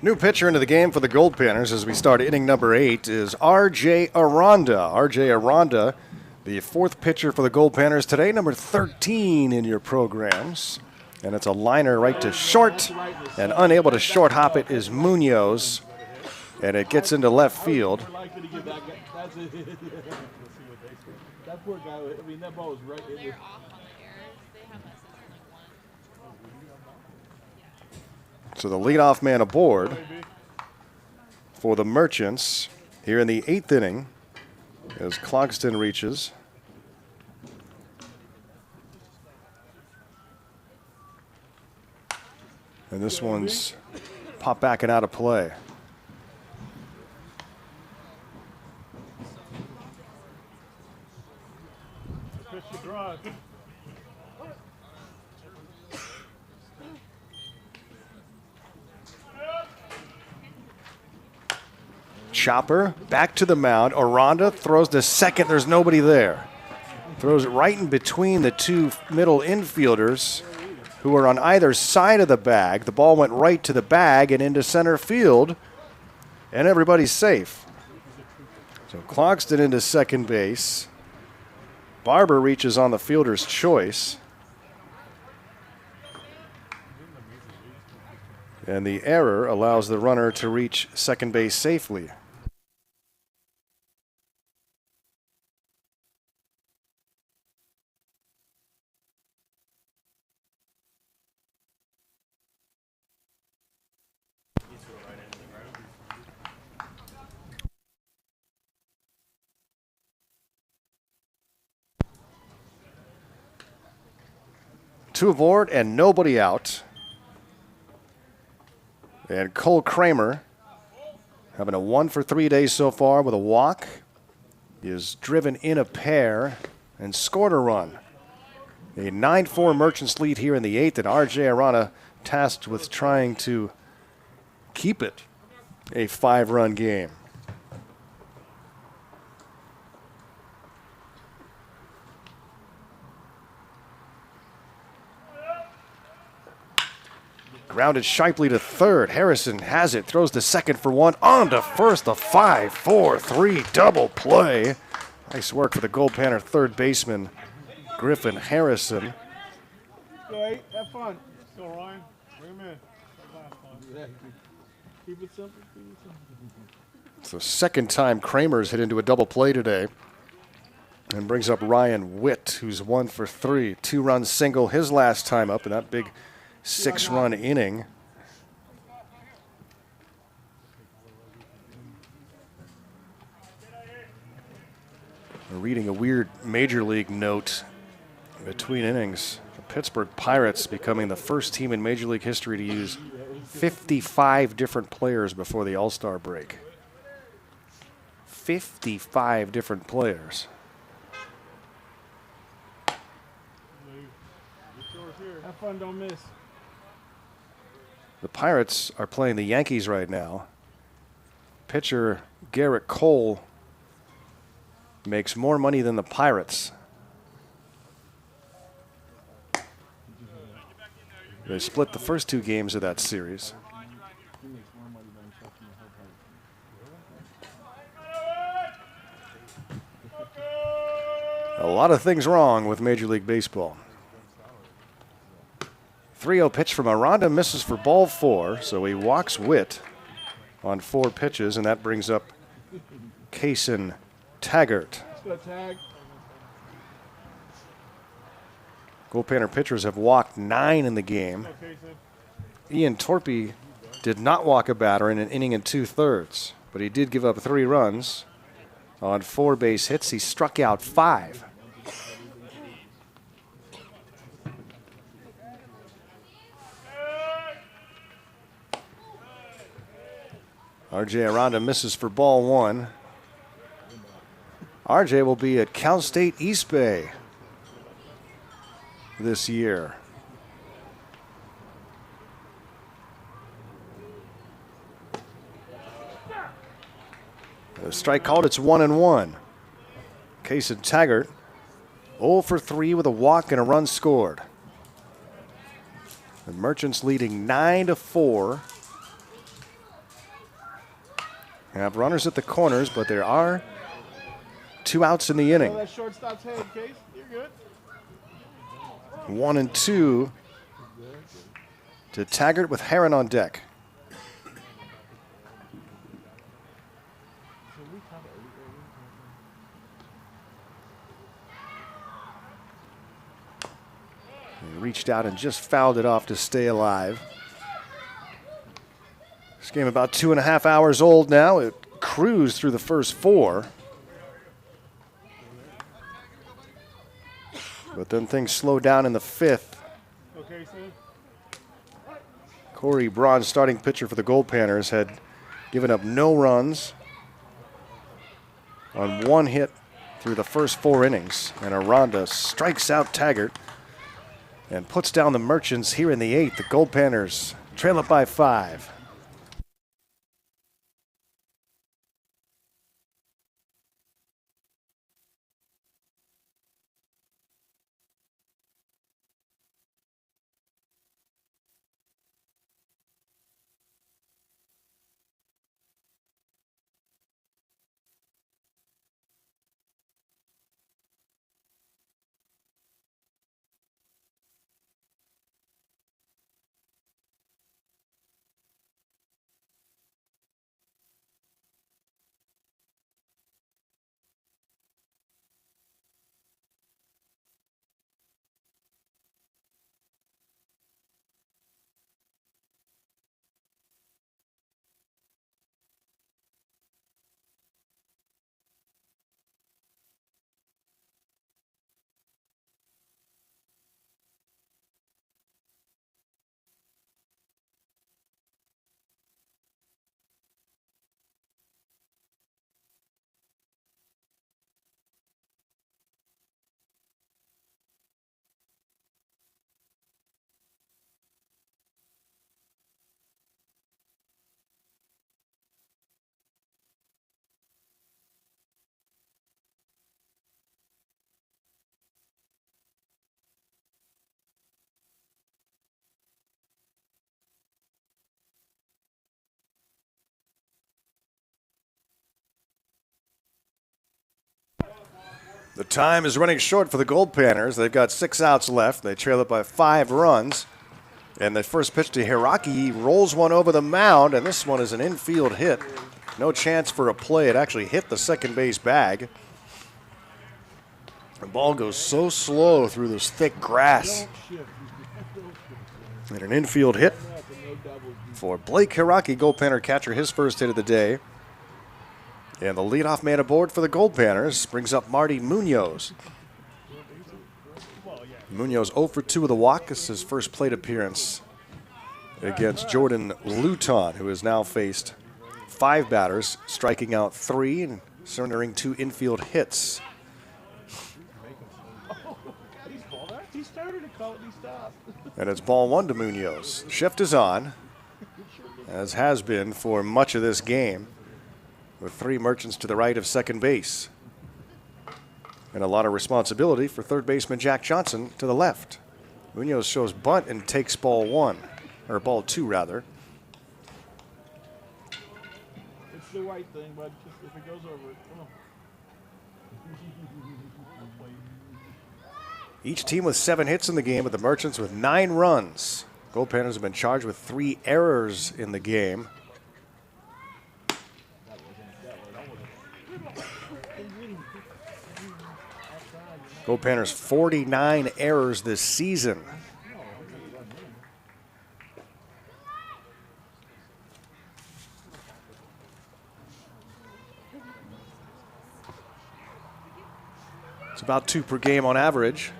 New pitcher into the game for the Goldpanners as we start inning number 8 is R.J. Aranda. R.J. Aranda, the 4th pitcher for the Goldpanners today, number 13 in your programs. And it's a liner right to short, and unable to short hop it is Munoz, and it gets into left field. That poor guy, I mean, that ball was right in there. So the leadoff man aboard for the Merchants here in the 8th inning as Clogston reaches. And this one's popped back and out of play. Pitch to drive. Chopper back to the mound. Aranda throws to second. There's nobody there. Throws it right in between the two middle infielders who are on either side of the bag. The ball went right to the bag and into center field, and everybody's safe. So Clogston into second base. Barber reaches on the fielder's choice. And the error allows the runner to reach second base safely. Two aboard and nobody out. And Cole Kramer, having a 1 for 3 days so far with a walk, is driven in a pair and scored a run. A 9-4 Merchants lead here in the 8th, and R.J. Arana tasked with trying to keep it a 5-run game. Grounded sharply to third. Harrison has it, throws to second for one, on to first, a 5-4-3 double play. Nice work for the Goldpanner third baseman, Griffin Harrison. Go 8, have fun. Still Ryan. Bring him in. Keep it simple, keep it simple. It's the second time Kramer's hit into a double play today. And brings up Ryan Witt, who's 1 for 3. 2-run single his last time up in that big 6-run inning. We're reading a weird major league note between innings. The Pittsburgh Pirates becoming the first team in Major League history to use 55 different players before the All-Star break. 55 different players. Have fun, don't miss. The Pirates are playing the Yankees right now. Pitcher Garrett Cole makes more money than the Pirates. They split the first 2 games of that series. A lot of things wrong with Major League Baseball. 3-0 pitch from Aranda, misses for ball 4, so he walks Witt on 4 pitches, and that brings up Kaysen Taggart. Let's go tag. Goldpanner pitchers have walked 9 in the game. Ian Torpy did not walk a batter in an inning and 2/3, but he did give up 3 runs on 4 base hits. He struck out 5. R.J. Aranda misses for ball 1. R.J. will be at Cal State East Bay this year. The strike called, it's 1-1. Kaysen Taggart 0 for 3 with a walk and a run scored. The Merchants leading 9-4 Have runners at the corners, but there are 2 outs in the inning. That shortstop's head, Case. You're good. 1 and 2 to Taggart with Heron on deck. He reached out and just fouled it off to stay alive. This game about 2.5 hours old now. It cruised through the first 4. But then things slowed down in the 5th. Okay, sir. Corey Braun, starting pitcher for the Goldpanners, had given up no runs on 1 hit through the first 4 innings. And Aranda strikes out Taggart and puts down the Merchants here in the 8th. The Goldpanners trail it by 5. The time is running short for the Goldpanners. They've got 6 outs left. They trail it by 5 runs. And the first pitch to Hiraki, he rolls one over the mound, and this one is an infield hit. No chance for a play. It actually hit the second base bag. The ball goes so slow through this thick grass. And an infield hit for Blake Hiraki, Goldpanner catcher, his first hit of the day. And the leadoff man aboard for the Goldpanners brings up Marty Munoz. Munoz 0 for 2 with a walk. This is his first plate appearance against Jordan Luton, who has now faced 5 batters, striking out 3 and surrendering 2 infield hits. He started to call it, he stopped. And it's ball 1 to Munoz. Shift is on, as has been for much of this game, with 3 Merchants to the right of second base. And a lot of responsibility for third baseman Jack Johnson to the left. Munoz shows bunt and takes ball 1, or ball 2 rather. It's the right thing, but if it goes over it, come on. Each team with 7 hits in the game, with the Merchants with 9 runs. Goldpanners have been charged with 3 errors in the game. Goldpanners 49 errors this season. It's about 2 per game on average.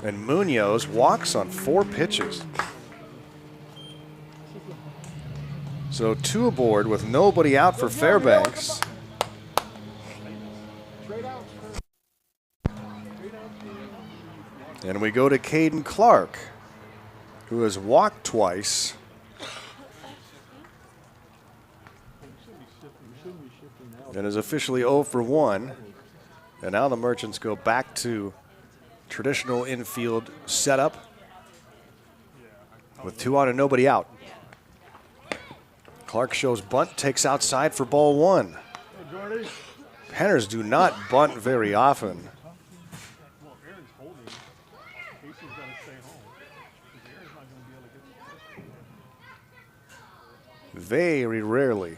And Munoz walks on 4 pitches. So 2 aboard with nobody out for Fairbanks. And we go to Caden Clark, who has walked twice. And is officially 0 for 1. And now the Merchants go back to traditional infield setup with 2 on and nobody out. Clark shows bunt, takes outside for ball one. Hey, Jordy. Panners do not bunt very often. Well, Aaron's holding. Casey's got to stay home. Because Aaron's not going to be able to get the Very rarely.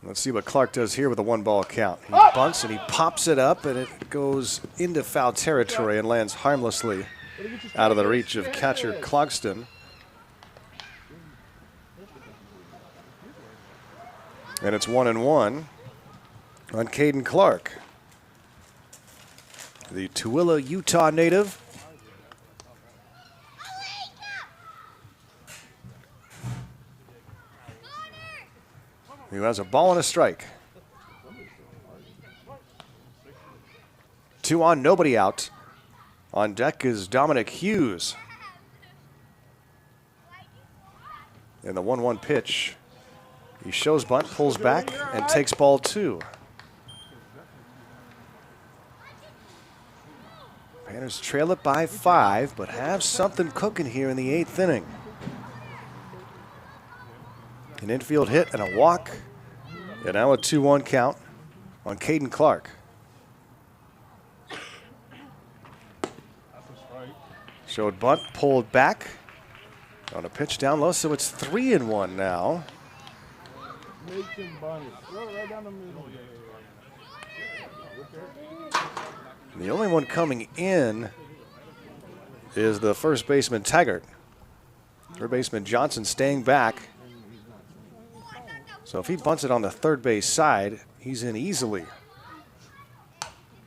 Let's see what Clark does here with a 1-ball count. He bunts and he pops it up, and it goes into foul territory and lands harmlessly out of the reach of catcher Clogston. And it's 1-1 on Caden Clark, the Tooele, Utah native. Who has a ball and a strike. 2 on, nobody out. On deck is Dominic Hughes. And the 1-1 pitch. He shows bunt, pulls back, and takes ball 2. Panners trail it by 5, but have something cooking here in the 8th inning. An infield hit and a walk, and now a 2-1 count on Caden Clark. Showed bunt, pulled back on a pitch down low, so it's 3-1 now. Make him bunt it. Throw it right down the middle. The only one coming in is the first baseman Taggart. Third baseman Johnson staying back. So if he bunts it on the third base side, he's in easily.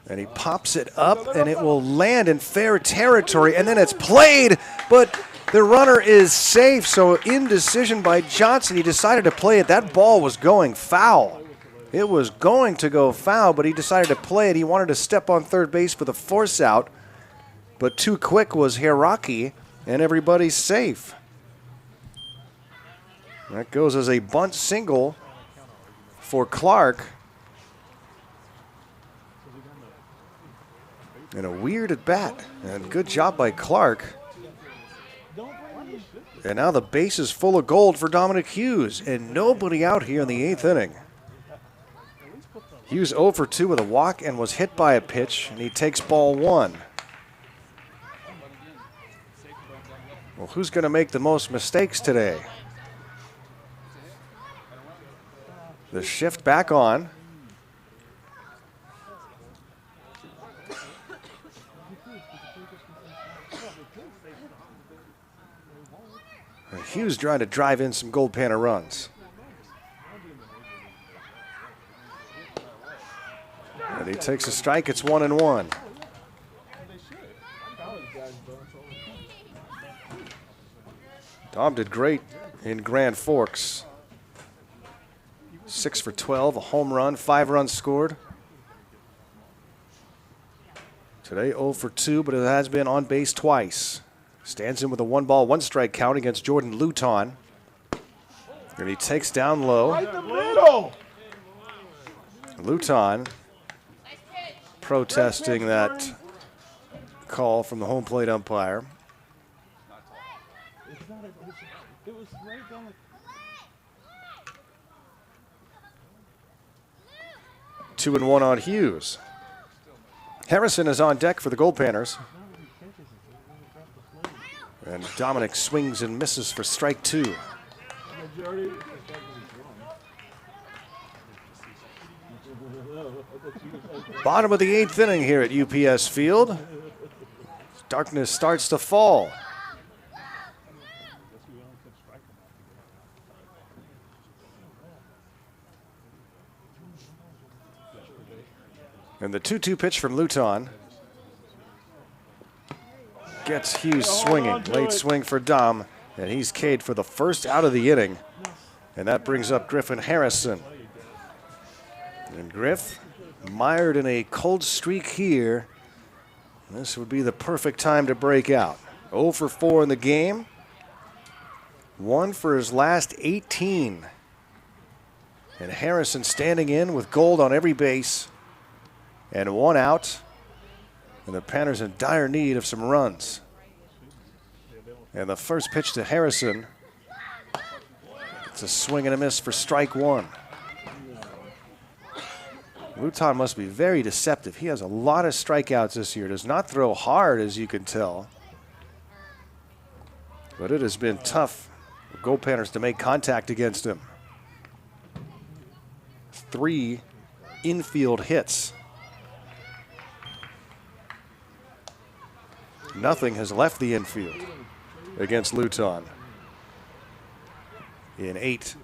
And he pops it up, and it will land in fair territory, and then it's played, but the runner is safe. So indecision by Johnson. He decided to play it. That ball was going foul. It was going to go foul, but he decided to play it. He wanted to step on third base for the force out, but too quick was Hiraki, and everybody's safe. That goes as a bunt single for Clark. And a weird at bat. And good job by Clark. And now the base is full of gold for Dominic Hughes. And nobody out here in the 8th inning. Hughes 0 for 2 with a walk and was hit by a pitch. And he takes ball 1. Well, who's going to make the most mistakes today? The shift back on. And Hughes trying to drive in some Goldpanner runs. And he takes a strike. It's 1-1. Dom did great in Grand Forks. 6 for 12, a home run, 5 runs scored. Today 0 for 2, but it has been on base twice. Stands in with a 1-ball, 1-strike count against Jordan Luton. And he takes down low. Right the middle. Luton protesting that call from the home plate umpire. It was right down the 2-1 on Hughes. Harrison is on deck for the Goldpanners. And Dominic swings and misses for strike 2. Bottom of the 8th inning here at UPS Field. Darkness starts to fall. And the 2-2 pitch from Luton gets Hughes swinging. Late swing for Dom, and he's K'd for the first out of the inning. And that brings up Griffin Harrison. And Griff, mired in a cold streak here. This would be the perfect time to break out. 0 for 4 in the game. 1 for his last 18. And Harrison standing in with gold on every base. And 1 out. And the Panners in dire need of some runs. And the first pitch to Harrison. It's a swing and a miss for strike one. Luton must be very deceptive. He has a lot of strikeouts this year. Does not throw hard, as you can tell. But it has been tough for Goldpanners to make contact against him. 3 infield hits. Nothing has left the infield against Luton in 8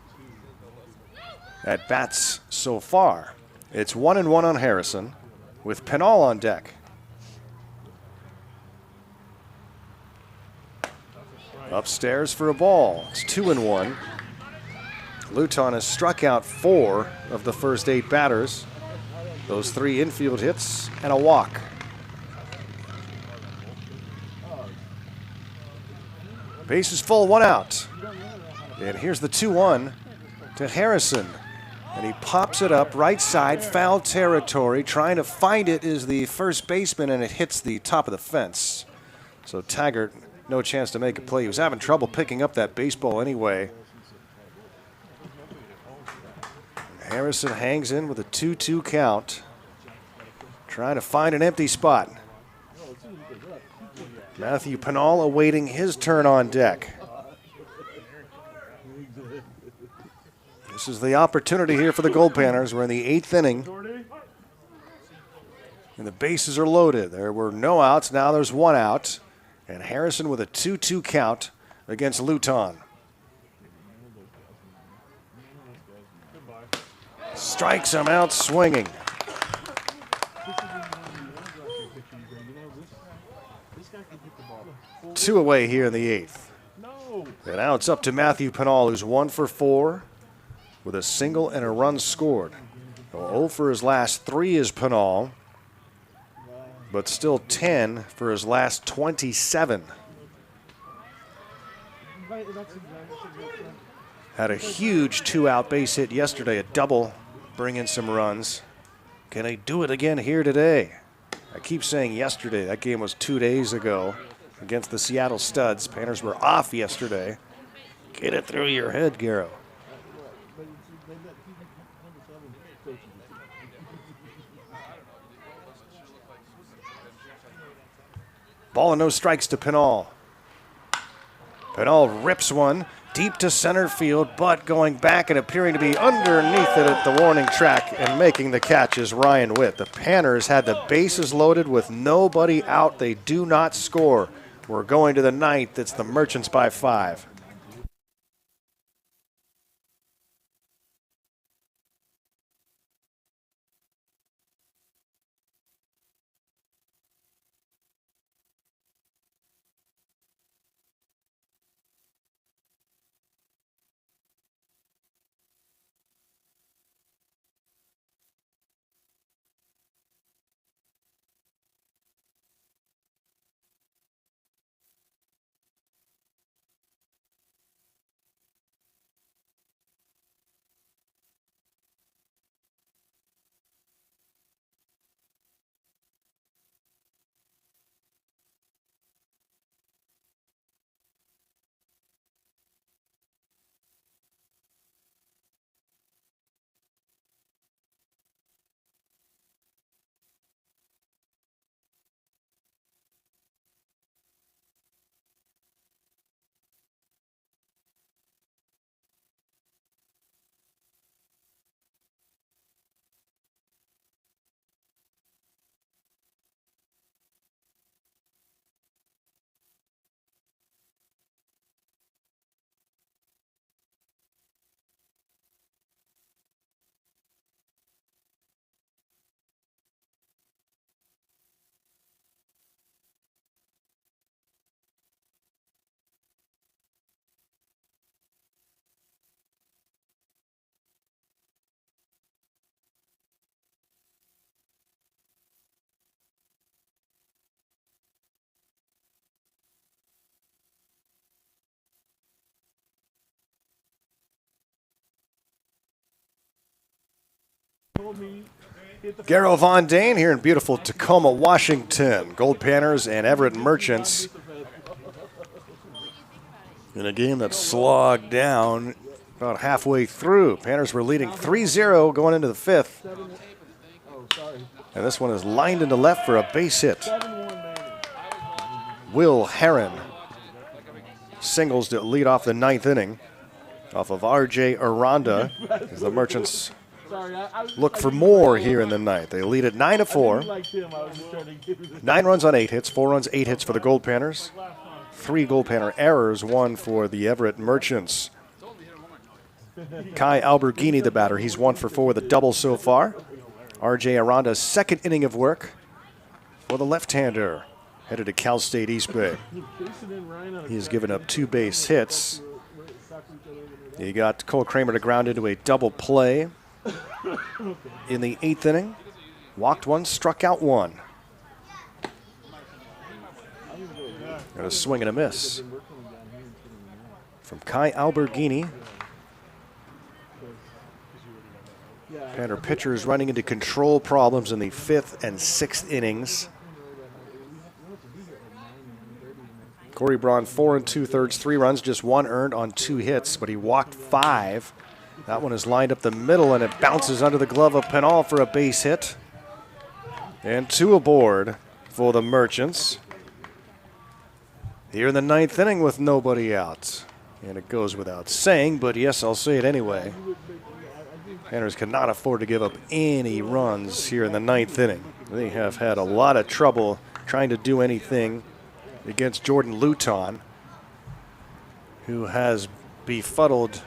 at-bats so far. It's 1-1 on Harrison with Pennall on deck. Upstairs for a ball. It's 2-1. Luton has struck out 4 of the first 8 batters. Those 3 infield hits and a walk. Base is full, 1 out. And here's the 2-1 to Harrison. And he pops it up right side, foul territory. Trying to find it is the first baseman, and it hits the top of the fence. So Taggart, no chance to make a play. He was having trouble picking up that baseball anyway. And Harrison hangs in with a 2-2 count. Trying to find an empty spot. Matthew Pennall awaiting his turn on deck. This is the opportunity here for the Goldpanners. We're in the 8th inning. And the bases are loaded. There were no outs. Now there's 1 out. And Harrison with a 2-2 count against Luton. Strikes him out swinging. 2 away here in the 8th. And now it's up to Matthew Pennall, who's 1 for 4 with a single and a run scored. 0 for his last 3 is Pennall, but still 10 for his last 27. Had a huge 2-out base hit yesterday, a double, bring in some runs. Can he do it again here today? I keep saying yesterday. That game was 2 days ago against the Seattle Studs. Panners were off yesterday. Get it through your head, Garrow. Ball and no strikes to Pennall. Pennall rips one deep to center field, but going back and appearing to be underneath it at the warning track and making the catch is Ryan Witt. The Panners had the bases loaded with nobody out. They do not score. We're going to the 9th. It's the Merchants by 5. Garrow Von Dane here in beautiful Tacoma, Washington. Goldpanners and Everett Merchants In a game that slogged down about halfway through. Panthers were leading 3-0 going into the fifth. And this one is lined into left for a base hit. Will Herron singles to lead off the ninth inning off of R.J. Aranda as the Merchants look for more here in the ninth. They lead at 9-4. 9 runs on 8 hits, 4 runs, 8 hits for the Goldpanners. 3 Goldpanner errors, 1 for the Everett Merchants. Kai Alberghini, the batter. He's 1 for 4 with a double so far. R.J. Aranda's second inning of work for the left-hander, headed to Cal State East Bay. He has given up 2 base hits. He got Cole Kramer to ground into a double play in the 8th inning. Walked 1, struck out 1. Got a swing and a miss from Kai Alberghini. Panther pitchers running into control problems in the 5th and 6th innings. Corey Braun, 4 2/3, 3 runs, just 1 earned on 2 hits, but he walked 5. That one is lined up the middle, and it bounces under the glove of Penal for a base hit. And 2 aboard for the Merchants. Here in the 9th inning with nobody out. And it goes without saying, but yes, I'll say it anyway. Panthers cannot afford to give up any runs here in the 9th inning. They have had a lot of trouble trying to do anything against Jordan Luton, who has befuddled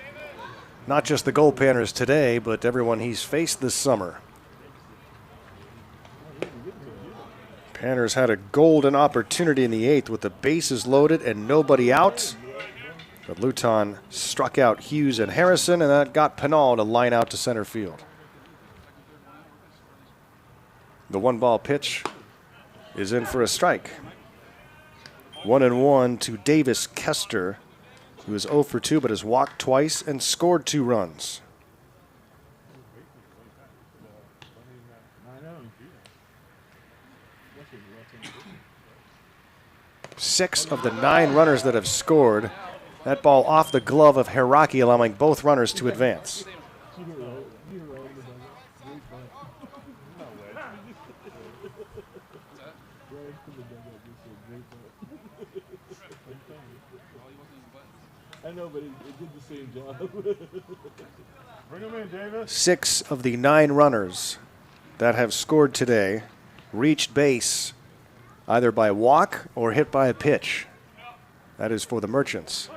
not just the Goldpanners today, but everyone he's faced this summer. Panthers had a golden opportunity in the 8th with the bases loaded and nobody out. But Luton struck out Hughes and Harrison, and that got Penal to line out to center field. The 1-ball pitch is in for a strike. 1-1 to Davis Kester, who is 0 for 2 but has walked twice and scored 2 runs. Six of the 9 runners that have scored. That ball off the glove of Hiraki, allowing both runners to advance. I know, but it did the same job. Bring him in, Davis. 6 of the 9 runners that have scored today reached base either by walk or hit by a pitch. That is for the Merchants.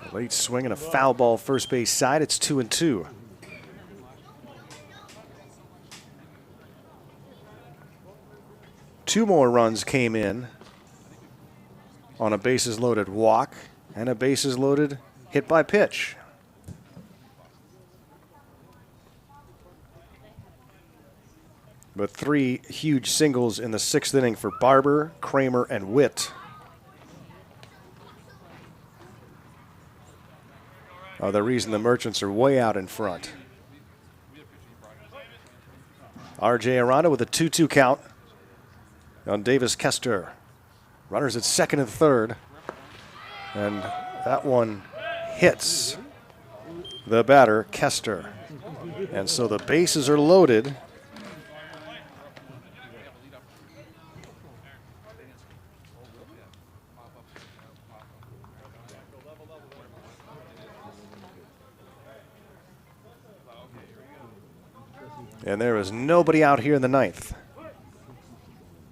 A late swing and a foul ball first base side. It's 2-2. Two more runs came in on a bases loaded walk and a bases loaded hit by pitch. But 3 huge singles in the 6th inning for Barber, Kramer, and Witt are the reason the Merchants are way out in front. R.J. Aranda with a 2-2 count on Davis Kester. Runners at 2nd and 3rd. And that one hits the batter, Kester. And so the bases are loaded. And there is nobody out here in the 9th.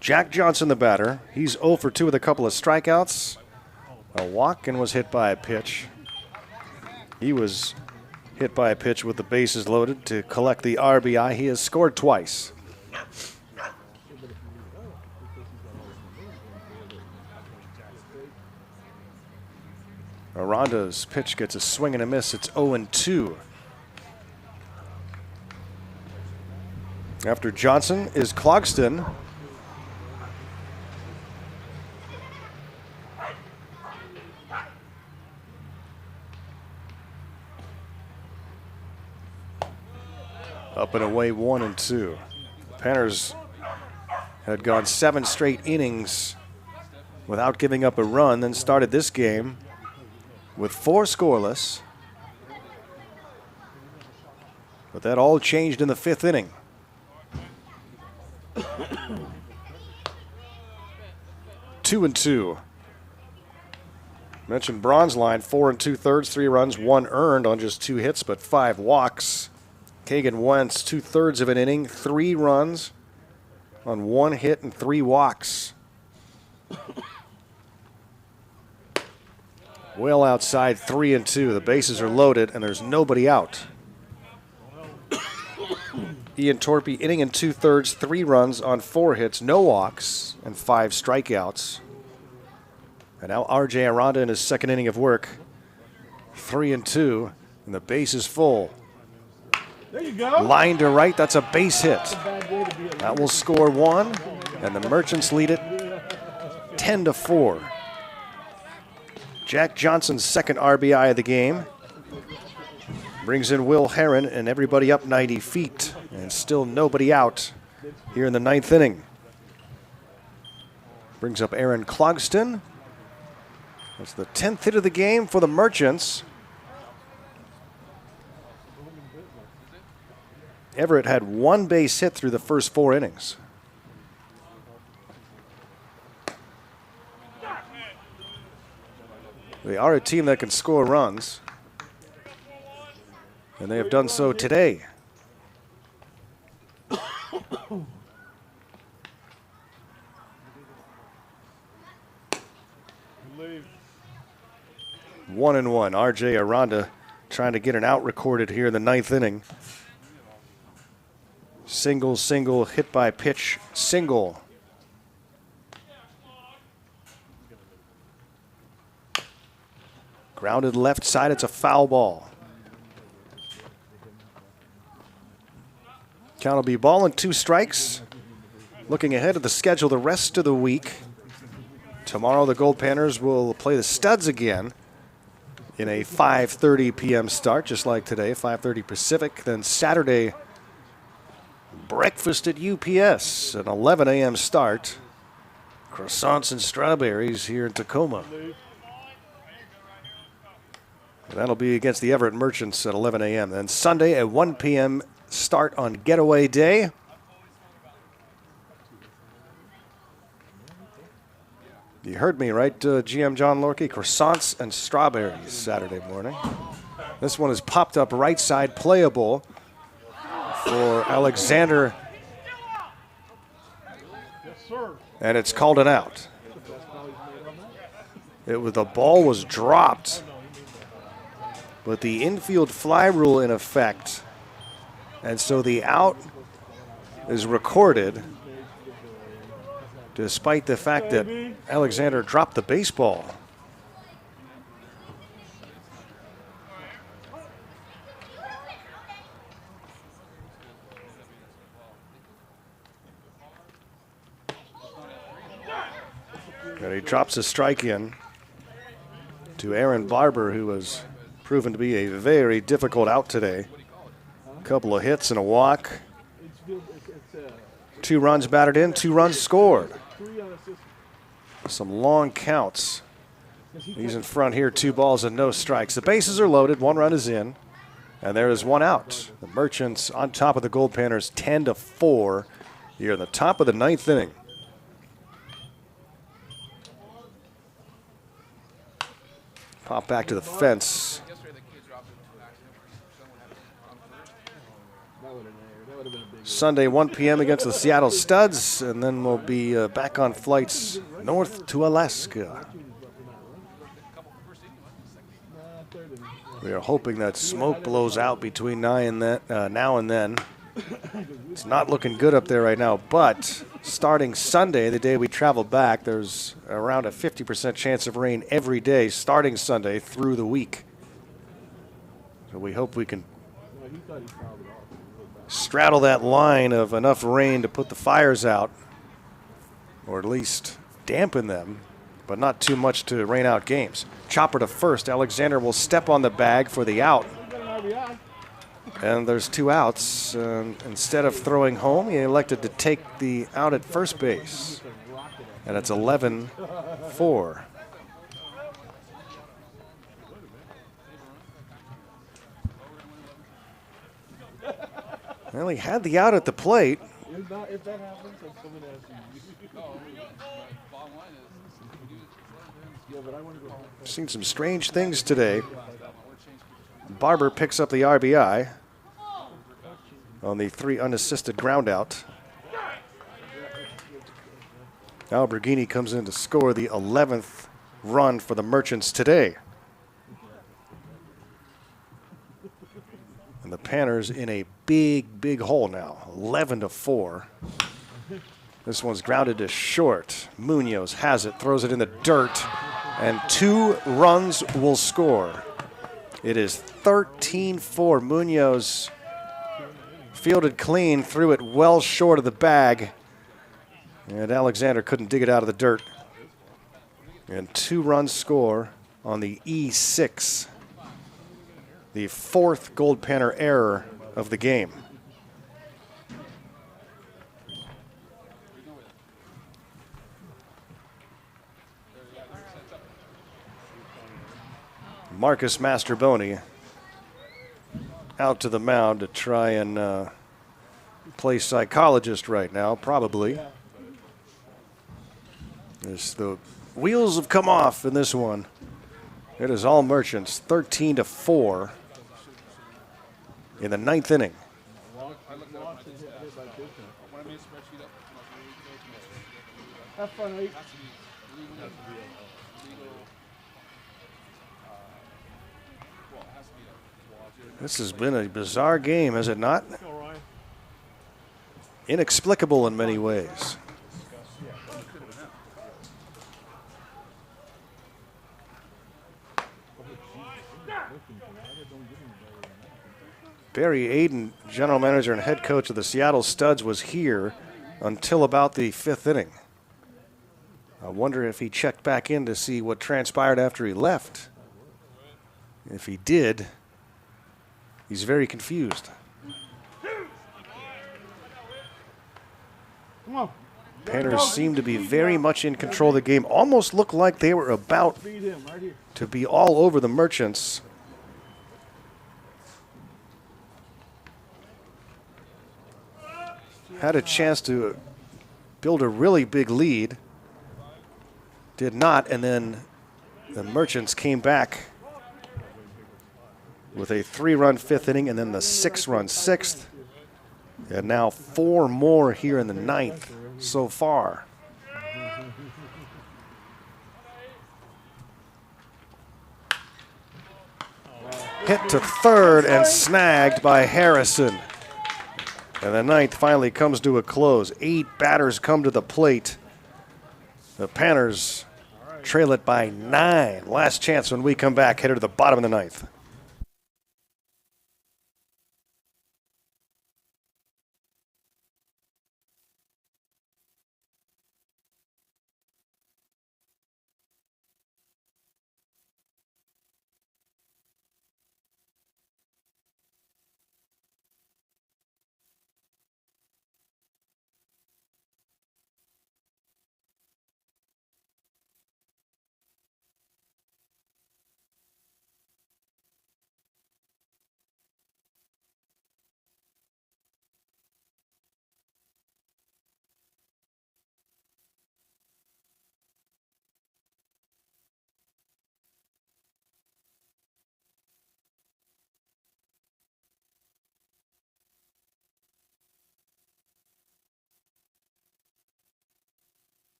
Jack Johnson, the batter. He's 0 for 2 with a couple of strikeouts. A walk and was hit by a pitch. He was hit by a pitch with the bases loaded to collect the RBI. He has scored twice. Aranda's pitch gets a swing and a miss. It's 0-2. After Johnson is Clogston. Up and away 1-2. Panners had gone 7 straight innings without giving up a run, then started this game with 4 scoreless. But that all changed in the 5th inning. Two and two. Mentioned bronze line, 4 2/3, 3 runs, 1 earned on just 2 hits, but 5 walks. Kagan Wentz, 2/3 of an inning, 3 runs on 1 hit and 3 walks. Well outside, 3 and 2. The bases are loaded and there's nobody out. Ian Torpy, inning and 2/3, 3 runs on 4 hits, no walks, and 5 strikeouts. And now R.J. Aranda in his 2nd inning of work, 3 and 2, and the base is full. There you go. Line to right, that's a base hit. That will score 1, and the Merchants lead it 10-4. Jack Johnson's 2nd RBI of the game. Brings in Will Herron and everybody up 90 feet, and still nobody out here in the 9th inning. Brings up Aaron Clogston. That's the 10th hit of the game for the Merchants. Everett had 1 base hit through the first 4 innings. They are a team that can score runs, and they have done so today. One and one. R.J. Aranda trying to get an out recorded here in the 9th inning. Single, single, hit by pitch, single. Grounded left side, it's a foul ball. Count will be ball and 2 strikes. Looking ahead of the schedule the rest of the week. Tomorrow the Goldpanners will play the Studs again in a 5:30 p.m. start, just like today, 5:30 Pacific. Then Saturday, breakfast at UPS, an 11 a.m. start. Croissants and strawberries here in Tacoma. And that'll be against the Everett Merchants at 11 a.m. Then Sunday at 1 p.m. start on getaway day. You heard me, right, GM John Lorkey? Croissants and strawberries Saturday morning. This one is popped up right side, playable for Alexander. And it's called an out. The ball was dropped, but the infield fly rule in effect. And so the out is recorded despite the fact that Alexander dropped the baseball. And he drops a strike in to Aaron Barber, who was proven to be a very difficult out today. A couple of hits and a walk. 2 runs batted in, 2 runs scored. Some long counts. He's in front here, 2 balls and no strikes. The bases are loaded, 1 run is in, and there is 1 out. The Merchants on top of the Goldpanners 10-4 here in the top of the 9th inning. Pop back to the fence. Sunday, 1 p.m. against the Seattle Studs, and then we'll be back on flights north to Alaska. We are hoping that smoke blows out between now and then. It's not looking good up there right now, but starting Sunday, the day we travel back, there's around a 50% chance of rain every day starting Sunday through the week. So we hope we can straddle that line of enough rain to put the fires out, or at least dampen them, but not too much to rain out games. Chopper to first. Alexander will step on the bag for the out. And there's 2 outs. Instead of throwing home, he elected to take the out at first base. And it's 11-4. Well, he had the out at the plate. If that happens, I'm coming after you. Yeah, but I want to go home. Seen some strange things today. Barber picks up the RBI on the 3 unassisted ground out. Alberghini comes in to score the 11th run for the Merchants today. And the Panners in a big hole now, 11-4. This one's grounded to short. Munoz has it, throws it in the dirt, and 2 runs will score. It is 13-4. Munoz fielded clean, threw it well short of the bag, and Alexander couldn't dig it out of the dirt. And 2 runs score on the E6, the 4th Goldpanner error of the game. Marcus Masterboni out to the mound to try and play psychologist right now, probably. As the wheels have come off in this one. It is all Merchants, 13-4 in the 9th inning. Have fun, Ike. This has been a bizarre game, has it not? Inexplicable in many ways. Barry Aiden, general manager and head coach of the Seattle Studs, was here until about the 5th inning. I wonder if he checked back in to see what transpired after he left. If he did, he's very confused. Come on. Panners seem to be very much in control of the game. Almost looked like they were about Feed him right here. to be all over the Merchants. Had a chance to build a really big lead. Did not, and then the Merchants came back with a 3-run 5th inning and then the 6-run 6th. And now 4 more here in the 9th so far. Hit to 3rd and snagged by Harrison. And the 9th finally comes to a close. 8 batters come to the plate. The Panners trail it by 9. Last chance when we come back, headed to the bottom of the 9th.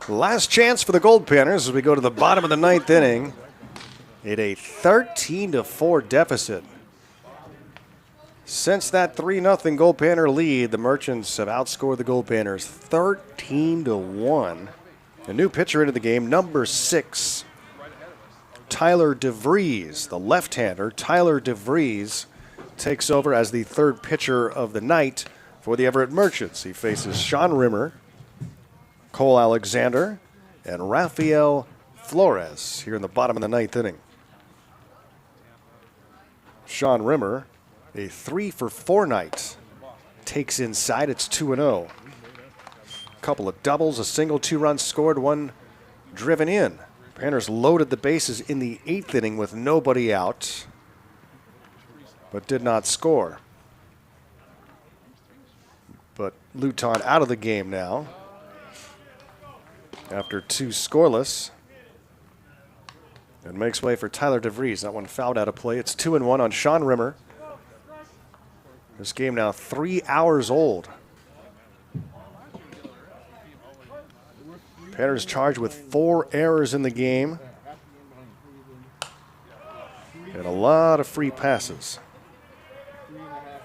Last chance for the Goldpanners as we go to the bottom of the ninth inning in a 13-4 deficit. Since that 3-0 Goldpanner lead, the Merchants have outscored the Goldpanners 13-1. A new pitcher into the game, number 6, Tyler DeVries, the left-hander. Tyler DeVries takes over as the third pitcher of the night for the Everett Merchants. He faces Sean Rimmer, Cole Alexander, and Rafael Flores here in the bottom of the ninth inning. Sean Rimmer, a 3-for-4 night, takes inside. It's 2-0. A couple of doubles, a single, 2 runs scored, 1 driven in. Panners loaded the bases in the 8th inning with nobody out, but did not score. But Luton out of the game now after 2 scoreless. And makes way for Tyler DeVries. That one fouled out of play. It's 2-1 on Sean Rimmer. This game now 3 hours old. Panners charged with 4 errors in the game and a lot of free passes. 3.5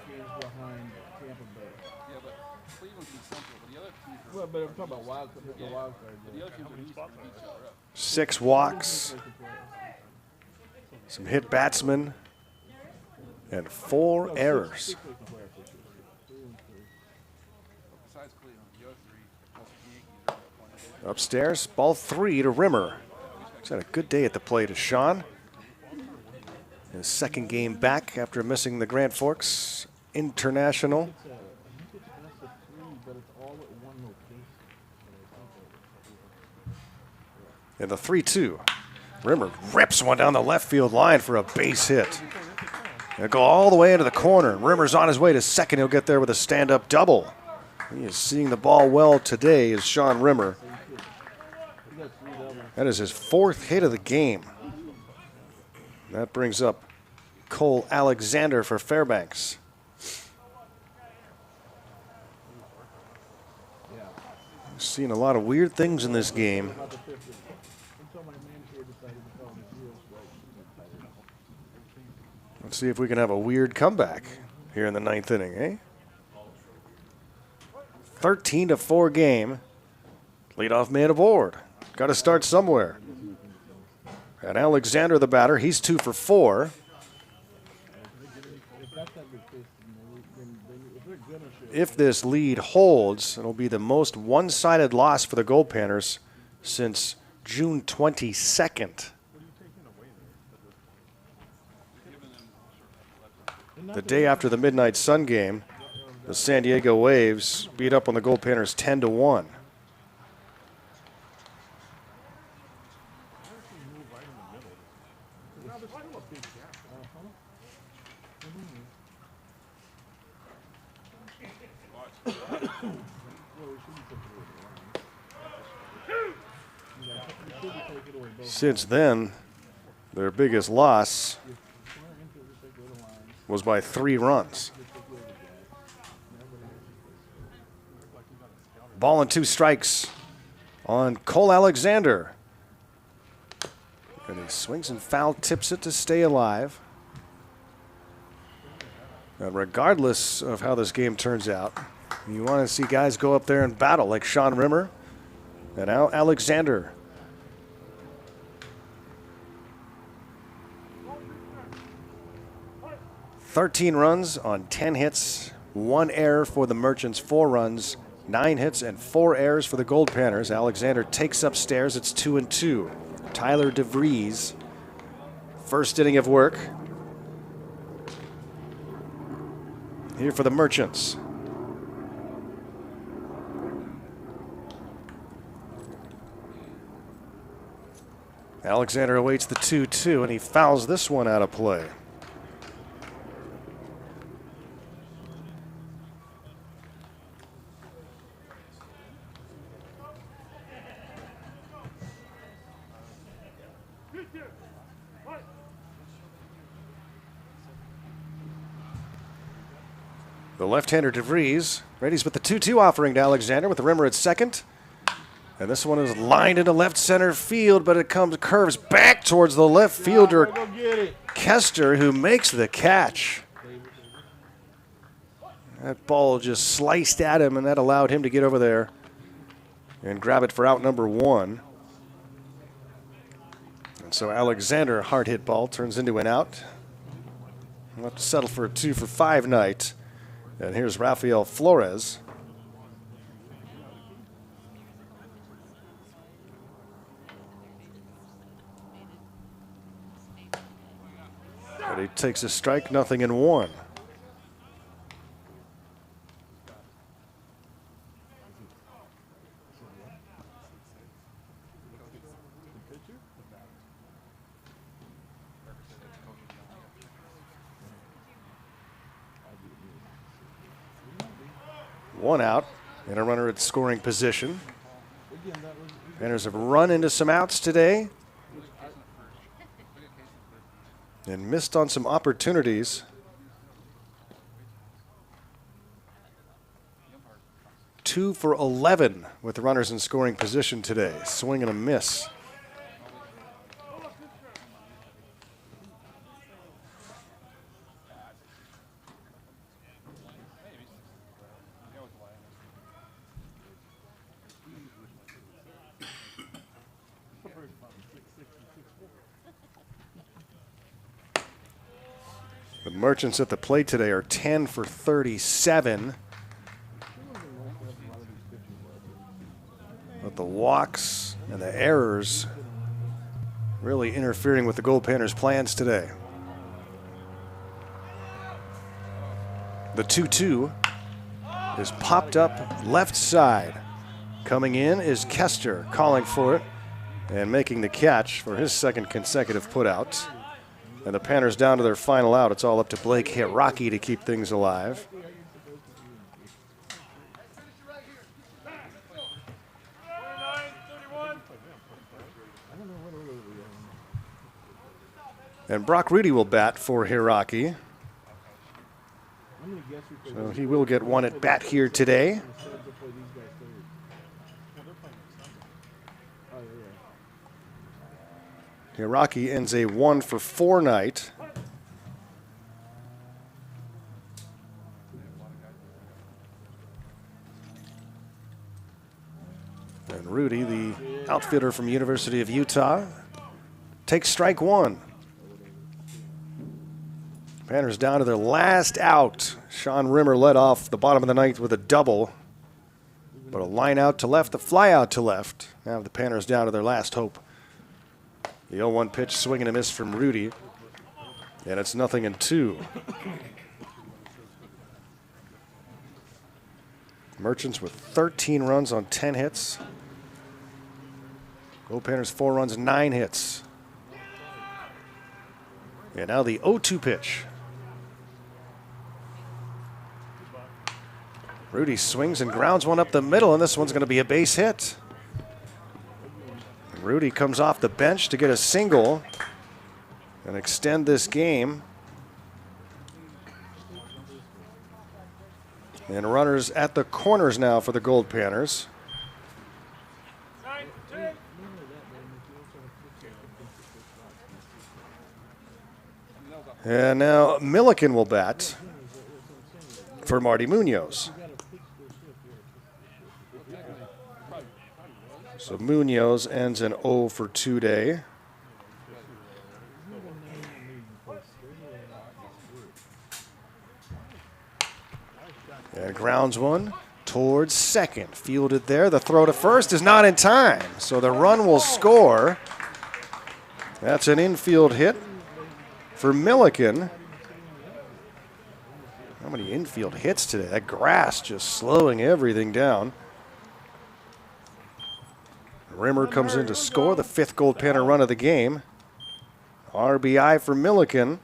games behind Tampa Bay. Yeah, but Cleveland beat Central, but the other teams are Well, but I'm talking about wild card. The wild card. the other teams are East beat each other up. 6 walks, some hit batsmen, and 4 errors. Besides Cleveland, the other 3 plus the Yankees are playing. Upstairs, ball 3 to Rimmer. He's had a good day at the plate to Sean. His second game back after missing the Grand Forks International. And the 3-2. Rimmer rips one down the left field line for a base hit. It'll go all the way into the corner. Rimmer's on his way to second. He'll get there with a stand-up double. He is seeing the ball well today is Sean Rimmer. That is his 4th hit of the game. That brings up Cole Alexander for Fairbanks. We've seen a lot of weird things in this game. Let's see if we can have a weird comeback here in the 9th inning, eh? 13-4 game. Leadoff man aboard. Got to start somewhere. And Alexander, the batter, he's 2 for 4. If this lead holds, it'll be the most one-sided loss for the Goldpanners since June 22nd. The day after the Midnight Sun game, the San Diego Waves beat up on the Goldpanners 10-1. Since then, their biggest loss was by 3 runs. Ball and 2 strikes on Cole Alexander. And he swings and foul tips it to stay alive. And regardless of how this game turns out, you want to see guys go up there and battle like Sean Rimmer and Alexander. "13 runs on 10 hits, 1 error for the Merchants, 4 runs, 9 hits and 4 errors for the Goldpanners. Alexander takes upstairs. It's 2-2. Tyler DeVries, first inning of work here for the Merchants. Alexander awaits the 2-2, and he fouls this one out of play. The left-hander DeVries readies with the 2-2 offering to Alexander with the Rimmer at second. And this one is lined into left center field, but it curves back towards the left fielder, Go get it. Kester, who makes the catch. That ball just sliced at him, and that allowed him to get over there and grab it for out number 1. And so Alexander, hard hit ball, turns into an out. We'll have to settle for a 2 for 5 night. And here's Rafael Flores. But he takes a strike, 0-1. One out and a runner at scoring position. Panners have run into some outs today and missed on some opportunities. 2 for 11 with the runners in scoring position today. Swing and a miss. The Merchants at the plate today are 10 for 37. But the walks and the errors really interfering with the Goldpanners' plans today. The 2-2 is popped up left side. Coming in is Kester, calling for it and making the catch for his second consecutive putout. And the Panners down to their final out. It's all up to Blake Hiraki to keep things alive. And Brock Rudy will bat for Hiraki. So he will get one at bat here today. Hiraki ends a 1 for 4 night. And Rudy, the outfielder from University of Utah, takes strike 1. Panners down to their last out. Sean Rimmer led off the bottom of the ninth with a double. But a line out to left, a fly out to left. Now the Panners down to their last hope. The 0-1 pitch, swing and a miss from Rudy. And it's 0-2. Merchants with 13 runs on 10 hits. Goldpanners 4 runs, 9 hits. And now the 0-2 pitch. Rudy swings and grounds one up the middle, and this one's going to be a base hit. Rudy comes off the bench to get a single and extend this game. And runners at the corners now for the Goldpanners. And now Milliken will bat for Marty Munoz. So Munoz ends an 0 for 2 day. And grounds one towards second. Fielded there. The throw to first is not in time. So the run will score. That's an infield hit for Milliken. How many infield hits today? That grass just slowing everything down. Rimmer comes in to score the 5th Goldpanner run of the game. RBI for Milliken.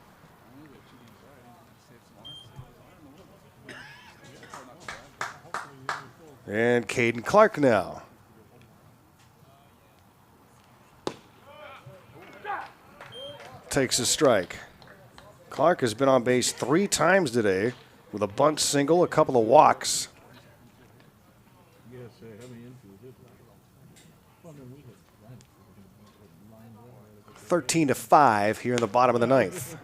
And Caden Clark now. Takes a strike. Clark has been on base 3 times today with a bunt single, a couple of walks. 13-5 here in the bottom of the ninth.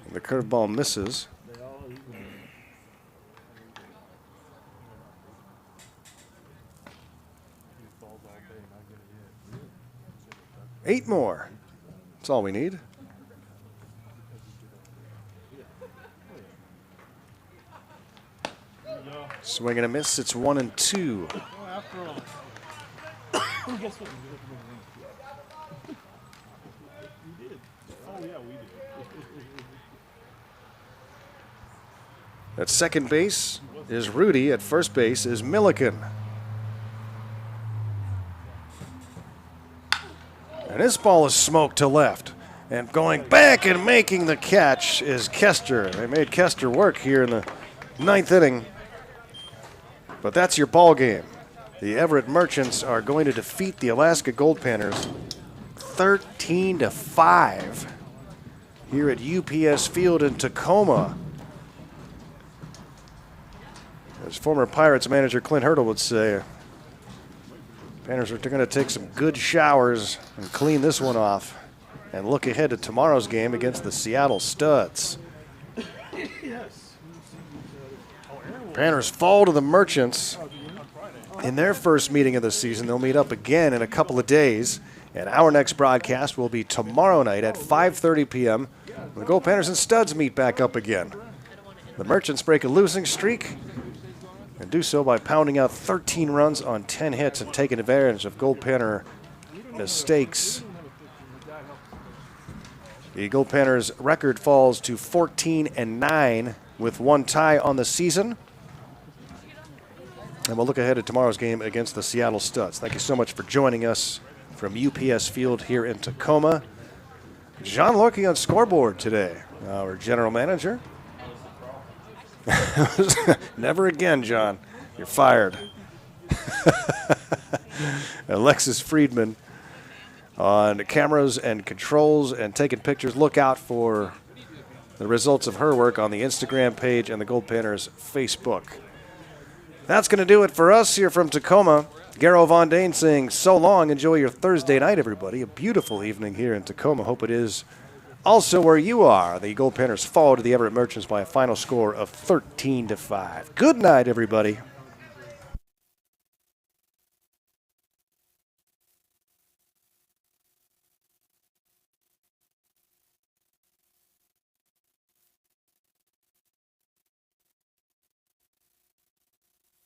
And the curveball misses. Eight more. That's all we need. Swing and a miss. It's 1-2. After all. Guess what? We did. Oh, yeah, we did. At second base is Rudy. At first base is Milliken. And this ball is smoked to left. And going back and making the catch is Kester. They made Kester work here in the ninth inning. But that's your ball game. The Everett Merchants are going to defeat the Alaska Goldpanners 13-5 here at UPS Field in Tacoma. As former Pirates manager Clint Hurdle would say, Panners are going to take some good showers and clean this one off and look ahead to tomorrow's game against the Seattle Studs. Panners fall to the Merchants in their first meeting of the season. They'll meet up again in a couple of days, and our next broadcast will be tomorrow night at 5:30 p.m. The Goldpanners and Studs meet back up again. The Merchants break a losing streak and do so by pounding out 13 runs on 10 hits and taking advantage of Goldpanner mistakes. The Goldpanners' record falls to 14-9 with one tie on the season. And we'll look ahead at tomorrow's game against the Seattle Studs. Thank you so much for joining us from UPS Field here in Tacoma. John Lorkey on scoreboard today, our general manager. Never again, John. You're fired. Alexis Friedman on cameras and controls and taking pictures. Look out for the results of her work on the Instagram page and the Goldpanners Facebook. That's going to do it for us here from Tacoma. Garo Von Dane saying so long. Enjoy your Thursday night, everybody. A beautiful evening here in Tacoma. Hope it is also where you are. The Goldpanners fall to the Everett Merchants by a final score of 13-5. Good night, everybody.